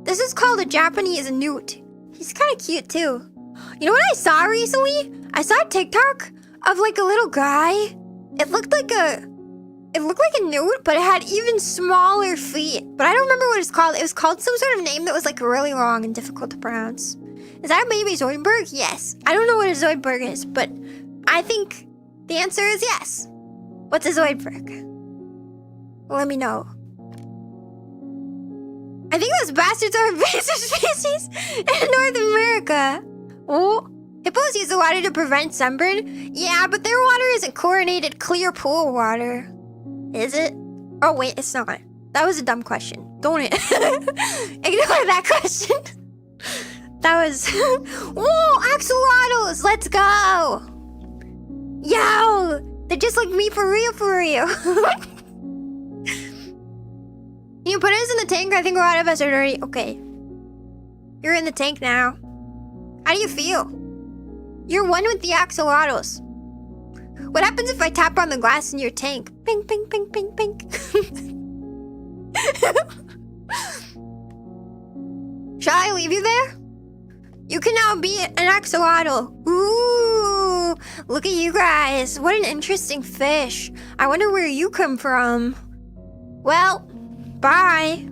This is called a Japanese newt. He's kind of cute too. You know what I saw recently? I saw a TikTok of like a little guy. It looked like a newt, but it had even smaller feet. But I don't remember what it's called. It was called some sort of name that was like really long and difficult to pronounce. Is that a baby Zoidberg? Yes. I don't know what a Zoidberg is, but I think The answer is yes. What's a zoidberg? Let me know. I think those bastards are invasive species in North America. Oh, hippos use the water to prevent sunburn? Yeah, but their water isn't chlorinated clear pool water. Is it? Oh wait, it's not. That was a dumb question. Don't it? Ignore that question. That was... Whoa, axolotls! Let's go! Yo! They're just like me for real, for real. Can you put us in the tank? I think a lot of us are dirty. Okay. You're in the tank now. How do you feel? You're one with the axolotls. What happens if I tap on the glass in your tank? Pink, pink, pink, pink, pink. Shall I leave you there? You can now be an axolotl. Ooh, look at you guys. What an interesting fish. I wonder where you come from. Well, bye.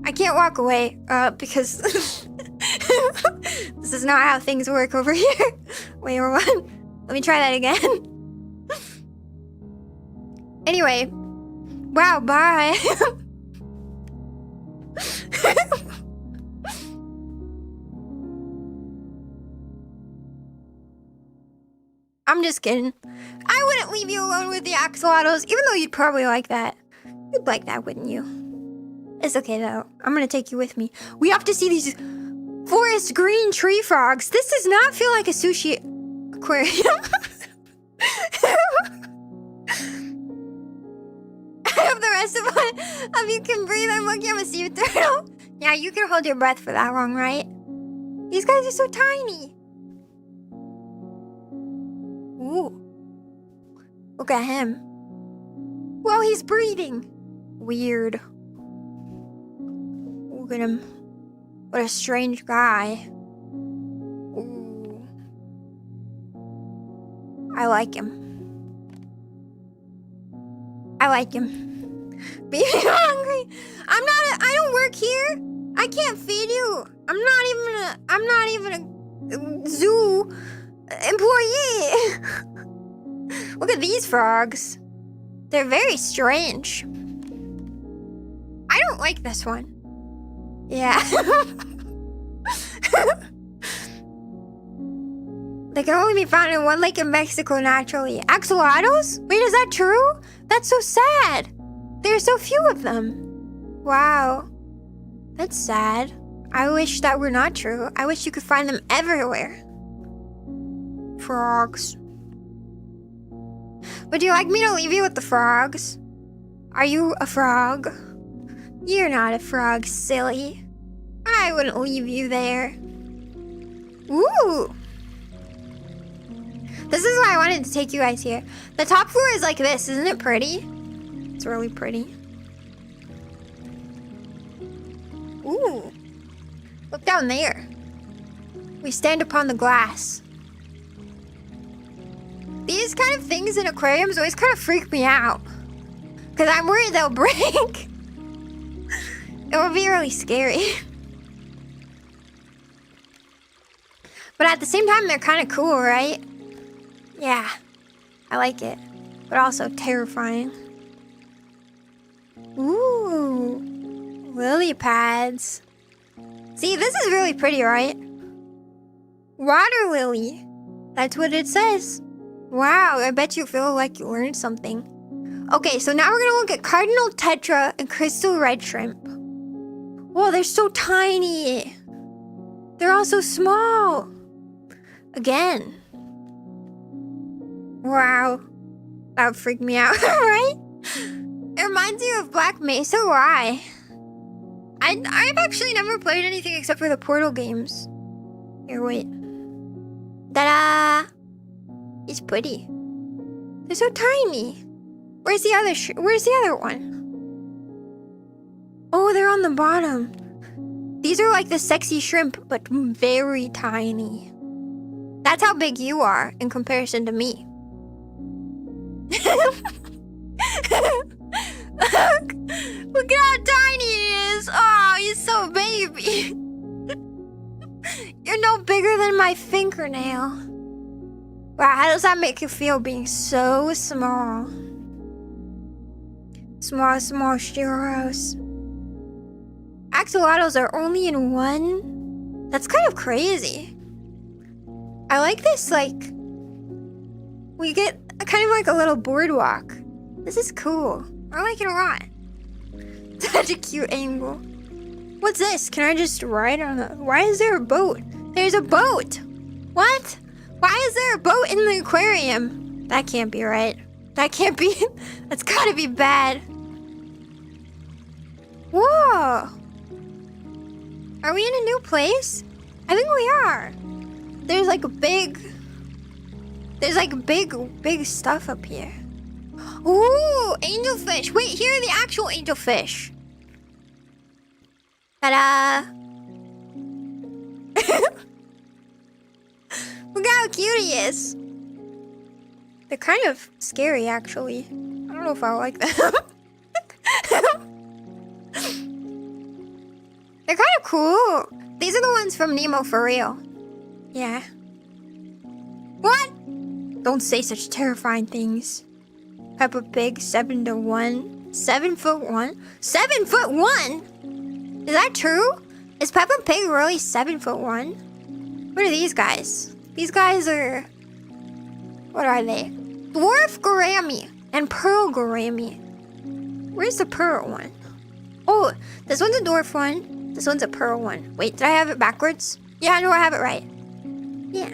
I can't walk away, because this is not how things work over here. Wait, hold on. Let me try that again. Anyway, wow, bye. I'm just kidding. I wouldn't leave you alone with the axolotls, even though you'd probably like that. You'd like that, wouldn't you? It's okay, though. I'm gonna take you with me. We have to see these forest green tree frogs. This does not feel like a sushi aquarium. I hope the rest of you can breathe. I'm lucky I'm a sea turtle. Yeah, you can hold your breath for that long, right? These guys are so tiny. Ooh. Look at him. Well, he's breathing. Weird. Look at him. What a strange guy. Ooh. I like him. I like him. Baby, I'm hungry. I don't work here. I can't feed you. I'm not even a zoo employee. Look at these frogs. They're very strange. I don't like this one. Yeah. They can only be found in one lake in Mexico naturally. Axolotls? Wait, is that true? That's so sad. There are so few of them. Wow. That's sad. I wish that were not true. I wish you could find them everywhere. Frogs. Would you like me to leave you with the frogs? Are you a frog? You're not a frog, silly. I wouldn't leave you there. Ooh. This is why I wanted to take you guys here. The top floor is like this, isn't it pretty? It's really pretty. Ooh. Look down there. We stand upon the glass. These kind of things in aquariums always kind of freak me out. Because I'm worried they'll break. It would be really scary. But at the same time, they're kind of cool, right? Yeah, I like it. But also terrifying. Ooh, lily pads. See, this is really pretty, right? Water lily. That's what it says. Wow, I bet you feel like you learned something. Okay, so now we're gonna look at cardinal tetra and crystal red shrimp. Whoa, they're so tiny. They're all so small. Again. Wow. That would freak me out, right? It reminds you of Black Mesa. Why? I've actually never played anything except for the Portal games. Here, wait. Ta-da! It's pretty. They're so tiny. Where's the other one? Oh, they're on the bottom. These are like the sexy shrimp, but very tiny. That's how big you are in comparison to me. Look at how tiny he is. Oh, he's so baby. You're no bigger bigger than my fingernail. Wow, how does that make you feel being so small? Small, small Shiros. Axolotls are only in one? That's kind of crazy. I like this, like... We get kind of like a little boardwalk. This is cool. I like it a lot. Such a cute angle. What's this? Can I just ride on a... Why is there a boat? There's a boat! What? Why is there a boat in the aquarium? That can't be right. That can't be... That's gotta be bad. Whoa! Are we in a new place? I think we are. There's like a big... There's like big stuff up here. Ooh, angelfish. Wait, here are the actual angelfish. Ta-da! Look how cute he is. They're kind of scary, actually. I don't know if I like them. They're kind of cool. These are the ones from Nemo for real. Yeah. What? Don't say such terrifying things. Peppa Pig, 7 to 1. 7'1"? 7'1"? Is that true? Is Peppa Pig really 7'1"? What are these guys? These guys are... What are they? Dwarf gourami and pearl gourami. Where's the pearl one? Oh, this one's a dwarf one. This one's a pearl one. Wait, did I have it backwards? Yeah, no, I have it right. Yeah.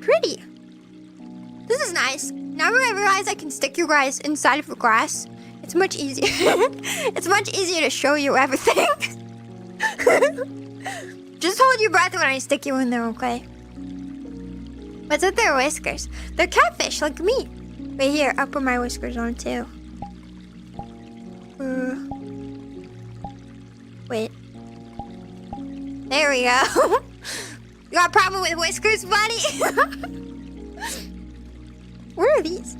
Pretty. This is nice. Now that I realize I can stick you guys inside of a glass, it's much easier. It's much easier to show you everything. Just hold your breath when I stick you in there, okay? What's with their whiskers? They're catfish, like me. Right here, I'll put my whiskers on too. Wait. There we go. You got a problem with whiskers, buddy? Where are these?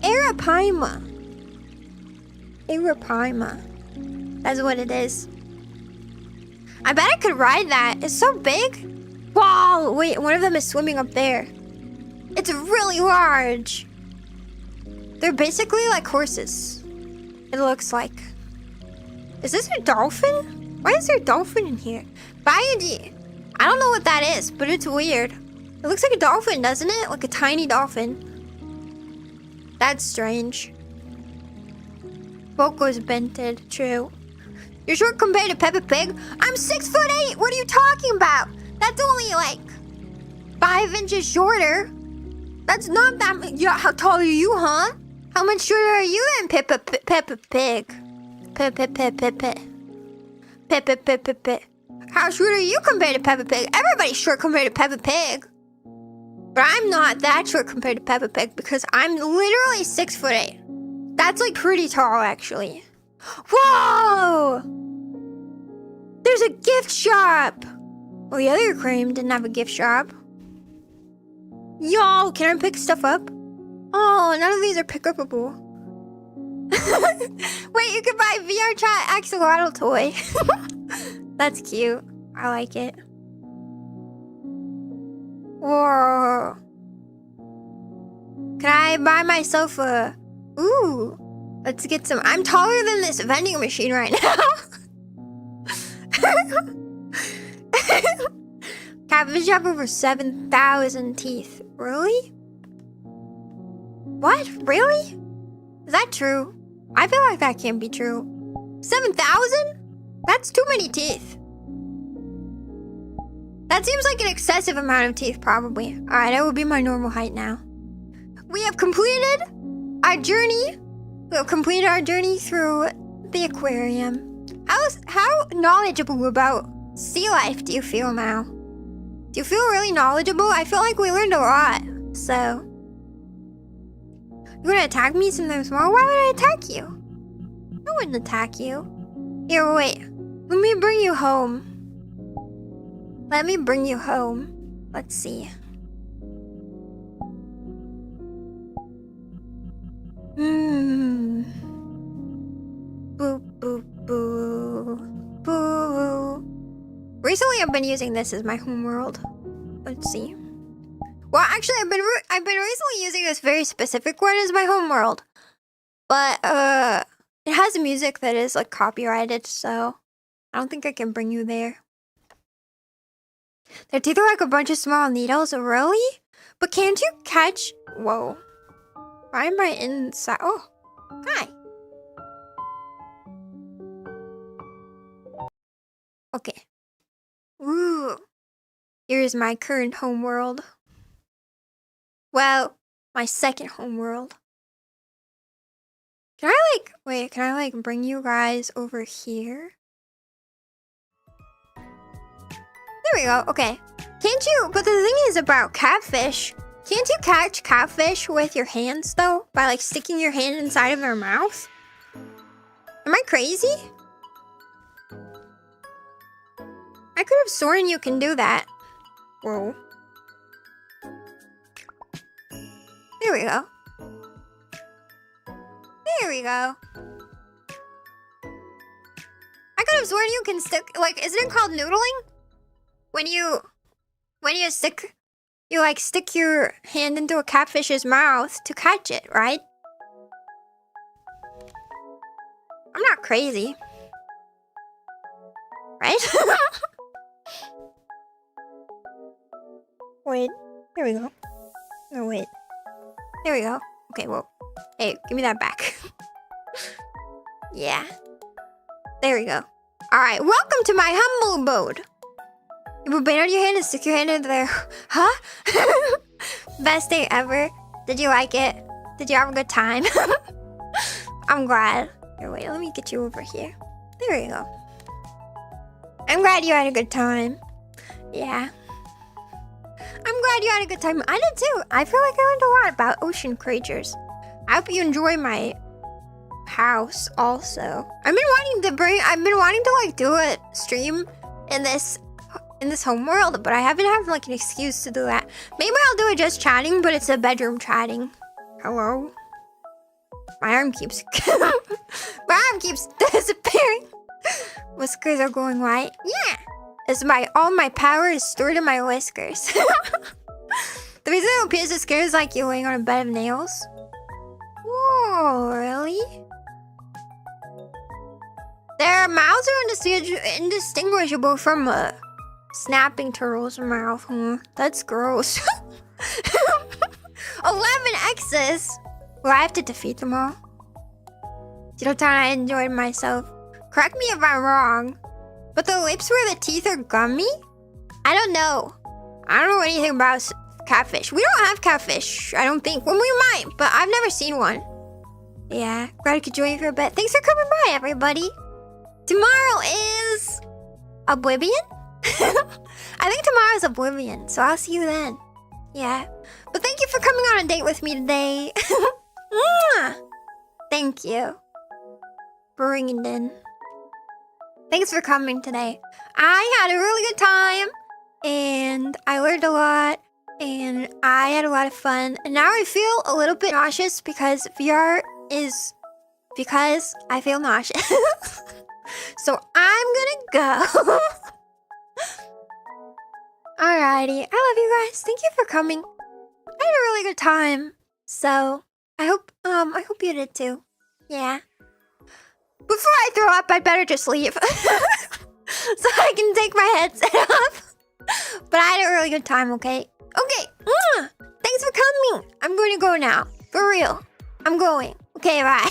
Arapaima. Arapaima. That's what it is. I bet I could ride that. It's so big. Wow, wait, one of them is swimming up there. It's really large. They're basically like horses. It looks like. Is this a dolphin? Why is there a dolphin in here? Bayadi. I don't know what that is, but it's weird. It looks like a dolphin, doesn't it? Like a tiny dolphin. That's strange. Boko's bented, true. You're short compared to Peppa Pig? I'm 6'8". What are you talking about? That's only like 5 inches shorter. That's not that much. Yeah, how tall are you, huh? How much shorter are you than Peppa Pig? Peppa. How short are you compared to Peppa Pig? Everybody's short compared to Peppa Pig. But I'm not that short compared to Peppa Pig because I'm literally 6'8". That's like pretty tall, actually. Whoa! There's a gift shop! Well, the other aquarium didn't have a gift shop. Yo, can I pick stuff up? Oh, none of these are pick-upable. Wait, you can buy VRChat axolotl toy. That's cute. I like it. Whoa. Can I buy myself a... Ooh. Let's get some... I'm taller than this vending machine right now. Catfish have over 7,000 teeth. Really? What? Really? Is that true? I feel like that can't be true. 7,000? That's too many teeth. That seems like an excessive amount of teeth, probably. Alright, that would be my normal height now. We have completed our journey. We have completed our journey through the aquarium. How knowledgeable about sea life do you feel now? Do you feel really knowledgeable? I feel like we learned a lot, so... You wanna attack me since I'm small? Why would I attack you? I wouldn't attack you. Here, wait. Let me bring you home. Let me bring you home. Let's see. Boo, boo, boo. Boo. Recently, I've been using this as my home world. Let's see. Well, actually, I've been recently using this very specific one as my home world, but it has music that is like copyrighted, so I don't think I can bring you there. Their teeth are like a bunch of small needles, really? But can't you catch? Whoa! Why am I inside? Oh, hi. Okay. Ooh. Here's my current home world. Well, my second home world. Can I like bring you guys over here? There we go, okay. Can't you, but the thing is about catfish, can't you catch catfish with your hands though? By like sticking your hand inside of their mouth? Am I crazy? I could have sworn you can do that. Whoa. There we go. There we go. I could have sworn you can stick, like, isn't it called noodling? When you stick your hand into a catfish's mouth to catch it, right? I'm not crazy. Right? Wait, there we go. Oh, wait. There we go. Okay, well, hey, give me that back. Yeah. There we go. Alright, welcome to my humble abode. You put paint on your hand and stick your hand into there. Huh? Best day ever. Did you like it? Did you have a good time? I'm glad. Here, wait, let me get you over here. There you go. I'm glad you had a good time. Yeah. I'm glad you had a good time. I did too. I feel like I learned a lot about ocean creatures. I hope you enjoy my house also. I've been wanting to like do a stream in this home world, but I haven't had like an excuse to do that. Maybe I'll do it just chatting, but it's a bedroom chatting. Hello? My arm keeps disappearing. Whiskers are going white. Yeah. All my power is stored in my whiskers. The reason it appears to scare is like you laying on a bed of nails. Whoa, really? Their mouths are indistinguishable from a snapping turtle's mouth. That's gross. 11 X's. Will I have to defeat them all? I enjoyed myself. Correct me if I'm wrong, but the lips where the teeth are gummy? I don't know. I don't know anything about catfish. We don't have catfish, I don't think. Well, we might, but I've never seen one. Yeah, glad I could join you for a bit. Thanks for coming by, everybody. Tomorrow is Oblivion? I think tomorrow's Oblivion, so I'll see you then. Yeah, but thank you for coming on a date with me today. Thank you. Bring it in. Thanks for coming today. I had a really good time, and I learned a lot, and I had a lot of fun. And now I feel a little bit nauseous because because I feel nauseous. So I'm gonna go. Alrighty, I love you guys. Thank you for coming. I had a really good time, so I hope you did too. Yeah. Before I throw up, I'd better just leave. So I can take my headset off. But I had a really good time, okay? Okay. Thanks for coming. I'm going to go now. For real. I'm going. Okay, bye.